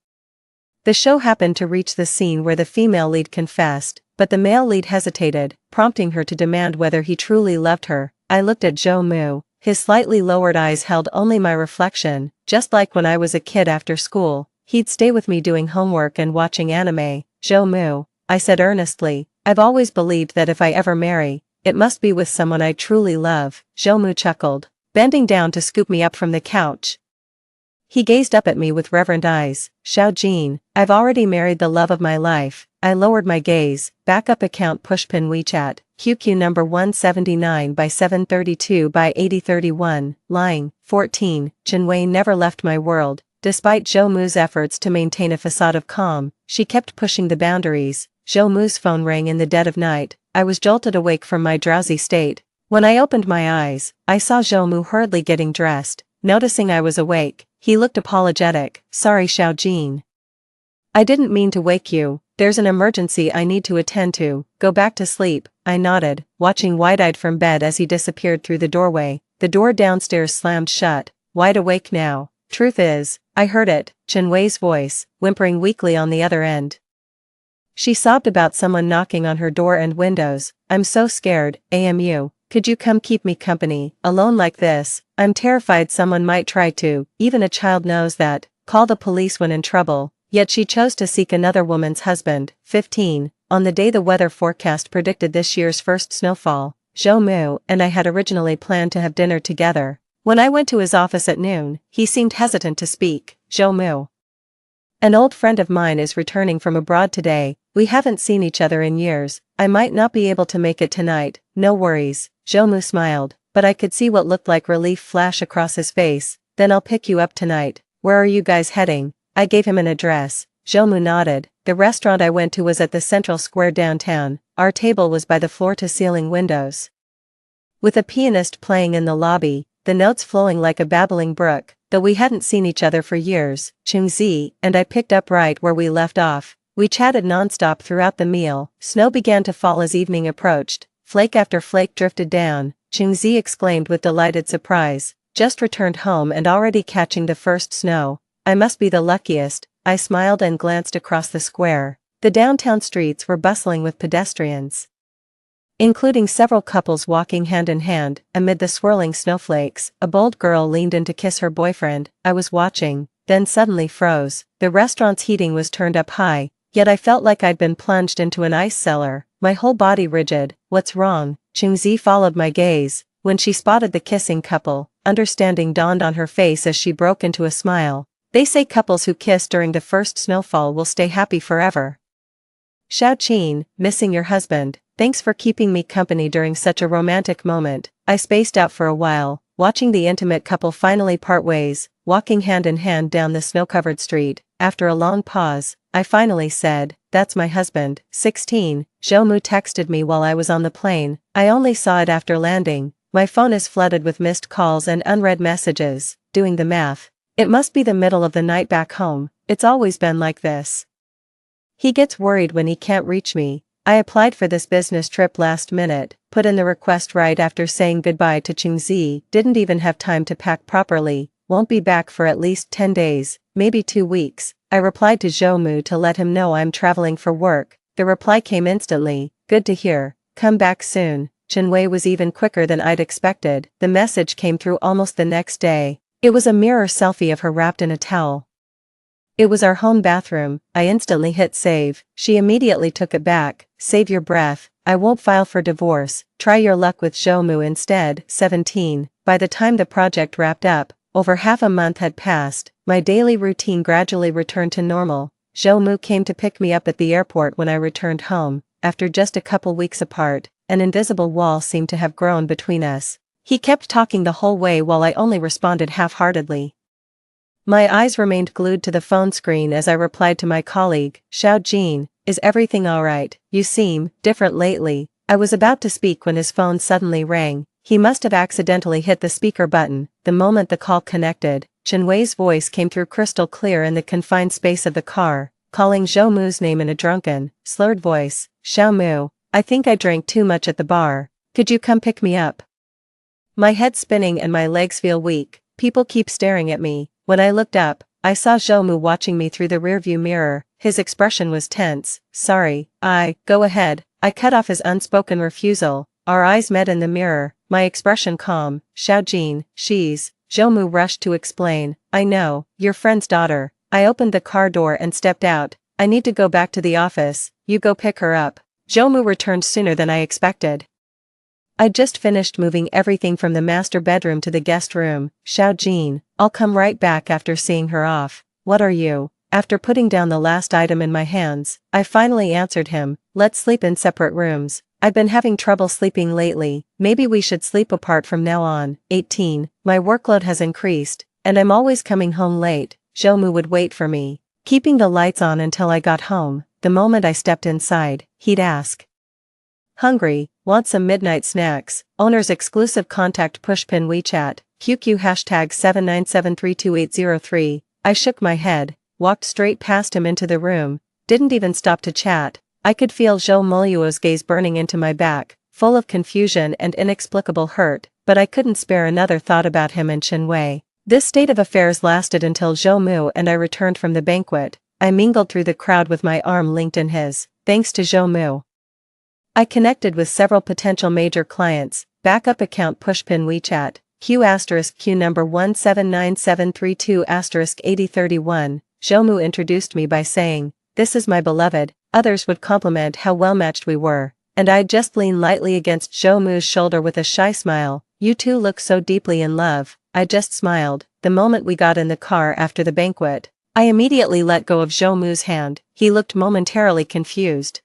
The show happened to reach the scene where the female lead confessed, but the male lead hesitated, prompting her to demand whether he truly loved her. I looked at Zhou Mu. His slightly lowered eyes held only my reflection. Just like when I was a kid after school, he'd stay with me doing homework and watching anime. "Zhou Mu," I said earnestly, "I've always believed that if I ever marry, it must be with someone I truly love." Zhou Mu chuckled, bending down to scoop me up from the couch. He gazed up at me with reverent eyes. "Xiao Jin, I've already married the love of my life." I lowered my gaze. Backup account pushpin WeChat, QQ number 179 by 732 by 8031, lying. 14. Chenwei never left my world. Despite Zhou Mu's efforts to maintain a facade of calm, she kept pushing the boundaries. Zhou Mu's phone rang in the dead of night. I was jolted awake from my drowsy state. When I opened my eyes, I saw Zhou Mu hurriedly getting dressed. Noticing I was awake, he looked apologetic. "Sorry Xiao Jin. I didn't mean to wake you. There's an emergency I need to attend to. Go back to sleep." I nodded, watching wide-eyed from bed as he disappeared through the doorway. The door downstairs slammed shut. Wide awake now. "Truth is, I heard it," Chenwei's voice, whimpering weakly on the other end. She sobbed about someone knocking on her door and windows. "I'm so scared, AMU. Could you come keep me company, alone like this? I'm terrified someone might try to." Even a child knows that. Call the police when in trouble. Yet she chose to seek another woman's husband. 15. On the day the weather forecast predicted this year's first snowfall, Zhou Mu and I had originally planned to have dinner together. When I went to his office at noon, he seemed hesitant to speak. "Zhou Mu, an old friend of mine is returning from abroad today. We haven't seen each other in years. I might not be able to make it tonight." "No worries." Zhou Mu smiled, but I could see what looked like relief flash across his face. "Then I'll pick you up tonight." "Where are you guys heading?" I gave him an address. Zhou nodded. The restaurant I went to was at the central square downtown. Our table was by the floor-to-ceiling windows, with a pianist playing in the lobby, the notes flowing like a babbling brook. Though we hadn't seen each other for years, Chungzi and I picked up right where we left off. We chatted nonstop throughout the meal. Snow began to fall as evening approached. Flake after flake drifted down. Chungzi exclaimed with delighted surprise. Just returned home and already catching the first snow. I must be the luckiest. I smiled and glanced across the square. The downtown streets were bustling with pedestrians, including several couples walking hand in hand. Amid the swirling snowflakes, a bold girl leaned in to kiss her boyfriend. I was watching, then suddenly froze. The restaurant's heating was turned up high, yet I felt like I'd been plunged into an ice cellar, my whole body rigid. What's wrong? Chungzi followed my gaze. When she spotted the kissing couple, understanding dawned on her face as she broke into a smile. They say couples who kiss during the first snowfall will stay happy forever. Xiaoqin, missing your husband. Thanks for keeping me company during such a romantic moment. I spaced out for a while, watching the intimate couple finally part ways, walking hand in hand down the snow-covered street. After a long pause, I finally said, "That's my husband." 16. Zhou texted me while I was on the plane. I only saw it after landing. My phone is flooded with missed calls and unread messages. Doing the math, it must be the middle of the night back home. It's always been like this. He gets worried when he can't reach me. I applied for this business trip last minute, put in the request right after saying goodbye to Chungzi, didn't even have time to pack properly, won't be back for at least 10 days, maybe 2 weeks. I replied to Zhou to let him know I'm traveling for work. The reply came instantly, good to hear, come back soon. Chenwei was even quicker than I'd expected. The message came through almost the next day. It was a mirror selfie of her wrapped in a towel. It was our home bathroom. I instantly hit save. She immediately took it back. Save your breath. I won't file for divorce. Try your luck with Zhou instead. 17. By the time the project wrapped up, over half a month had passed. My daily routine gradually returned to normal. Zhou came to pick me up at the airport when I returned home. After just a couple weeks apart, an invisible wall seemed to have grown between us. He kept talking the whole way while I only responded half-heartedly. My eyes remained glued to the phone screen as I replied to my colleague, Xiaoqin, is everything alright? You seem different lately. I was about to speak when his phone suddenly rang. He must have accidentally hit the speaker button. The moment the call connected, Chenwei's voice came through crystal clear in the confined space of the car, calling Zhou's name in a drunken, slurred voice. Xiaomu, I think I drank too much at the bar. Could you come pick me up? My head's spinning and my legs feel weak. People keep staring at me. When I looked up, I saw Zhou watching me through the rearview mirror. His expression was tense. Sorry, go ahead. I cut off his unspoken refusal. Our eyes met in the mirror, my expression calm. Xiaoqin, she's. Zhou rushed to explain. I know, your friend's daughter. I opened the car door and stepped out. I need to go back to the office. You go pick her up. Zhou returned sooner than I expected. I'd just finished moving everything from the master bedroom to the guest room. Xiaoqin, I'll come right back after seeing her off. What are you? After putting down the last item in my hands, I finally answered him. Let's sleep in separate rooms. I've been having trouble sleeping lately. Maybe we should sleep apart from now on. 18. My workload has increased, and I'm always coming home late. Zhou would wait for me, keeping the lights on until I got home. The moment I stepped inside, he'd ask, hungry, want some midnight snacks? Owner's exclusive contact pushpin WeChat, QQ #797328803. I shook my head, walked straight past him into the room, didn't even stop to chat. I could feel Zhou Moluo's gaze burning into my back, full of confusion and inexplicable hurt, but I couldn't spare another thought about him and Chenwei. This state of affairs lasted until Zhou and I returned from the banquet. I mingled through the crowd with my arm linked in his. Thanks to Zhou, I connected with several potential major clients. Backup account pushpin WeChat, Q*Q number 1797332*8031. Zhou introduced me by saying, this is my beloved. Others would compliment how well matched we were, and I'd just lean lightly against Zhou's shoulder with a shy smile. You two look so deeply in love. I just smiled. The moment we got in the car after the banquet, I immediately let go of Zhou's hand. He looked momentarily confused.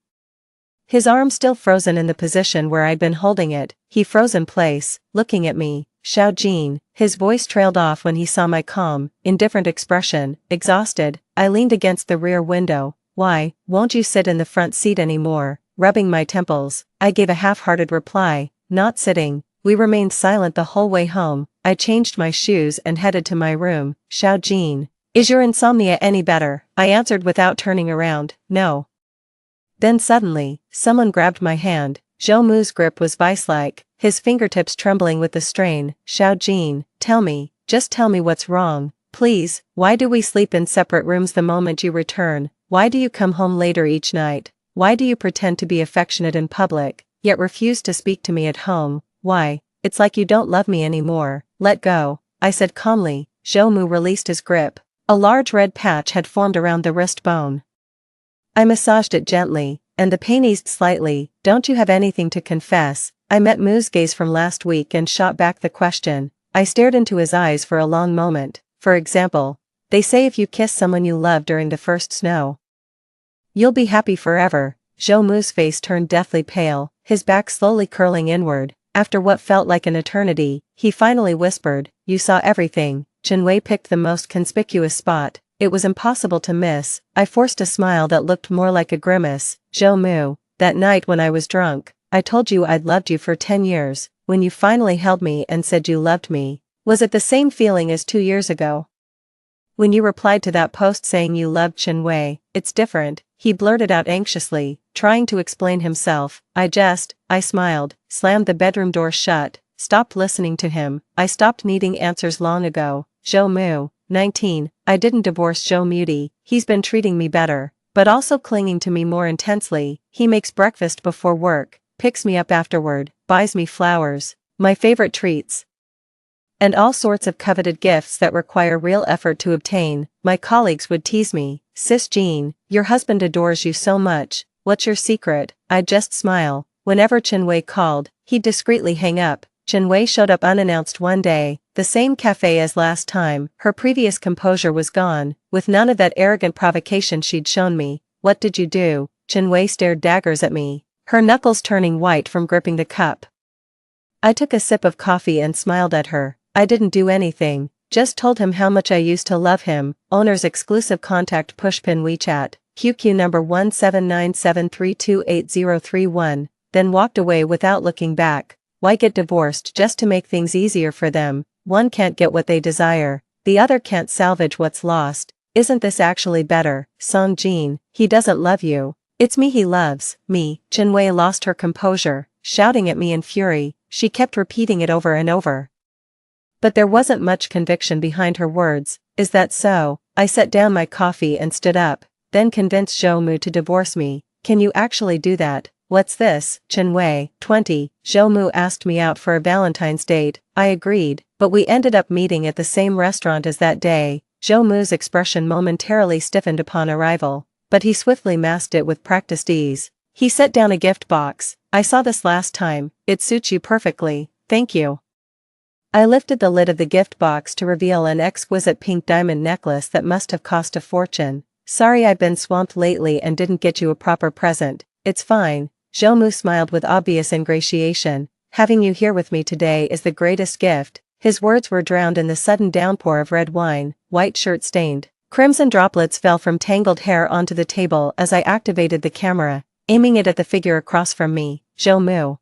His arm still frozen in the position where I'd been holding it, he froze in place, looking at me. Xiao Jin. His voice trailed off when he saw my calm, indifferent expression. Exhausted, I leaned against the rear window. Why, won't you sit in the front seat anymore? Rubbing my temples, I gave a half-hearted reply. Not sitting. We remained silent the whole way home. I changed my shoes and headed to my room. Xiao Jin. Is your insomnia any better? I answered without turning around. No. Then suddenly, someone grabbed my hand. Zhou Mu's grip was vice-like, his fingertips trembling with the strain. Xiao Jin, tell me, just tell me what's wrong. Please, why do we sleep in separate rooms the moment you return? Why do you come home later each night? Why do you pretend to be affectionate in public, yet refuse to speak to me at home? Why? It's like you don't love me anymore. Let go, I said calmly. Zhou Mu released his grip. A large red patch had formed around the wrist bone. I massaged it gently, and the pain eased slightly. Don't you have anything to confess? I met Mu's gaze from last week and shot back the question. I stared into his eyes for a long moment. For example, they say if you kiss someone you love during the first snow, you'll be happy forever. Zhou Mu's face turned deathly pale, his back slowly curling inward. After what felt like an eternity, he finally whispered, you saw everything. Chenwei picked the most conspicuous spot. It was impossible to miss. I forced a smile that looked more like a grimace. Zhou Mu, that night when I was drunk, I told you I'd loved you for 10 years, when you finally held me and said you loved me. Was it the same feeling as 2 years ago? When you replied to that post saying you loved Chenwei, it's different, he blurted out anxiously, trying to explain himself. I smiled, slammed the bedroom door shut, stopped listening to him. I stopped needing answers long ago. Zhou Mu, 19, I didn't divorce Zhou Muti, he's been treating me better, but also clinging to me more intensely. He makes breakfast before work, picks me up afterward, buys me flowers, my favorite treats, and all sorts of coveted gifts that require real effort to obtain. My colleagues would tease me, Sis Jean, your husband adores you so much, what's your secret? I'd just smile. Whenever Chenwei called, he'd discreetly hang up. Chenwei showed up unannounced one day, the same cafe as last time. Her previous composure was gone, with none of that arrogant provocation she'd shown me. What did you do? Chenwei stared daggers at me, her knuckles turning white from gripping the cup. I took a sip of coffee and smiled at her. I didn't do anything, just told him how much I used to love him. Owner's exclusive contact pushpin WeChat, QQ number 1797328031, then walked away without looking back. Why get divorced just to make things easier for them? One can't get what they desire, the other can't salvage what's lost. Isn't this actually better? Song Jin, he doesn't love you. It's me he loves, me. Chenwei lost her composure, shouting at me in fury. She kept repeating it over and over. But there wasn't much conviction behind her words. Is that so? I set down my coffee and stood up, then convinced Zhou Mu to divorce me. Can you actually do that? What's this? Chenwei, 20, Zhou Mu asked me out for a Valentine's date. I agreed, but we ended up meeting at the same restaurant as that day. Zhou Mu's expression momentarily stiffened upon arrival, but he swiftly masked it with practiced ease. He set down a gift box. I saw this last time. It suits you perfectly, thank you. I lifted the lid of the gift box to reveal an exquisite pink diamond necklace that must have cost a fortune. Sorry I've been swamped lately and didn't get you a proper present. It's fine. Zhou Mu smiled with obvious ingratiation. Having you here with me today is the greatest gift. His words were drowned in the sudden downpour of red wine, white shirt stained. Crimson droplets fell from tangled hair onto the table as I activated the camera, aiming it at the figure across from me. Zhou Mu.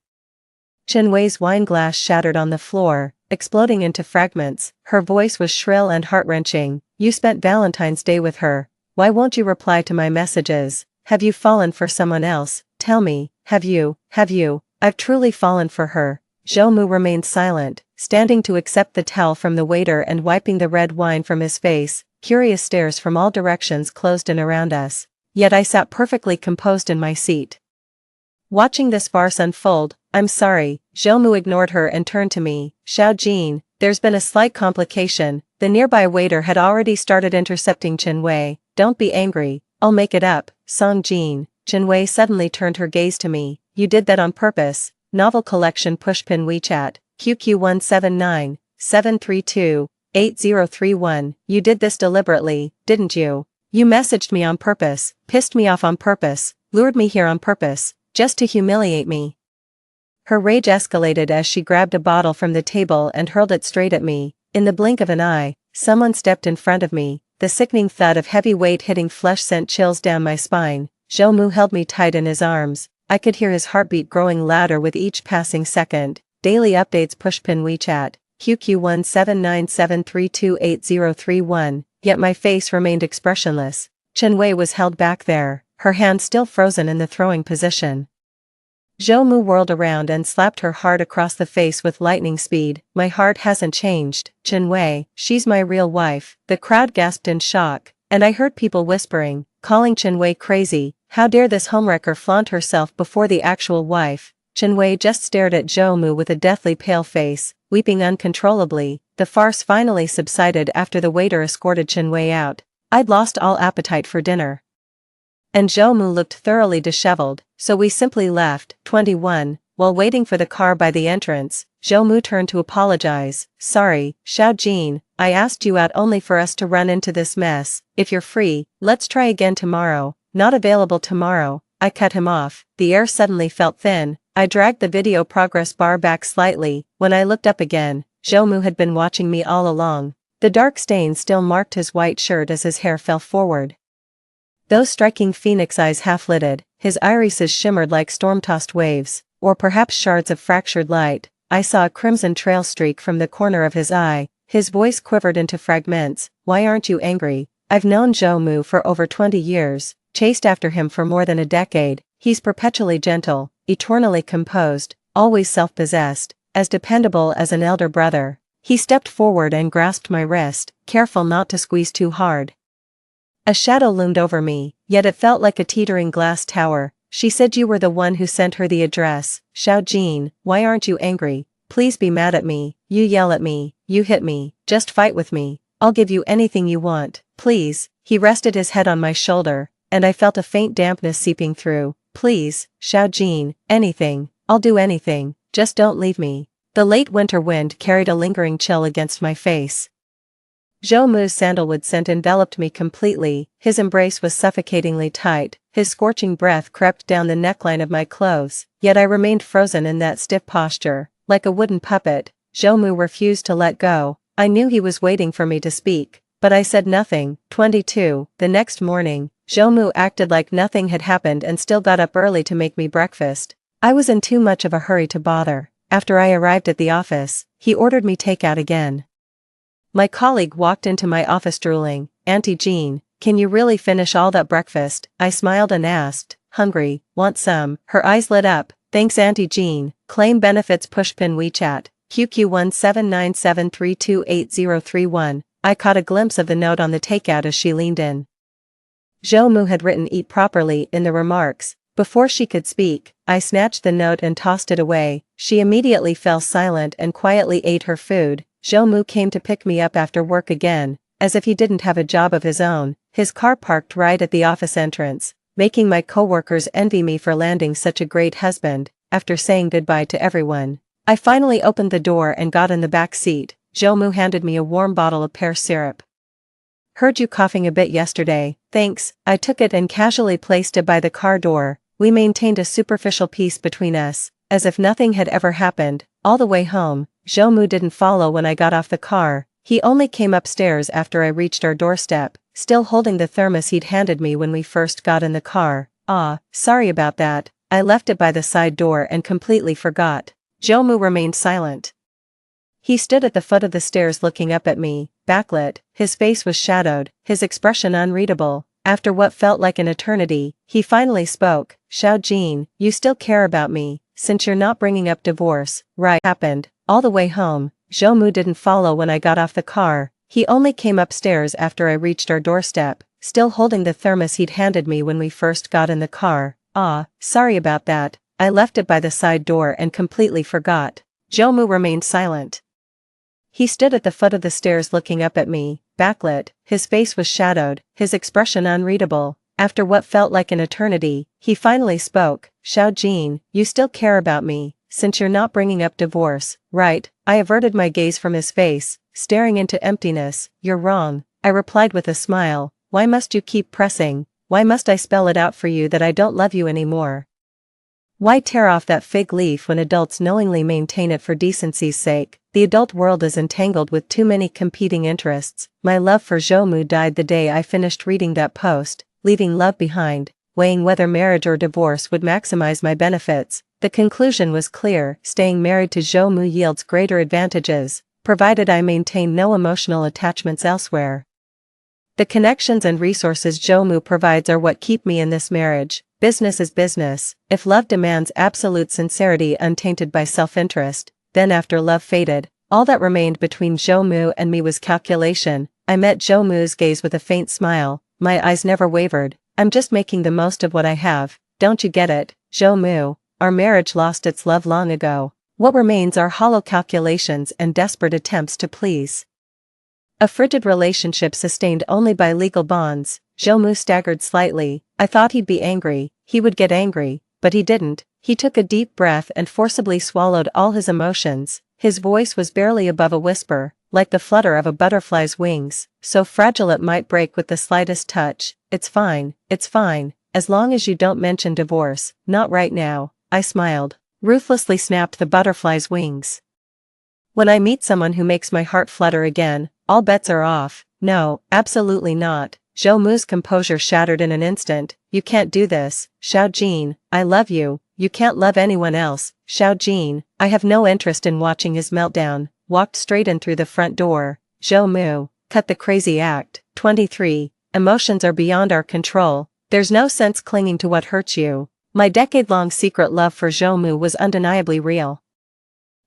Chenwei's wine glass shattered on the floor, exploding into fragments. Her voice was shrill and heart-wrenching. You spent Valentine's Day with her. Why won't you reply to my messages? Have you fallen for someone else? Tell me, have you? I've truly fallen for her. Zhou Mu remained silent, standing to accept the towel from the waiter and wiping the red wine from his face. Curious stares from all directions closed in around us. Yet I sat perfectly composed in my seat, watching this farce unfold. I'm sorry. Zhou Mu ignored her and turned to me. Xiao Jin, there's been a slight complication. The nearby waiter had already started intercepting Chenwei. Don't be angry, I'll make it up. Song Jin. Chenwei suddenly turned her gaze to me. You did that on purpose. Novel collection pushpin WeChat, QQ 1797328031. You did this deliberately, didn't you? You messaged me on purpose, pissed me off on purpose, lured me here on purpose. just to humiliate me. Her rage escalated as she grabbed a bottle from the table and hurled it straight at me. In the blink of an eye, someone stepped in front of me. The sickening thud of heavy weight hitting flesh sent chills down my spine. Zhou Mu held me tight in his arms. I could hear his heartbeat growing louder with each passing second. Daily updates pushpin WeChat, QQ17973288031, yet my face remained expressionless. Chen Wei was held back there, her hand still frozen in the throwing position. Zhou Mu whirled around and slapped her hard across the face with lightning speed. My heart hasn't changed, Chen Wei, she's my real wife. The crowd gasped in shock, and I heard people whispering, calling Chen Wei crazy. How dare this homewrecker flaunt herself before the actual wife? Chen Wei just stared at Zhou Mu with a deathly pale face, weeping uncontrollably. The farce finally subsided after the waiter escorted Chen Wei out. I'd lost all appetite for dinner. And Zhou Mu looked thoroughly disheveled, so we simply left. 21. While waiting for the car by the entrance, Zhou Mu turned to apologize. Sorry, Xiao Jin, I asked you out only for us to run into this mess. If you're free, let's try again tomorrow. Not available tomorrow. I cut him off. The air suddenly felt thin. I dragged the video progress bar back slightly. When I looked up again, Zhou Mu had been watching me all along. The dark stain still marked his white shirt as his hair fell forward. Those striking phoenix eyes half-lidded, his irises shimmered like storm-tossed waves, or perhaps shards of fractured light. I saw a crimson trail streak from the corner of his eye. His voice quivered into fragments. Why aren't you angry? I've known Zhou Mu for over 20 years, chased after him for more than a decade. He's perpetually gentle, eternally composed, always self-possessed, as dependable as an elder brother. He stepped forward and grasped my wrist, careful not to squeeze too hard. A shadow loomed over me, yet it felt like a teetering glass tower. She said you were the one who sent her the address. Xiao Jin, why aren't you angry? Please be mad at me. You yell at me, you hit me, just fight with me. I'll give you anything you want, please. He rested his head on my shoulder, and I felt a faint dampness seeping through. Please, Xiao Jin, anything. I'll do anything, just don't leave me. The late winter wind carried a lingering chill against my face. Zhou Mu's sandalwood scent enveloped me completely. His embrace was suffocatingly tight. His scorching breath crept down the neckline of my clothes, yet I remained frozen in that stiff posture, like a wooden puppet. Zhou Mu refused to let go. I knew he was waiting for me to speak, but I said nothing. 22. The next morning, Zhou Mu acted like nothing had happened and still got up early to make me breakfast. I was in too much of a hurry to bother. After I arrived at the office, he ordered me takeout again. My colleague walked into my office drooling. Auntie Jean, can you really finish all that breakfast? I smiled and asked, hungry, want some? Her eyes lit up. Thanks Auntie Jean. Claim benefits pushpin WeChat, QQ17973288031. I caught a glimpse of the note on the takeout as she leaned in. Zhou Mu had written eat properly in the remarks. Before she could speak, I snatched the note and tossed it away. She immediately fell silent and quietly ate her food. Zhou Mu came to pick me up after work again, as if he didn't have a job of his own. His car parked right at the office entrance, making my coworkers envy me for landing such a great husband. After saying goodbye to everyone, I finally opened the door and got in the back seat. Zhou Mu handed me a warm bottle of pear syrup. Heard you coughing a bit yesterday, thanks. I took it and casually placed it by the car door. We maintained a superficial peace between us, as if nothing had ever happened. All the way home, Zhou Mu didn't follow when I got off the car. He only came upstairs after I reached our doorstep, still holding the thermos he'd handed me when we first got in the car. Sorry about that. I left it by the side door and completely forgot. Zhou Mu remained silent. He stood at the foot of the stairs looking up at me, backlit. His face was shadowed, his expression unreadable. After what felt like an eternity, he finally spoke. Xiao Jin, you still care about me, since you're not bringing up divorce, right? Happened. All the way home, Zhou Mu didn't follow when I got off the car. He only came upstairs after I reached our doorstep, still holding the thermos he'd handed me when we first got in the car. Sorry about that. I left it by the side door and completely forgot. Zhou Mu remained silent. He stood at the foot of the stairs looking up at me, backlit. His face was shadowed, his expression unreadable. After what felt like an eternity, he finally spoke. Xiao Jin, you still care about me, since you're not bringing up divorce, right? I averted my gaze from his face, staring into emptiness. You're wrong, I replied with a smile. Why must you keep pressing? Why must I spell it out for you that I don't love you anymore? Why tear off that fig leaf when adults knowingly maintain it for decency's sake? The adult world is entangled with too many competing interests. My love for Zhou died the day I finished reading that post, leaving love behind, weighing whether marriage or divorce would maximize my benefits. The conclusion was clear: staying married to Zhou yields greater advantages, provided I maintain no emotional attachments elsewhere. The connections and resources Zhou provides are what keep me in this marriage. Business is business. If love demands absolute sincerity untainted by self-interest, then after love faded, all that remained between Zhou and me was calculation. I met Zhou's gaze with a faint smile. My eyes never wavered. I'm just making the most of what I have. Don't you get it, Zhou? Our marriage lost its love long ago. What remains are hollow calculations and desperate attempts to please. A frigid relationship sustained only by legal bonds. Zhou staggered slightly. I thought he'd be angry. He would get angry, but he didn't. He took a deep breath and forcibly swallowed all his emotions. His voice was barely above a whisper, like the flutter of a butterfly's wings, so fragile it might break with the slightest touch. It's fine, as long as you don't mention divorce. Not right now. I smiled. Ruthlessly snapped the butterfly's wings. When I meet someone who makes my heart flutter again, all bets are off. No, absolutely not. Zhou's composure shattered in an instant. You can't do this, Xiao Jin. I love you. You can't love anyone else, Xiao Jin. I have no interest in watching his meltdown. Walked straight in through the front door. Zhou, cut the crazy act. 23. Emotions are beyond our control. There's no sense clinging to what hurts you. My decade-long secret love for Zhou was undeniably real.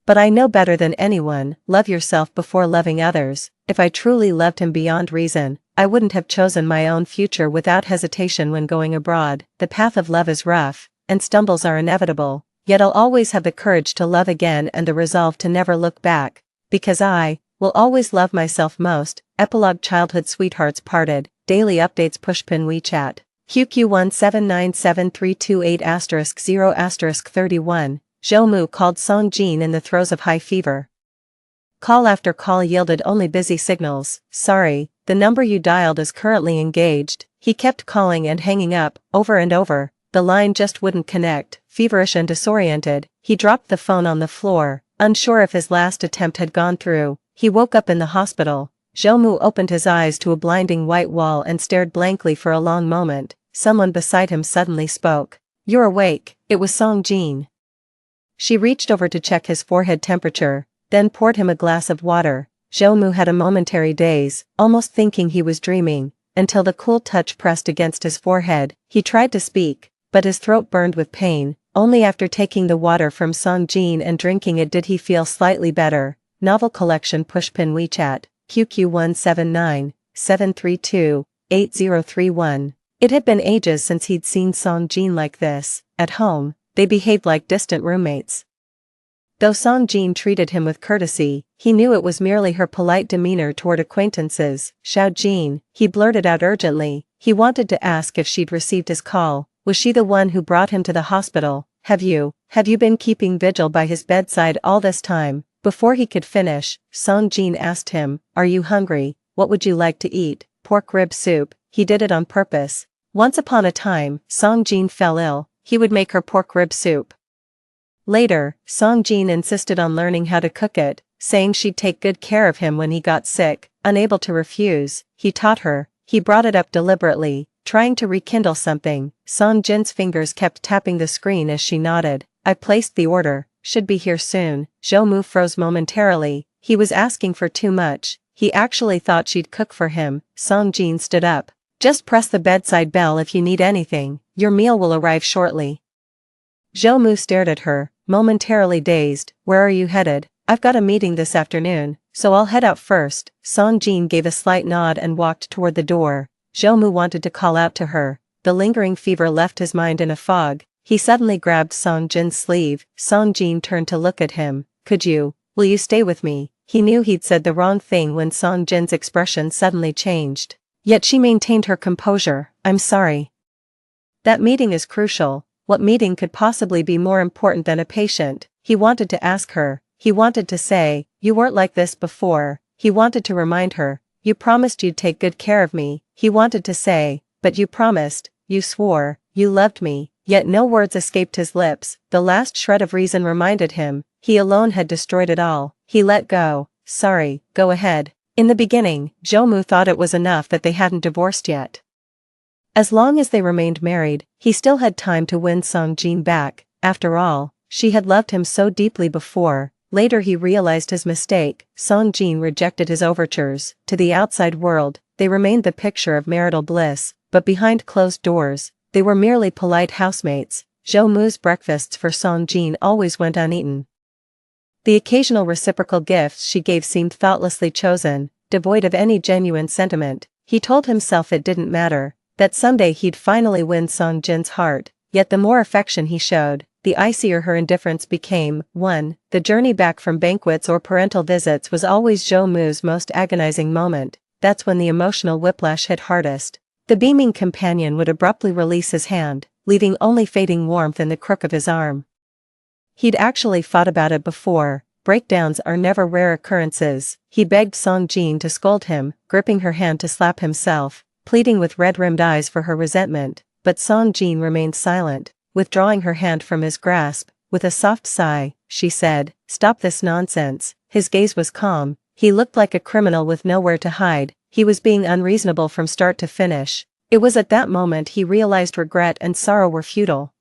But I know better than anyone. Love yourself before loving others. If I truly loved him beyond reason, I wouldn't have chosen my own future without hesitation when going abroad. The path of love is rough, and stumbles are inevitable, yet I'll always have the courage to love again and the resolve to never look back, because I will always love myself most. Epilogue. Childhood sweethearts parted. Daily updates. Pushpin WeChat. QQ1797328*0*31. Zhou called Song Jin in the throes of high fever. Call after call yielded only busy signals. Sorry, the number you dialed is currently engaged. He kept calling and hanging up, over and over. The line just wouldn't connect. Feverish and disoriented, he dropped the phone on the floor, unsure if his last attempt had gone through. He woke up in the hospital. Zhou opened his eyes to a blinding white wall and stared blankly for a long moment. Someone beside him suddenly spoke. You're awake. It was Song Jin. She reached over to check his forehead temperature, then poured him a glass of water. Zhou had a momentary daze, almost thinking he was dreaming, until the cool touch pressed against his forehead. He tried to speak, but his throat burned with pain. Only after taking the water from Song Jin and drinking it did he feel slightly better. Novel collection. Pushpin WeChat. QQ1797328*031. It had been ages since he'd seen Song Jin like this. At home, they behaved like distant roommates. Though Song Jin treated him with courtesy, he knew it was merely her polite demeanor toward acquaintances. Xiao Jin, he blurted out urgently. He wanted to ask if she'd received his call. Was she the one who brought him to the hospital? Have you been keeping vigil by his bedside all this time? Before he could finish, Song Jin asked him, are you hungry? What would you like to eat? Pork rib soup. He did it on purpose. Once upon a time, Song Jin fell ill. He would make her pork rib soup. Later, Song Jin insisted on learning how to cook it, saying she'd take good care of him when he got sick. Unable to refuse, he taught her. He brought it up deliberately, trying to rekindle something. Song Jin's fingers kept tapping the screen as she nodded. I placed the order. Should be here soon. Zhou froze momentarily. He was asking for too much. He actually thought she'd cook for him. Song Jin stood up. Just press the bedside bell if you need anything. Your meal will arrive shortly. Zhou stared at her, momentarily dazed. Where are you headed? I've got a meeting this afternoon, so I'll head out first. Song Jin gave a slight nod and walked toward the door. Zhou wanted to call out to her. The lingering fever left his mind in a fog. He suddenly grabbed Song Jin's sleeve. Song Jin turned to look at him. Will you stay with me? He knew he'd said the wrong thing when Song Jin's expression suddenly changed. Yet she maintained her composure. I'm sorry. That meeting is crucial. What meeting could possibly be more important than a patient? He wanted to ask her. He wanted to say, you weren't like this before. He wanted to remind her, you promised you'd take good care of me. He wanted to say, but you promised, you swore, you loved me. yet no words escaped his lips. The last shred of reason reminded him, he alone had destroyed it all. He let go. Sorry, go ahead. In the beginning, Zhou thought it was enough that they hadn't divorced yet. As long as they remained married, he still had time to win Song Jin back. After all, she had loved him so deeply before. Later he realized his mistake. Song Jin rejected his overtures. To the outside world, they remained the picture of marital bliss, but behind closed doors, they were merely polite housemates. Zhou Mu's breakfasts for Song Jin always went uneaten. The occasional reciprocal gifts she gave seemed thoughtlessly chosen, devoid of any genuine sentiment. He told himself it didn't matter, that someday he'd finally win Song Jin's heart, yet the more affection he showed, the icier her indifference became. 1. The journey back from banquets or parental visits was always Zhou Mu's most agonizing moment. That's when the emotional whiplash hit hardest. The beaming companion would abruptly release his hand, leaving only fading warmth in the crook of his arm. He'd actually thought about it before. Breakdowns are never rare occurrences. He begged Song Jin to scold him, gripping her hand to slap himself, pleading with red-rimmed eyes for her resentment, but Song Jin remained silent, withdrawing her hand from his grasp. With a soft sigh, she said, "Stop this nonsense." His gaze was calm. He looked like a criminal with nowhere to hide. He was being unreasonable from start to finish. It was at that moment he realized regret and sorrow were futile.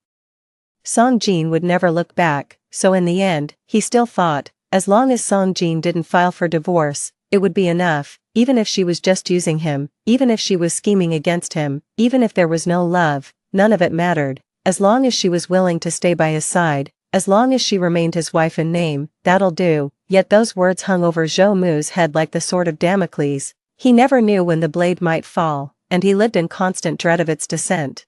Song Jin would never look back, so in the end, he still thought, as long as Song Jin didn't file for divorce, it would be enough. Even if she was just using him, even if she was scheming against him, even if there was no love, none of it mattered. As long as she was willing to stay by his side, as long as she remained his wife in name, that'll do. Yet those words hung over Zhou Mu's head like the sword of Damocles. He never knew when the blade might fall, and he lived in constant dread of its descent.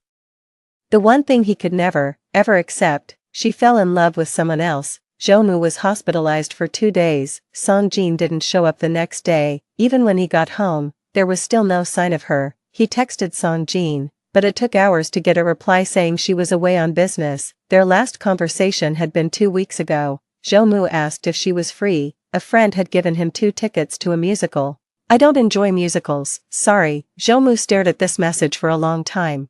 The one thing he could never, ever accept, she fell in love with someone else. Zhou Mu was hospitalized for 2 days. Song Jin didn't show up the next day. Even when he got home, there was still no sign of her. He texted Song Jin, but it took hours to get a reply saying she was away on business. Their last conversation had been 2 weeks ago. Zhou Mu asked if she was free. A friend had given him 2 tickets to a musical. "I don't enjoy musicals, sorry." Zhou Mu stared at this message for a long time.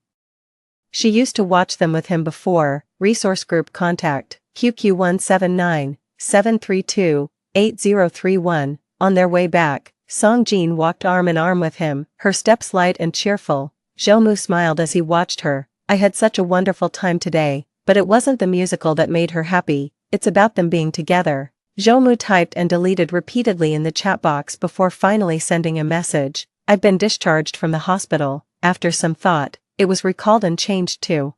She used to watch them with him before. Resource group contact, QQ179-732-8031. On their way back, Song Jin walked arm in arm with him, her steps light and cheerful. Zhou Mu smiled as he watched her. "I had such a wonderful time today, but it wasn't the musical that made her happy, it's about them being together." Zhou Mu typed and deleted repeatedly in the chat box before finally sending a message. "I've been discharged from the hospital." After some thought, it was recalled and changed to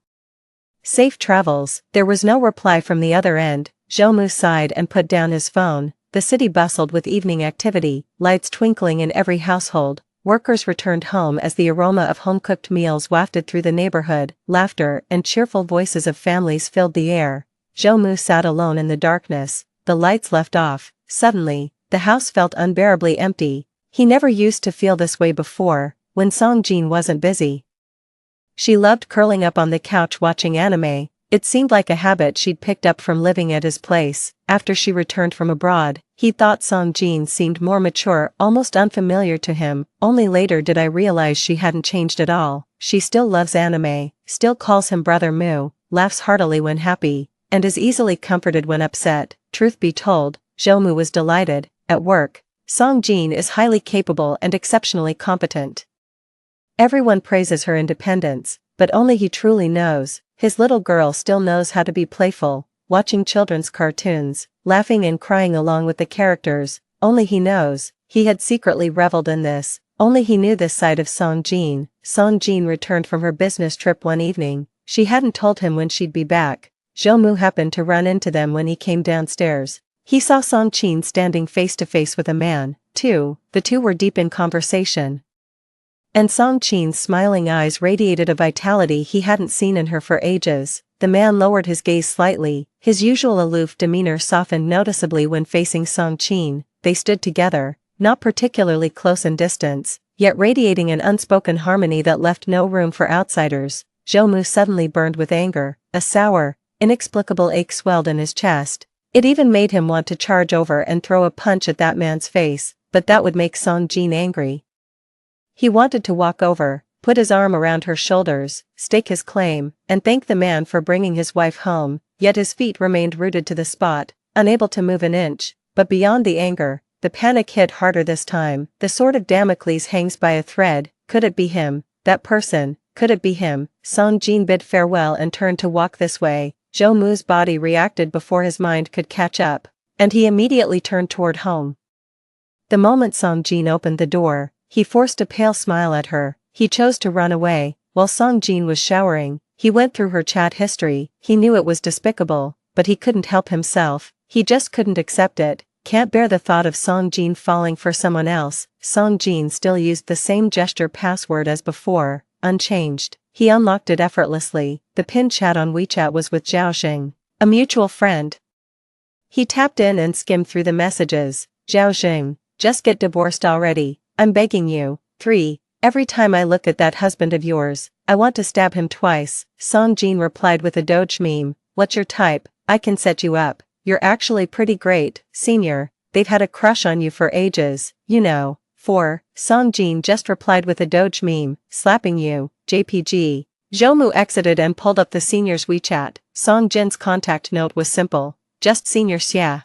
"Safe travels." There was no reply from the other end. Zhou Mu sighed and put down his phone. The city bustled with evening activity, lights twinkling in every household. Workers returned home as the aroma of home-cooked meals wafted through the neighborhood. Laughter and cheerful voices of families filled the air. Zhou Mu sat alone in the darkness. The lights left off. Suddenly, the house felt unbearably empty. He never used to feel this way before, when Song Jin wasn't busy. She loved curling up on the couch watching anime. It seemed like a habit she'd picked up from living at his place. After she returned from abroad, he thought Song Jin seemed more mature, almost unfamiliar to him. Only later did I realize she hadn't changed at all. She still loves anime, still calls him Brother Mu, laughs heartily when happy, and is easily comforted when upset. Truth be told, Zhou Mu was delighted. At work, Song Jin is highly capable and exceptionally competent. Everyone praises her independence, but only he truly knows. His little girl still knows how to be playful, watching children's cartoons, laughing and crying along with the characters. Only he knows. He had secretly reveled in this. Only he knew this side of Song Jin. Song Jin returned from her business trip one evening. She hadn't told him when she'd be back. Zhou Mu happened to run into them when he came downstairs. He saw Song Jin standing face to face with a man, too. The two were deep in conversation. And Song Jin's smiling eyes radiated a vitality he hadn't seen in her for ages. The man lowered his gaze slightly. His usual aloof demeanor softened noticeably when facing Song Jin. They stood together, not particularly close in distance, yet radiating an unspoken harmony that left no room for outsiders. Zhou Mu suddenly burned with anger. A sour, inexplicable ache swelled in his chest. It even made him want to charge over and throw a punch at that man's face, but that would make Song Jin angry. He wanted to walk over, put his arm around her shoulders, stake his claim, and thank the man for bringing his wife home, yet his feet remained rooted to the spot, unable to move an inch. But beyond the anger, the panic hit harder this time. The sword of Damocles hangs by a thread. Could it be him? That person? Could it be him? Song Jin bid farewell and turned to walk this way. Zhou Mu's body reacted before his mind could catch up, and he immediately turned toward home. The moment Song Jin opened the door, he forced a pale smile at her. He chose to run away. While Song Jin was showering, he went through her chat history. He knew it was despicable, but he couldn't help himself. He just couldn't accept it. Can't bear the thought of Song Jin falling for someone else. Song Jin still used the same gesture password as before, unchanged. He unlocked it effortlessly. The pinned chat on WeChat was with Zhao Xing, a mutual friend. He tapped in and skimmed through the messages. Zhao Xing, just get divorced already. I'm begging you. 3. Every time I look at that husband of yours, I want to stab him twice. Song Jin replied with a doge meme. What's your type? I can set you up. You're actually pretty great, senior. They've had a crush on you for ages, you know. 4. Song Jin just replied with a doge meme. Slapping you, JPG. Zhou Mu exited and pulled up the senior's WeChat. Song Jin's contact note was simple. Just senior Xia.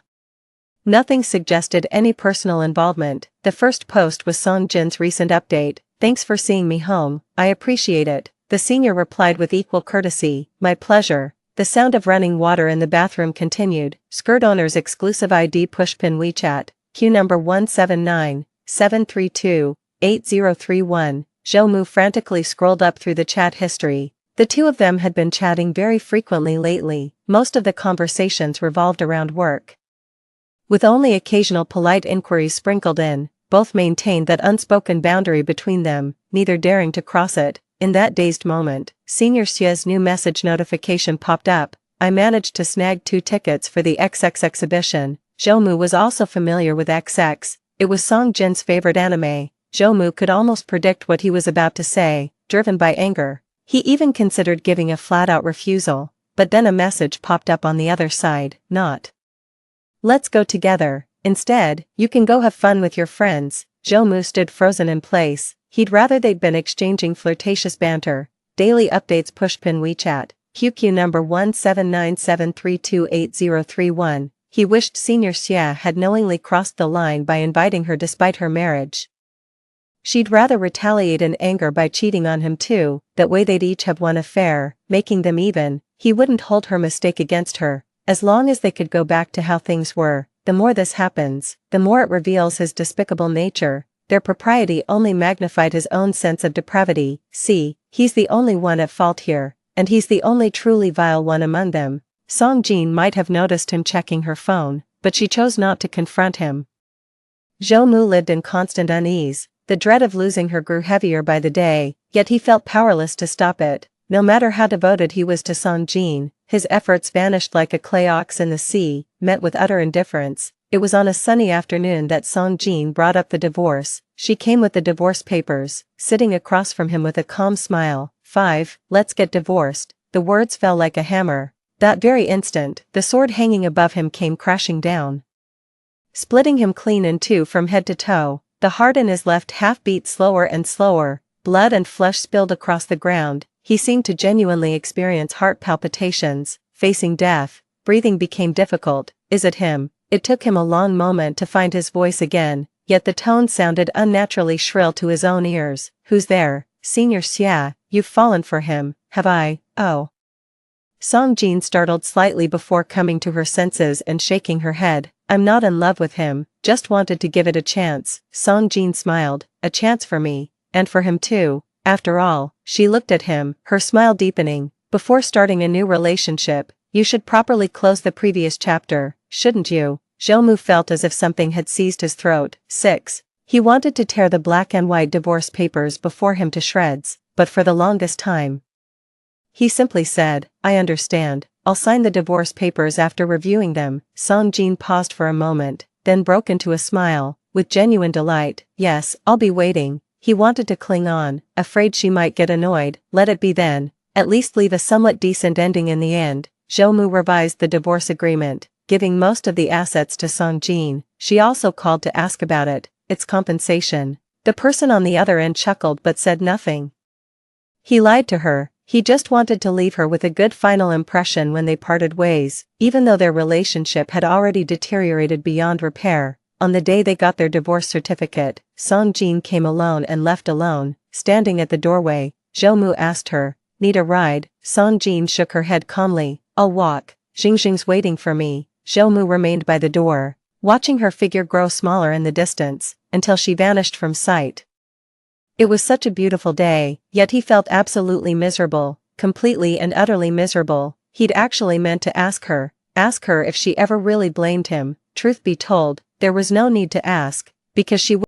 Nothing suggested any personal involvement. The first post was Song Jin's recent update. Thanks for seeing me home, I appreciate it. The senior replied with equal courtesy. My pleasure. The sound of running water in the bathroom continued. Skirt owner's exclusive ID pushpin WeChat. Q number 179-732-8031. Zhou Mu frantically scrolled up through the chat history. The two of them had been chatting very frequently lately. Most of the conversations revolved around work, with only occasional polite inquiries sprinkled in. Both maintained that unspoken boundary between them, neither daring to cross it. In that dazed moment, Senior Xia's new message notification popped up. I managed to snag 2 tickets for the XX exhibition. Zhou Mu was also familiar with XX. It was Song Jin's favorite anime. Zhou Mu could almost predict what he was about to say, driven by anger. He even considered giving a flat-out refusal, but then a message popped up on the other side. Not. Let's go together. Instead, you can go have fun with your friends. Zhou Mu stood frozen in place. He'd rather they'd been exchanging flirtatious banter. Daily updates pushpin WeChat. QQ number 179-732-8031. He wished Senior Xia had knowingly crossed the line by inviting her despite her marriage. She'd rather retaliate in anger by cheating on him too. That way they'd each have one affair, making them even. He wouldn't hold her mistake against her. As long as they could go back to how things were. The more this happens, the more it reveals his despicable nature. Their propriety only magnified his own sense of depravity. See, he's the only one at fault here, and he's the only truly vile one among them. Song Jin might have noticed him checking her phone, but she chose not to confront him. Zhou Mu lived in constant unease. The dread of losing her grew heavier by the day, yet he felt powerless to stop it. No matter how devoted he was to Song Jin, his efforts vanished like a clay ox in the sea, met with utter indifference. It was on a sunny afternoon that Song Jin brought up the divorce. She came with the divorce papers, sitting across from him with a calm smile. 5. Let's get divorced. The words fell like a hammer. That very instant, the sword hanging above him came crashing down, splitting him clean in two from head to toe. The heart in his left half beat slower and slower. Blood and flesh spilled across the ground. He seemed to genuinely experience heart palpitations. Facing death, breathing became difficult. Is it him? It took him a long moment to find his voice again, yet the tone sounded unnaturally shrill to his own ears. Who's there? Senior Xia, you've fallen for him, have I? Oh. Song Jin startled slightly before coming to her senses and shaking her head. I'm not in love with him, just wanted to give it a chance. Song Jin smiled. A chance for me, and for him too. After all, she looked at him, her smile deepening. Before starting a new relationship, you should properly close the previous chapter, shouldn't you? Zhou Mu felt as if something had seized his throat. 6. He wanted to tear the black and white divorce papers before him to shreds, but for the longest time, he simply said, I understand, I'll sign the divorce papers after reviewing them. Song Jin paused for a moment, then broke into a smile, with genuine delight. Yes, I'll be waiting. He wanted to cling on, afraid she might get annoyed. Let it be then. At least leave a somewhat decent ending in the end. Zhou Mu revised the divorce agreement, giving most of the assets to Song Jin. She also called to ask about it, its compensation. The person on the other end chuckled but said nothing. He lied to her. He just wanted to leave her with a good final impression when they parted ways, even though their relationship had already deteriorated beyond repair. On the day they got their divorce certificate, Song Jin came alone and left alone. Standing at the doorway, Zhou Mu asked her, "Need a ride?" Song Jin shook her head calmly. "I'll walk. Xingxing's waiting for me." Zhou Mu remained by the door, watching her figure grow smaller in the distance, until she vanished from sight. It was such a beautiful day, yet he felt absolutely miserable, completely and utterly miserable. He'd actually meant to ask her if she ever really blamed him. Truth be told, there was no need to ask, because she